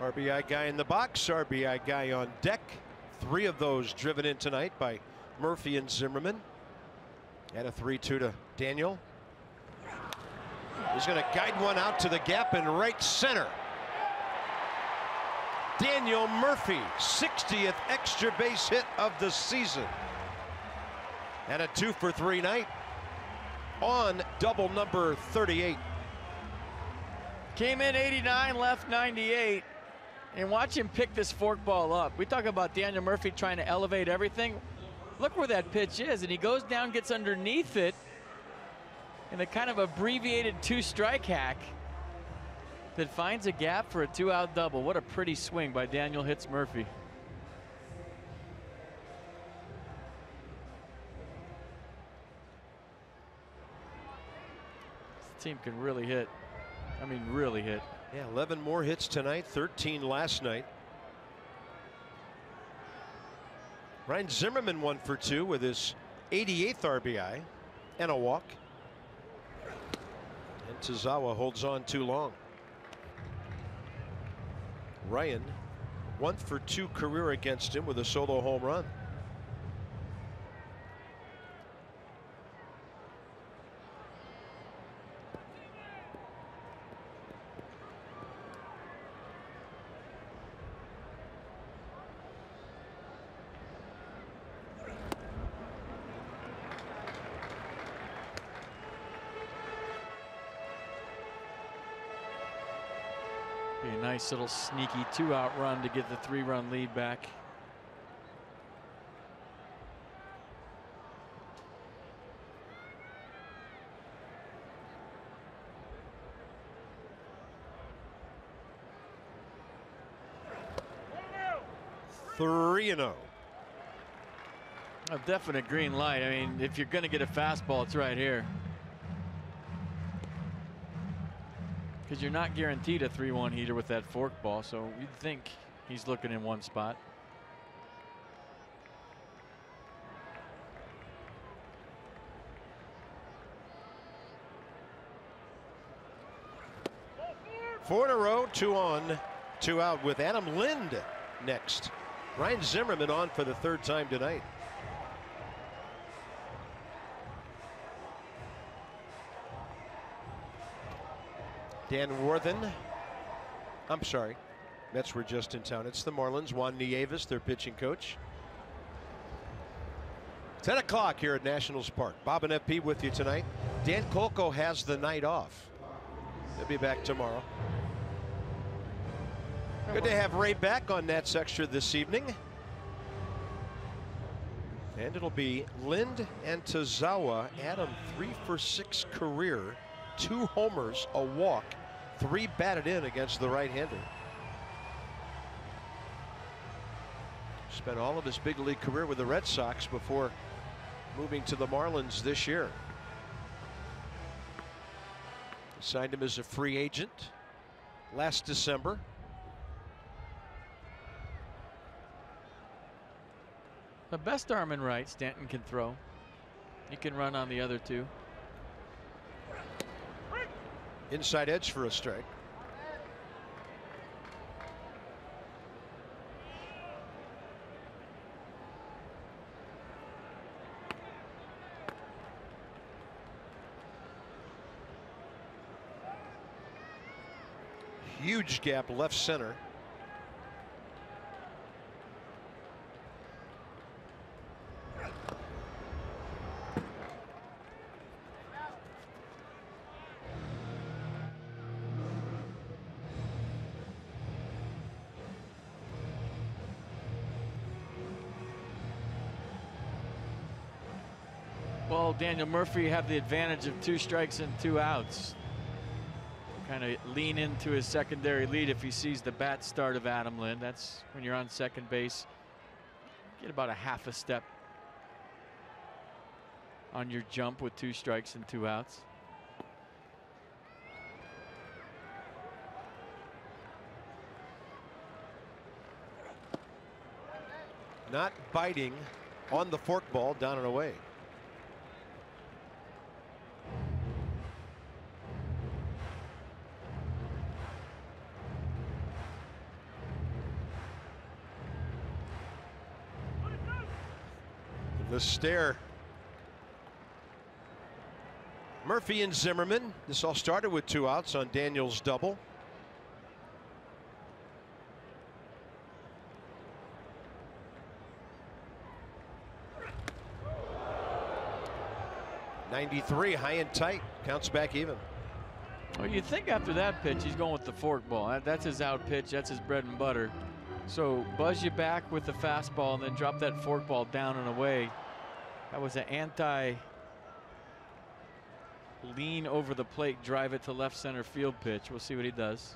RBI guy in the box, RBI guy on deck. 3 of those driven in tonight by Murphy and Zimmerman. And a 3-2 to Daniel. He's going to guide one out to the gap in right center. Daniel Murphy, 60th extra base hit of the season. And a 2-for-3 night on double number 38. Came in 89, left 98. And watch him pick this fork ball up. We talk about Daniel Murphy trying to elevate everything. Look where that pitch is, and he goes down, gets underneath it in a kind of abbreviated 2-strike hack that finds a gap for a 2-out double. What a pretty swing by Daniel hits Murphy. This team can really hit. I mean, really hit. Yeah, 11 more hits tonight, 13 last night. Ryan Zimmerman 1 for 2 with his 88th RBI and a walk. And Tazawa holds on too long. Ryan 1 for 2 career against him with a solo home run. Be a nice little sneaky 2-out run to get the 3-run lead back. Three and 0. A definite green light. I mean, if you're going to get a fastball, it's right here. Because you're not guaranteed a 3-1 heater with that fork ball, so you'd think he's looking in one spot. Four in a row, 2 on, 2 out with Adam Lind next. Ryan Zimmerman on for the 3rd time tonight. Dan Worthen. I'm sorry. Mets were just in town. It's the Marlins. Juan Nieves, their pitching coach. 10 o'clock here at Nationals Park. Bob and FP with you tonight. Dan Kolko has the night off. He'll be back tomorrow. Good to have Ray back on Nats Extra this evening. And it'll be Lind and Tazawa. Adam 3 for 6 career. 2 homers, a walk, 3 batted in against the right-hander. Spent all of his big league career with the Red Sox before moving to the Marlins this year. Signed him as a free agent last December. The best arm and right, Stanton can throw. He can run on the other 2. Inside edge for a strike. Huge gap left center. Well, Daniel Murphy had the advantage of 2 strikes and 2 outs. Kind of lean into his secondary lead if he sees the bat start of Adam Lind. That's when you're on second base. Get about a half a step on your jump with 2 strikes and 2 outs. Not biting on the forkball, down and away. The stare. Murphy and Zimmerman. This all started with 2 outs on Daniel's double. '93, high and tight, counts back even. Well, you'd think after that pitch he's going with the forkball. That's his out pitch. That's his bread and butter. So buzz you back with the fastball and then drop that forkball down and away. That was an lean over the plate, drive it to left center field pitch. We'll see what he does.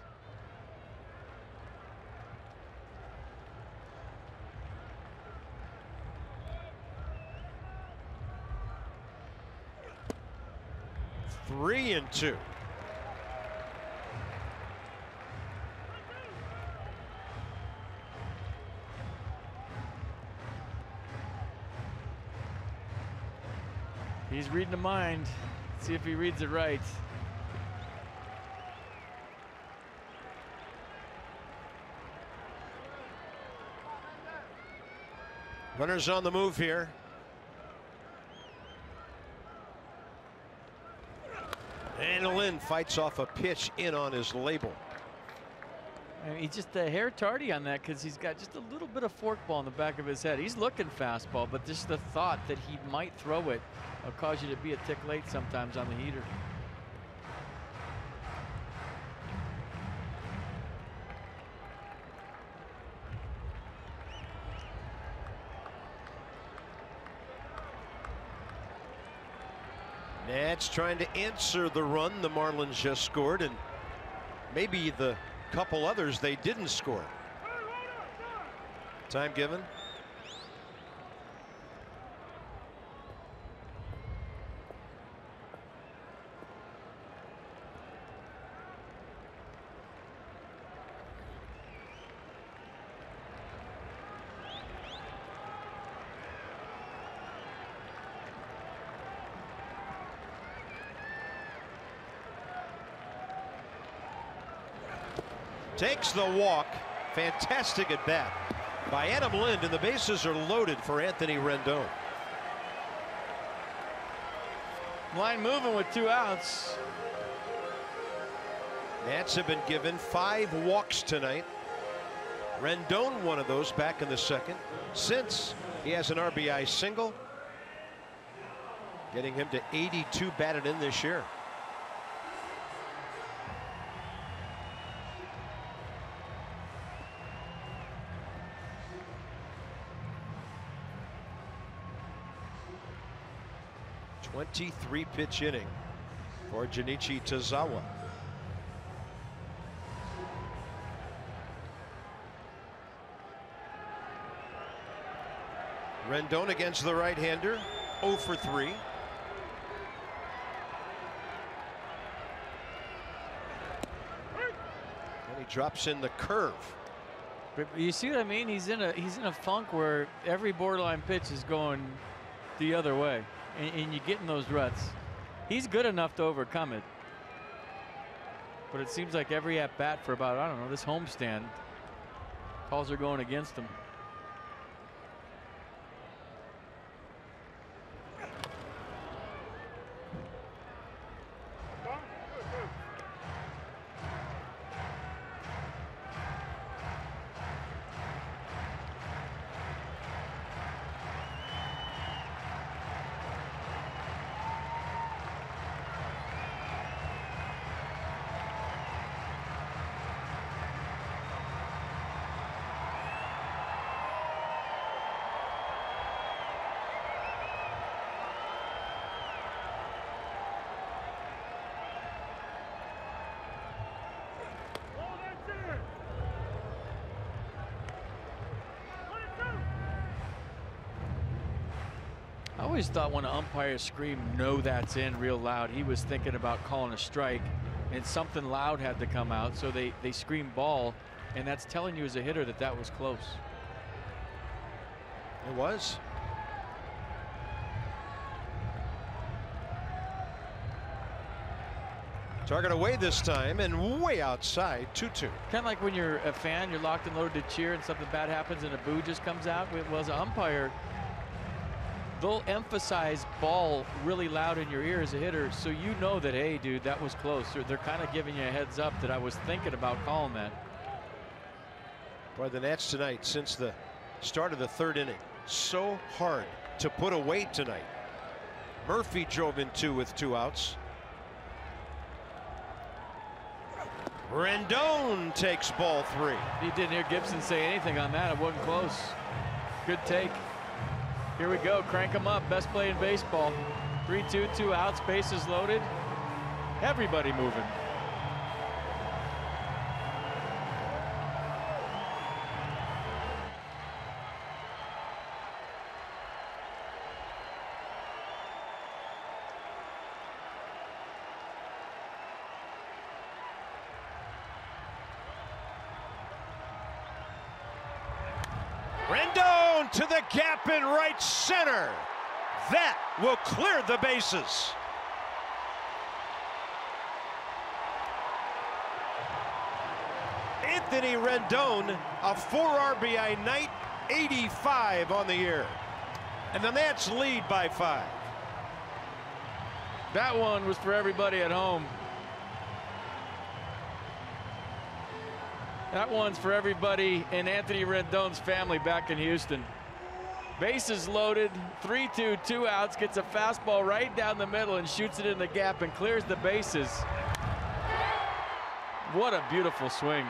Three and two. He's reading the mind. See if he reads it right. Runners on the move here. And Lynn fights off a pitch in on his label. And he's just a hair tardy on that because he's got just a little bit of forkball in the back of his head. He's looking fastball, but just the thought that he might throw it will cause you to be a tick late sometimes on the heater. Nats trying to answer the run the Marlins just scored, and maybe the couple others they didn't score. Time given. Takes the walk. Fantastic at bat by Adam Lind, and the bases are loaded for Anthony Rendon. Line moving with 2 outs. Nats have been given 5 walks tonight. Rendon one of those back in the second. Since he has an RBI single, getting him to 82 batted in this year. .23 pitch inning for Junichi Tazawa. Rendon against the right-hander, 0 for 3. And he drops in the curve. But you see what I mean? He's in a funk where every borderline pitch is going the other way. And you get in those ruts. He's good enough to overcome it. But it seems like every at bat for about, I don't know, this homestand, calls are going against him. always thought when an umpire screamed, "No, that's in," real loud, he was thinking about calling a strike, and something loud had to come out, so they screamed ball, and that's telling you as a hitter that that was close. It was. Target away this time and way outside, 2-2. Kind of like when you're a fan, you're locked and loaded to cheer and something bad happens and a boo just comes out. Well, as an umpire, they'll emphasize ball really loud in your ear as a hitter, so you know that, hey, dude, that was close. They're kind of giving you a heads up that I was thinking about calling that. Boy, the Nats tonight, since the start of the third inning, so hard to put away tonight. Murphy drove in 2 with 2 outs. Rendon takes ball 3. You didn't hear Gibson say anything on that. It wasn't close. Good take. Here we go. Crank them up. Best play in baseball. 3-2, 2 outs. Bases loaded. Everybody moving. Rendon to the gap in right center. That will clear the bases. Anthony Rendon, a 4 RBI night, 85 on the year. And the Nats lead by 5. That one was for everybody at home. That one's for everybody in Anthony Rendon's family back in Houston. Bases loaded, 3-2, 2 outs, gets a fastball right down the middle and shoots it in the gap and clears the bases. What a beautiful swing.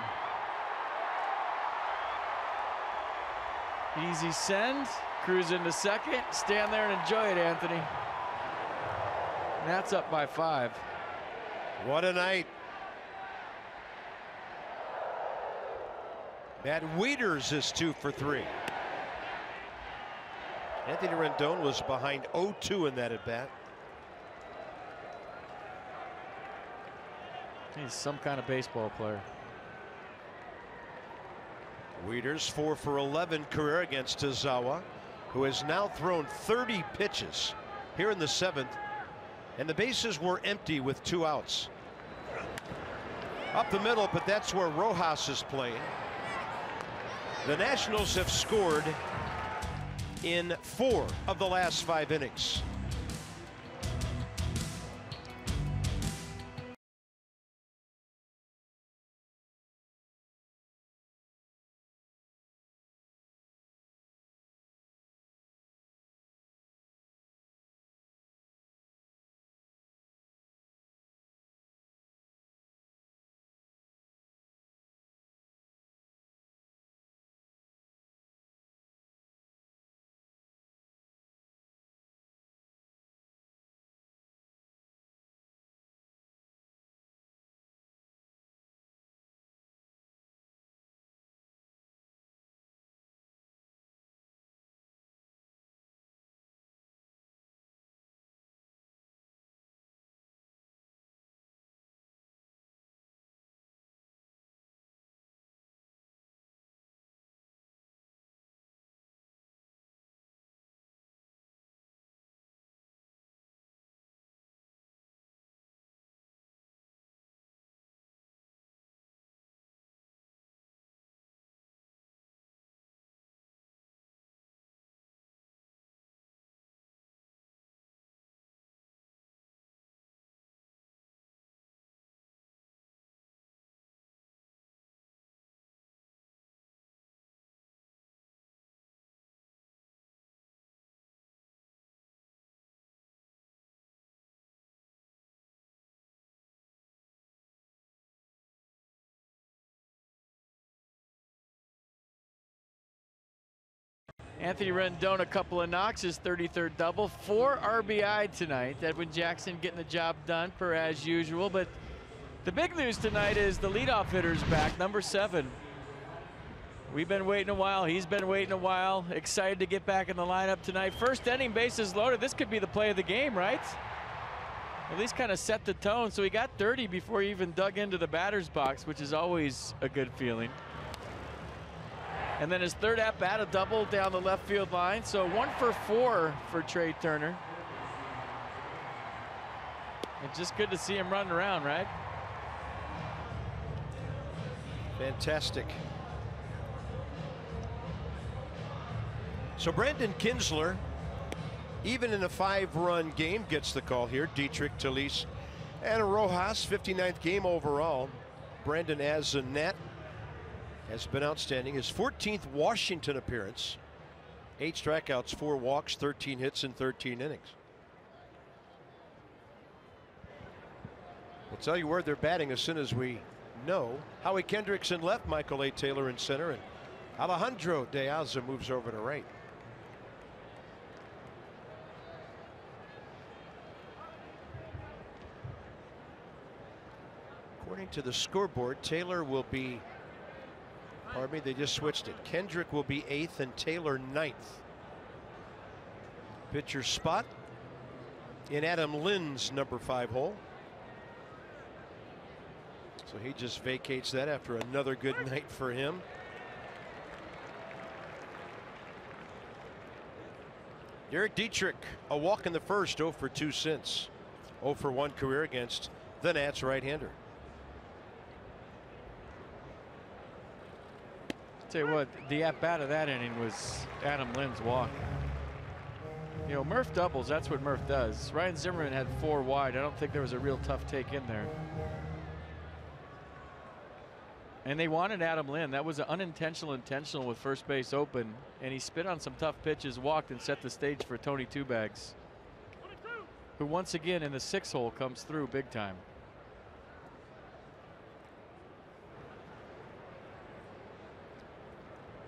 Easy send, cruise into second, stand there and enjoy it, Anthony. That's up by 5. What a night. Matt Wieters is 2 for 3. Anthony Rendon was behind 0-2 in that at bat. He's some kind of baseball player. Wieters 4 for 11 career against Tazawa, who has now thrown 30 pitches here in the 7th, and the bases were empty with 2 outs. Up the middle, but that's where Rojas is playing. The Nationals have scored in 4 of the last 5 innings. Anthony Rendon, a couple of knocks, his 33rd double, 4 RBI tonight. Edwin Jackson getting the job done per as usual, but the big news tonight is the leadoff hitter's back, number 7. We've been waiting a while. He's been waiting a while. Excited to get back in the lineup tonight. First inning, bases loaded. This could be the play of the game, right? At least kind of set the tone. So he got dirty before he even dug into the batter's box, which is always a good feeling. And then his third at bat, a double down the left field line. So 1 for 4 for Trey Turner. It's just good to see him running around, right? Fantastic. So Brandon Kinsler, even in a 5-run game, gets the call here. Dietrich, Talise, and Rojas, 59th game overall. Brandon as a net has been outstanding. His 14th Washington appearance. 8 strikeouts, 4 walks, 13 hits in 13 innings. We'll tell you where they're batting as soon as we know. Howie Kendrick's in left, Michael A. Taylor in center, and Alejandro De Aza moves over to right. According to the scoreboard, Taylor will be, pardon me, they just switched it. Kendrick will be 8th and Taylor 9th. Pitcher spot in Adam Lynn's number 5 hole. So he just vacates that after another good night for him. Derek Dietrich, a walk in the first, 0 for 2 since. 0 for 1 career against the Nats right-hander. Tell you what, the at-bat of that inning was Adam Lynn's walk. You know, Murph doubles, that's what Murph does. Ryan Zimmerman had 4 wide. I don't think there was a real tough take in there. And they wanted Adam Lynn. That was an unintentional intentional with first base open. And he spit on some tough pitches, walked, and set the stage for Tony Two Bags, who once again in the 6 hole comes through big time.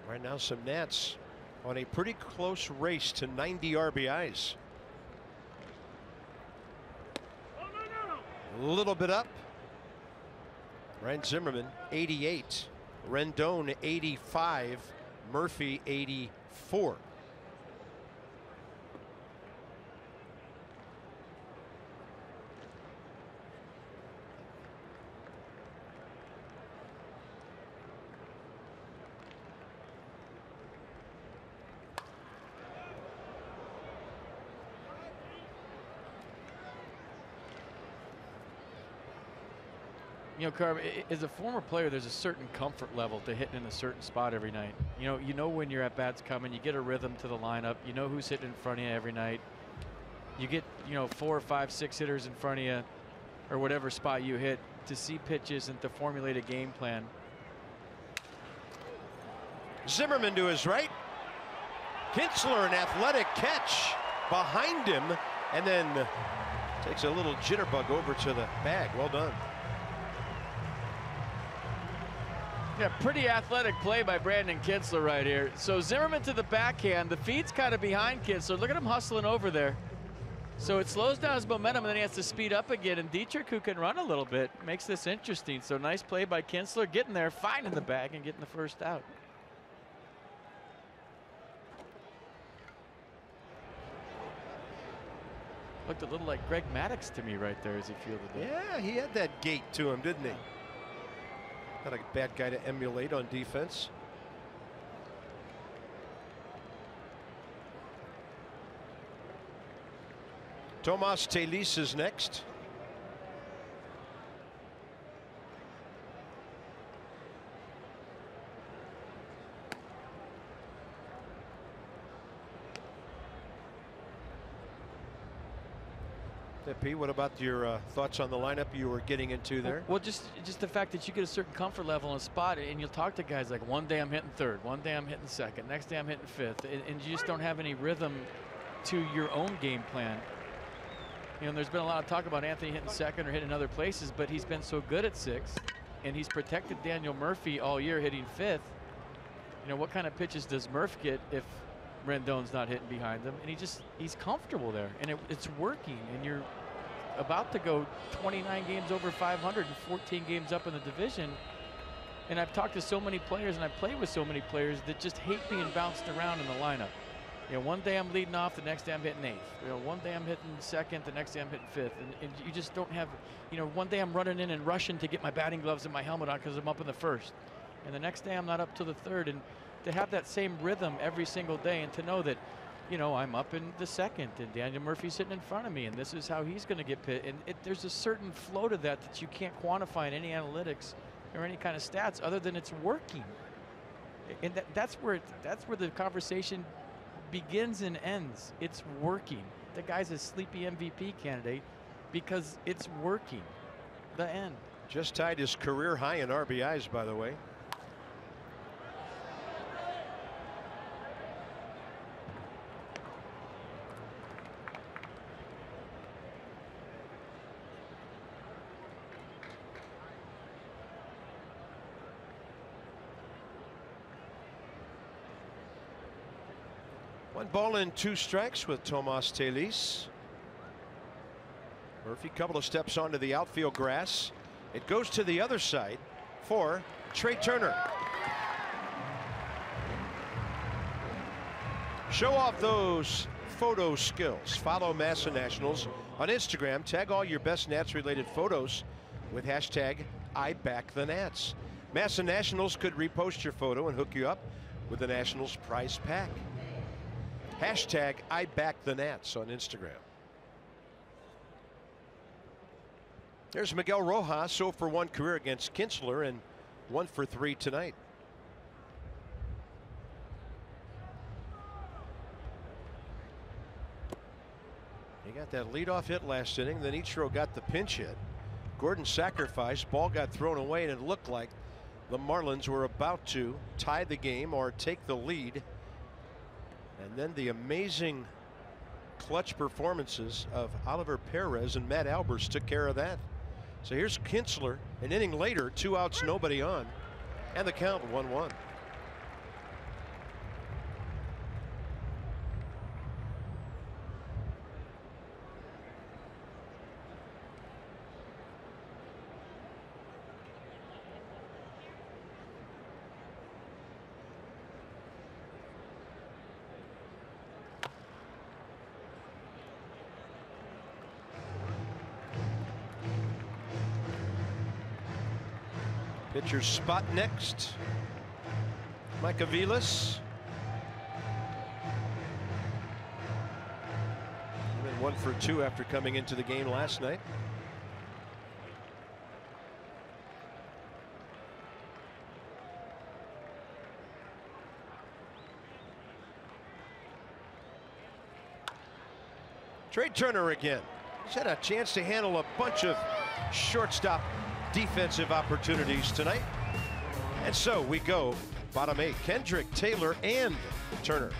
Right now, some Nats on a pretty close race to 90 RBIs. A little bit up. Ryan Zimmerman 88, Rendon 85, Murphy 84. You know, Carb, as a former player, there's a certain comfort level to hitting in a certain spot every night. You know when your at bats coming, you get a rhythm to the lineup. You know who's hitting in front of you every night. You get 4 or 5, 6 hitters in front of you, or whatever spot you hit, to see pitches and to formulate a game plan. Zimmerman to his right. Kinsler, an athletic catch behind him, and then takes a little jitterbug over to the bag. Well done. Yeah, pretty athletic play by Brandon Kinsler right here. So Zimmerman to the backhand. The feed's kind of behind Kinsler. Look at him hustling over there. So it slows down his momentum, and then he has to speed up again. And Dietrich, who can run a little bit, makes this interesting. So nice play by Kinsler, getting there, finding the bag, and getting the first out. Looked a little like Greg Maddux to me right there as he fielded it. Yeah, he had that gait to him, didn't he? Not a bad guy to emulate on defense. Tomas Talise is next. Pete, what about your thoughts on the lineup you were getting into there? Well, just the fact that you get a certain comfort level in a spot, and you'll talk to guys like, one day I'm hitting third, one day I'm hitting second, next day I'm hitting fifth, and you just don't have any rhythm to your own game plan. You know, there's been a lot of talk about Anthony hitting second or hitting other places, but he's been so good at 6, and he's protected Daniel Murphy all year hitting 5th. You know, what kind of pitches does Murph get if Rendon's not hitting behind him? And he's comfortable there, and it's working, and you're about to go 29 games over 500 and 14 games up in the division. And I've talked to so many players, and I've played with so many players that just hate being bounced around in the lineup. You know, one day I'm leading off, the next day I'm hitting 8th. You know, one day I'm hitting 2nd, the next day I'm hitting 5th. And you just don't have, you know, one day I'm running in and rushing to get my batting gloves and my helmet on because I'm up in the 1st. And the next day I'm not up till the 3rd. And to have that same rhythm every single day, and to know that, you know, I'm up in the 2nd and Daniel Murphy's sitting in front of me and this is how he's going to get pit. And there's a certain flow to that you can't quantify in any analytics or any kind of stats other than it's working. And that's where the conversation begins and ends. It's working. The guy's a sleepy MVP candidate because it's working. The end. Just tied his career high in RBIs, by the way. One ball and 2 strikes with Tomas Telis. Murphy, couple of steps onto the outfield grass. It goes to the other side for Trey Turner. Show off those photo skills. Follow Massa Nationals on Instagram. Tag all your best Nats related photos with hashtag #IBackTheNats. Massa Nationals could repost your photo and hook you up with the Nationals prize pack. Hashtag #IBackTheNats on Instagram. There's Miguel Rojas, 0 for 1 career against Kinsler and 1 for 3 tonight. He got that leadoff hit last inning. Then Ichiro got the pinch hit. Gordon sacrificed. Ball got thrown away, and it looked like the Marlins were about to tie the game or take the lead. And then the amazing clutch performances of Oliver Perez and Matt Albers took care of that. So here's Kinsler, an inning later, 2 outs, nobody on, and the count 1-1. Pitcher's spot next. Mike Aviles. Went 1 for 2 after coming into the game last night. Trey Turner again. He's had a chance to handle a bunch of shortstop defensive opportunities tonight. And so we go bottom 8. Kendrick, Taylor, and Turner.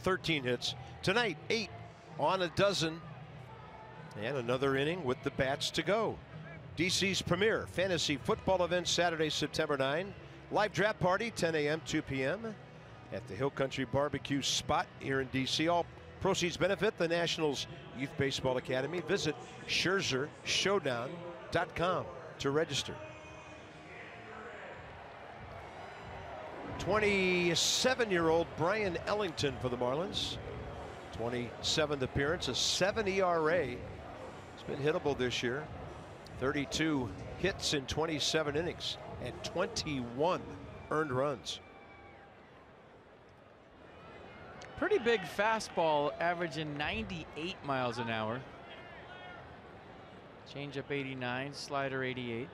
13 hits. Tonight, 8 on a dozen. And another inning with the bats to go. DC's premier fantasy football event Saturday, September 9. Live draft party 10 a.m. 2 p.m. at the Hill Country Barbecue spot here in DC. All proceeds benefit the Nationals Youth Baseball Academy. Visit ScherzerShowdown.com to register. 27-year-old Brian Ellington for the Marlins. 27th appearance, a 7 ERA. He's been hittable this year. 32 hits in 27 innings and 21 earned runs. Pretty big fastball, averaging 98 miles an hour. Changeup 89, slider 88.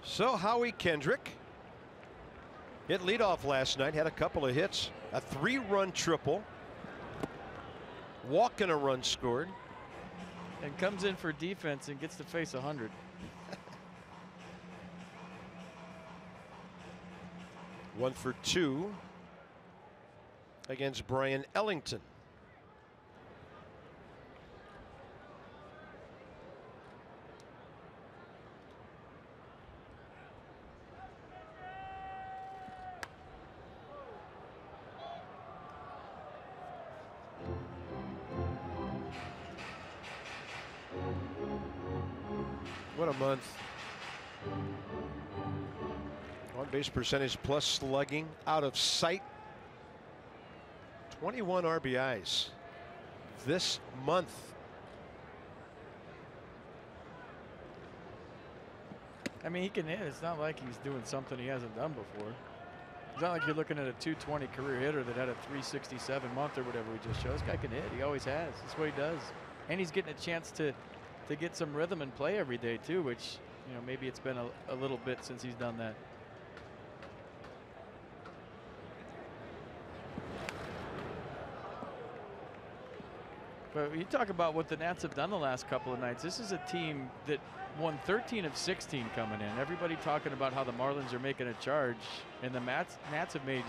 So Howie Kendrick hit leadoff last night, had a couple of hits, a 3-run triple, walk and a run scored. And comes in for defense and gets to face 100. One for 2 against Brian Ellington. What a month. On base percentage plus slugging out of sight. 21 RBIs this month. I mean, he can hit. It's not like he's doing something he hasn't done before. It's not like you're looking at a 220 career hitter that had a 367 month or whatever we just showed. This guy can hit. He always has. That's what he does. And he's getting a chance to get some rhythm and play every day too, which, you know, maybe it's been a little bit since he's done that. But you talk about what the Nats have done the last couple of nights. This is a team that won 13 of 16 coming in. Everybody talking about how the Marlins are making a charge, and the Nats have made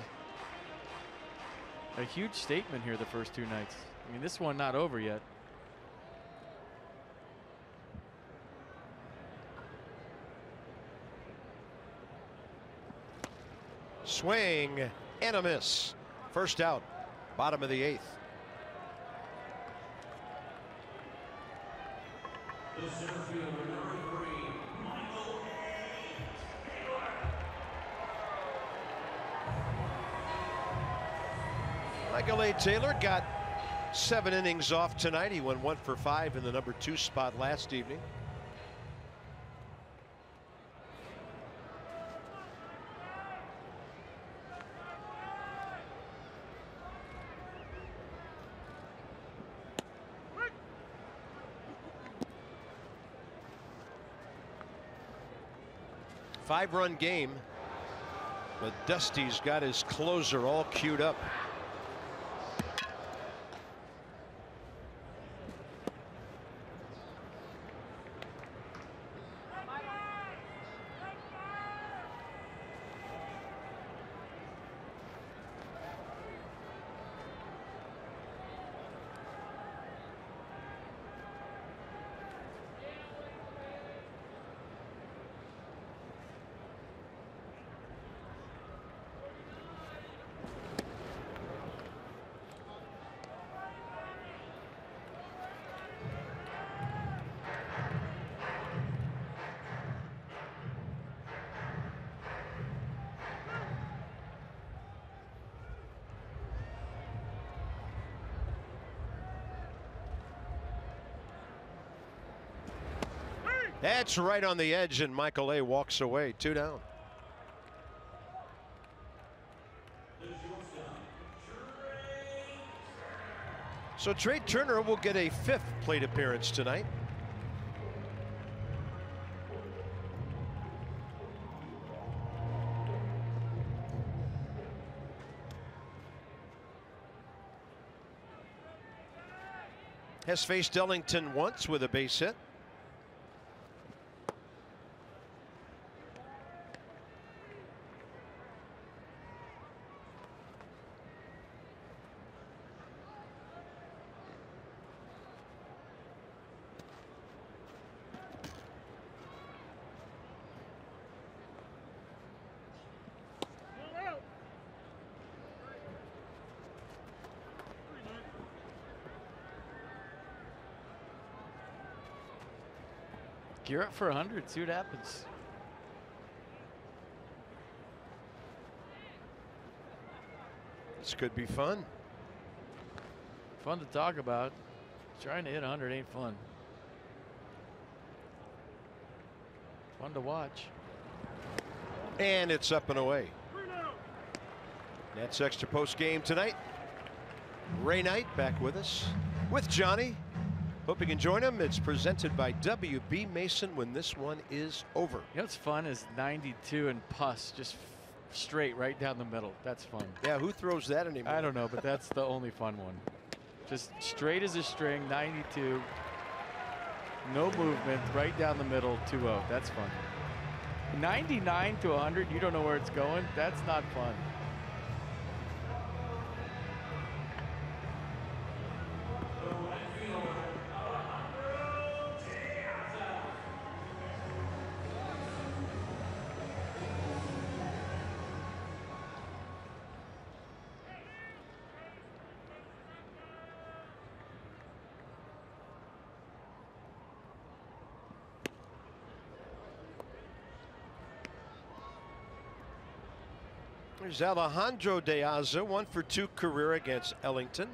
a huge statement here the first 2 nights. I mean, this one not over yet. Swing and a miss. First out, bottom of the 8th. Michael A. Taylor got 7 innings off tonight. He went 1 for 5 in the number 2 spot last evening. Five-run game, but Dusty's got his closer all queued up. That's right on the edge, and Michael A. walks away. 2 down. So Trey Turner will get a 5th plate appearance tonight. Has faced Ellington once with a base hit. Gear up for 100. See what happens. This could be fun. Fun to talk about. Trying to hit 100 ain't fun. Fun to watch. And it's up and away. Nats Extra post game tonight. Ray Knight back with us with Johnny. Hope you can join him. It's presented by WB Mason when this one is over. You know what's fun is 92 and pus just straight right down the middle. That's fun. Yeah, who throws that anymore? I don't know, but that's the only fun one. Just straight as a string, 92. No movement, right down the middle, 2-0. That's fun. 99 to 100, you don't know where it's going. That's not fun. There's Alejandro De Aza, 1-for-2 career against Ellington.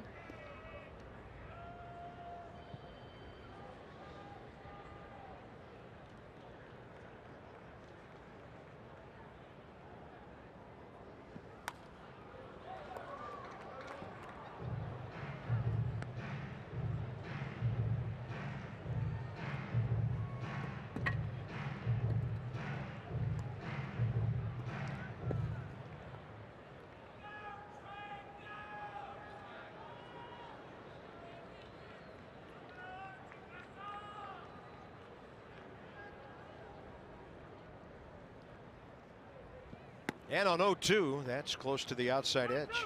And on 0-2, that's close to the outside edge.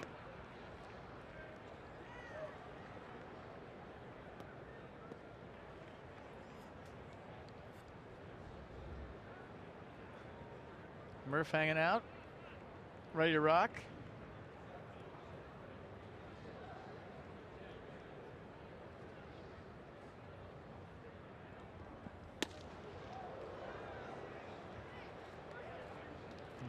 Murph hanging out, ready to rock.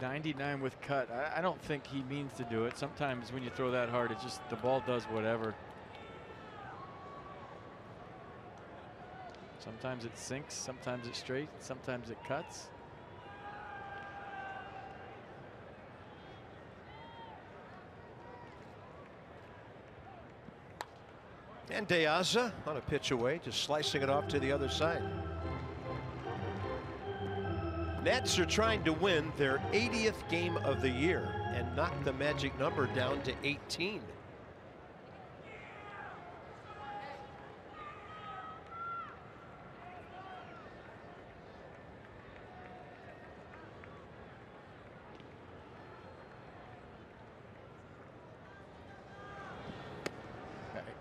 .99 with cut. I don't think he means to do it. Sometimes when you throw that hard, it's just the ball does whatever. Sometimes it sinks, sometimes it's straight, sometimes it cuts. And De Aza on a pitch away, just slicing it off to the other side. Nats are trying to win their 80th game of the year and knock the magic number down to 18.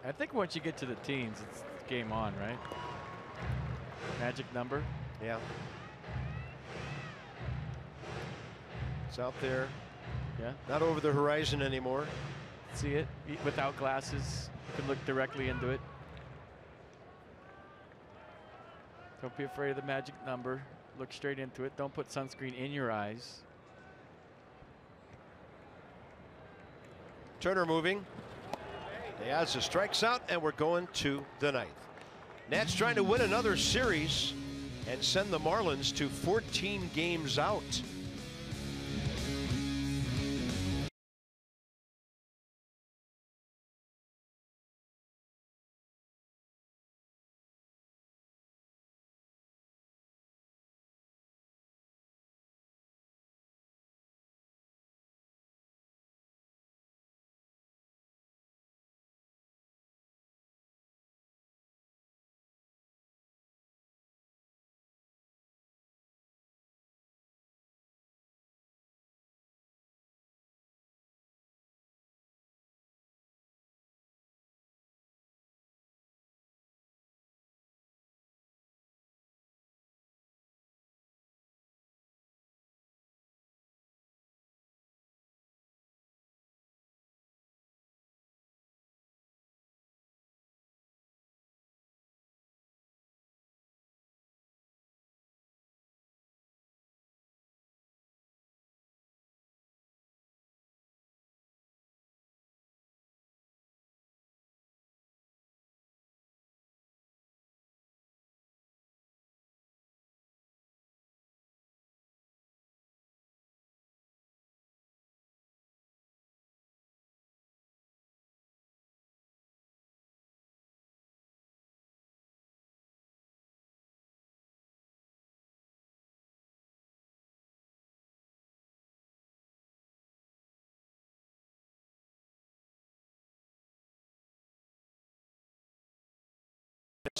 I think once you get to the teens, it's game on, right? Magic number. Yeah. It's out there. Yeah. Not over the horizon anymore. See it without glasses. You can look directly into it. Don't be afraid of the magic number. Look straight into it. Don't put sunscreen in your eyes. Turner moving. De Aza strikes out, and we're going to the ninth. Nats trying to win another series and send the Marlins to 14 games out.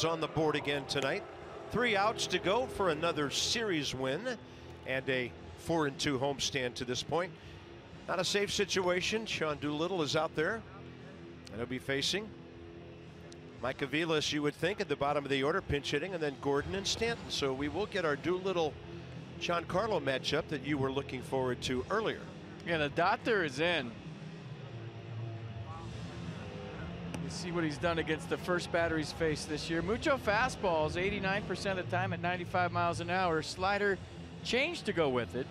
runs on the board again tonight. 3 outs to go for another series win and a 4-2 homestand to this point. Not a safe situation. Sean Doolittle is out there, and he'll be facing Mike Aviles, you would think, at the bottom of the order, pinch hitting, and then Gordon and Stanton. So we will get our Doolittle Giancarlo matchup that you were looking forward to earlier. Yeah, the doctor is in. You see what he's done against the first batter he's faced this year. Mucho fastballs, 89% of the time at 95 miles an hour. Slider change to go with it.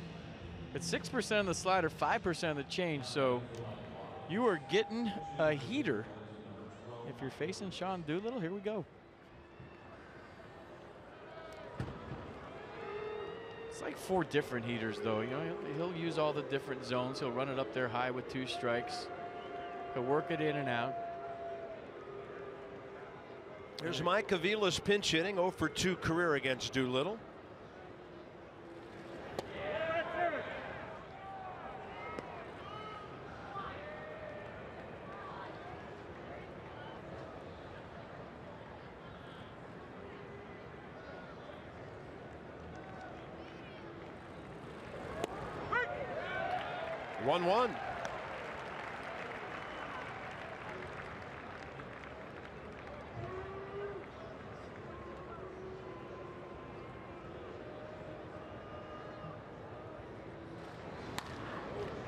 But 6% of the slider, 5% of the change. So you are getting a heater. If you're facing Sean Doolittle, here we go. It's like 4 different heaters, though. You know, he'll use all the different zones. He'll run it up there high with 2 strikes. He'll work it in and out. There's Mike Aviles pinch hitting, 0 for 2 career against Doolittle. One.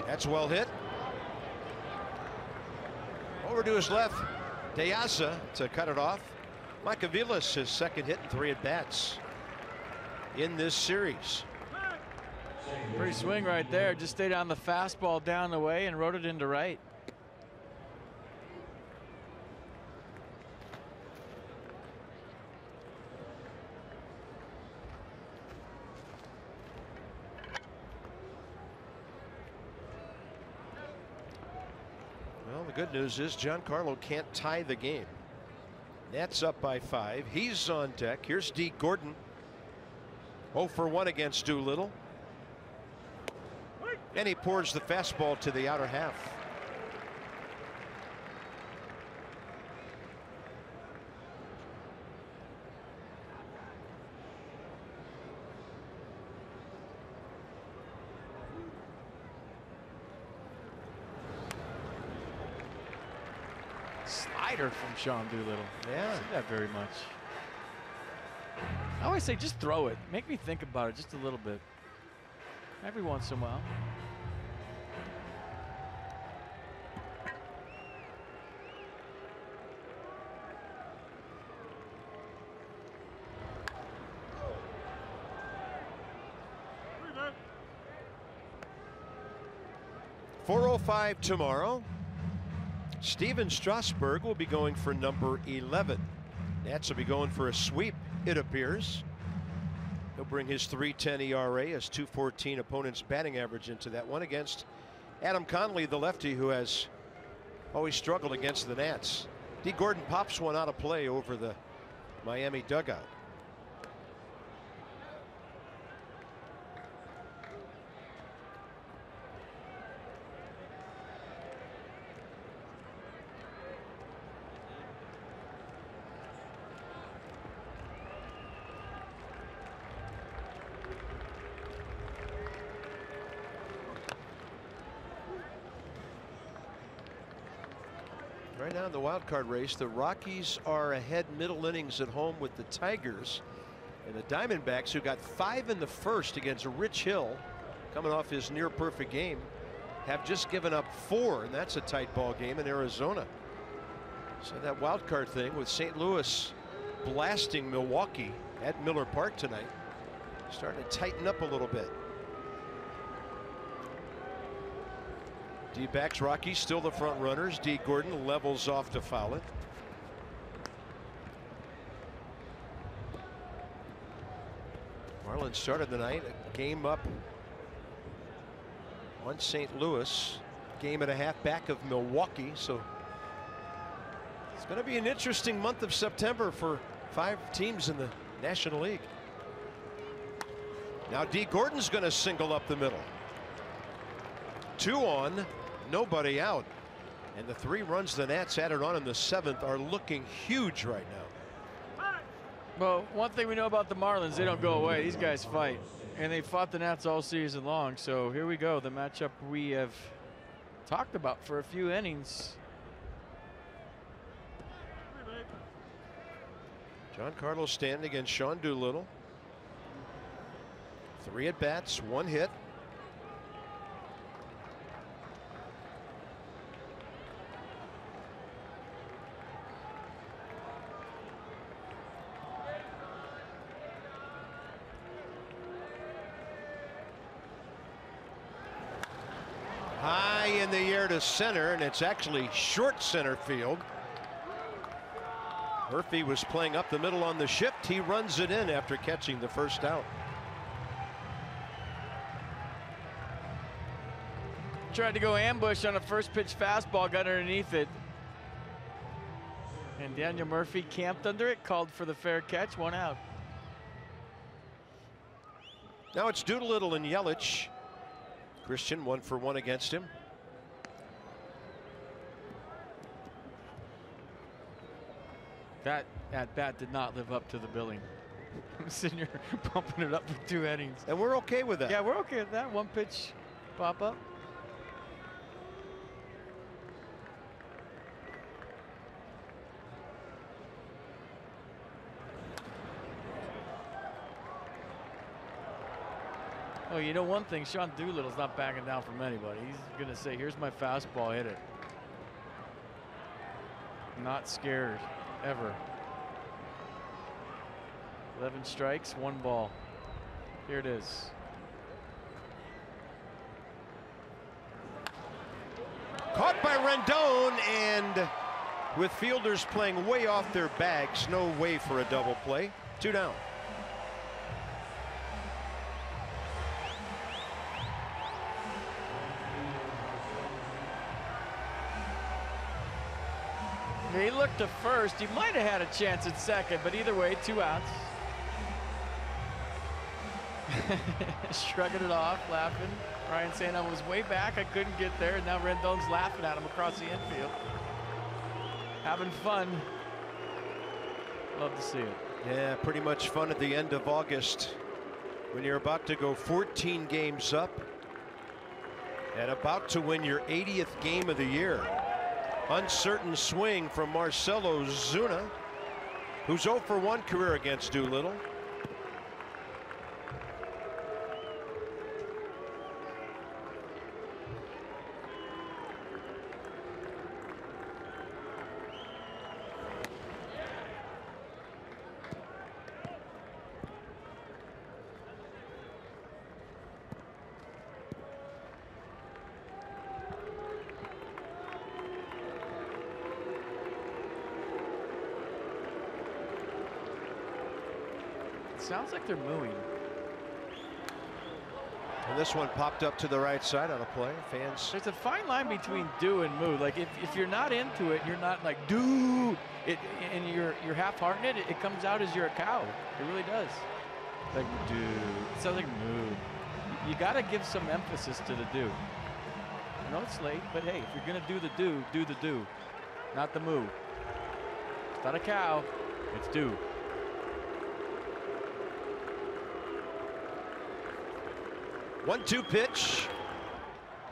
That's well hit. Over to his left, Deasa to cut it off. Mike Aviles, his second hit in 3 at-bats in this series. Pretty swing right there. Just stayed on the fastball down the way and rode it into right. Well, the good news is Giancarlo can't tie the game. Nats up by 5. He's on deck. Here's D. Gordon. 0 for 1 against Doolittle. And he pours the fastball to the outer half. Slider from Sean Doolittle. Yeah. I see that very much. I always say just throw it. Make me think about it just a little bit. Every once in a while. .405 tomorrow. Steven Strasburg will be going for number 11. Nats will be going for a sweep, it appears. He'll bring his .310 ERA, his .214 opponent's batting average into that one against Adam Conley, the lefty, who has always struggled against the Nats. D. Gordon pops one out of play over the Miami dugout. Right now in the wild card race, the Rockies are ahead middle innings at home with the Tigers, and the Diamondbacks, who got 5 in the first against Rich Hill, coming off his near perfect game, have just given up 4, and that's a tight ball game in Arizona. So that wild card thing with St. Louis blasting Milwaukee at Miller Park tonight, starting to tighten up a little bit. D-backs, Rockies still the front runners. D. Gordon levels off to foul it. Marlins started the night a game up on St. Louis, game and a half back of Milwaukee. So it's going to be an interesting month of September for 5 teams in the National League. Now D. Gordon's going to single up the middle. 2 on, nobody out, and the 3 runs the Nats added on in the 7th are looking huge right now. Well, one thing we know about the Marlins, they don't go away. These guys fight. And they fought the Nats all season long. So here we go. The matchup we have talked about for a few innings. Giancarlo Stanton against Sean Doolittle. 3 at-bats, 1 hit. High in the air to center, and it's actually short center field. Murphy was playing up the middle on the shift. He runs it in after catching the first out. Tried to go ambush on a first pitch fastball, got underneath it. And Daniel Murphy camped under it, called for the fair catch, 1 out. Now it's Doolittle and Yelich. Christian 1 for 1 against him. That at bat did not live up to the billing. I'm sitting here pumping it up for 2 innings. And we're okay with that. Yeah, we're okay with that. 1 pitch pop up. Oh, you know one thing, Sean Doolittle's not backing down from anybody. He's going to say, here's my fastball, hit it. Not scared, ever. 11 strikes, 1 ball. Here it is. Caught by Rendon, and with fielders playing way off their bags, no way for a double play. 2 down. He looked to first. He might have had a chance at second, but either way, 2 outs. Shrugging it off, laughing. Ryan saying, I was way back, I couldn't get there, and now Rendon's laughing at him across the infield. Having fun. Love to see it. Yeah, pretty much fun at the end of August when you're about to go 14 games up and about to win your 80th game of the year. Uncertain swing from Marcell Ozuna, who's 0 for 1 career against Doolittle. Sounds like they're mooing. And this one popped up to the right side on a play. Fans. There's a fine line between do and moo. Like if you're not into it, you're not like do it, and you're half-hearting it. It comes out as you're a cow. It really does. Like do. It sounds like moo. You got to give some emphasis to the do. I know it's late, but hey, if you're gonna do the do, not the moo. It's not a cow. It's do. 1-2 pitch,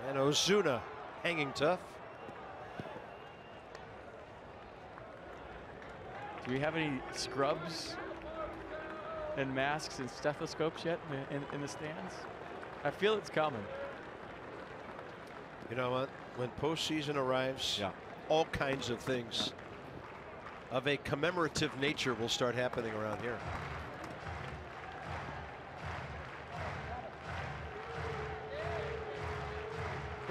and Ozuna hanging tough. Do we have any scrubs and masks and stethoscopes yet in the stands? I feel it's coming. You know what? When postseason arrives, yeah, all kinds of things of a commemorative nature will start happening around here.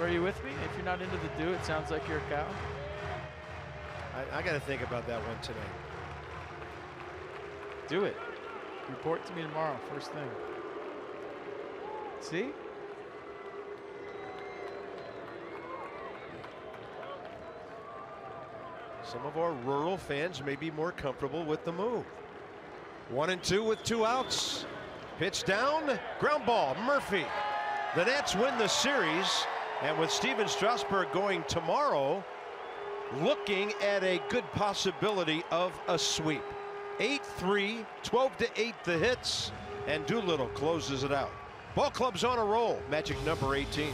Are you with me? If you're not into the do, it sounds like you're a cow. I got to think about that one tonight. Do it. Report to me tomorrow, first thing. See? Some of our rural fans may be more comfortable with the move. 1-2 with 2 outs. Pitch down, ground ball, Murphy. The Nats win the series. And with Steven Strasburg going tomorrow, looking at a good possibility of a sweep. 8-3, 12-8 the hits, and Doolittle closes it out. Ball club's on a roll. Magic number 18.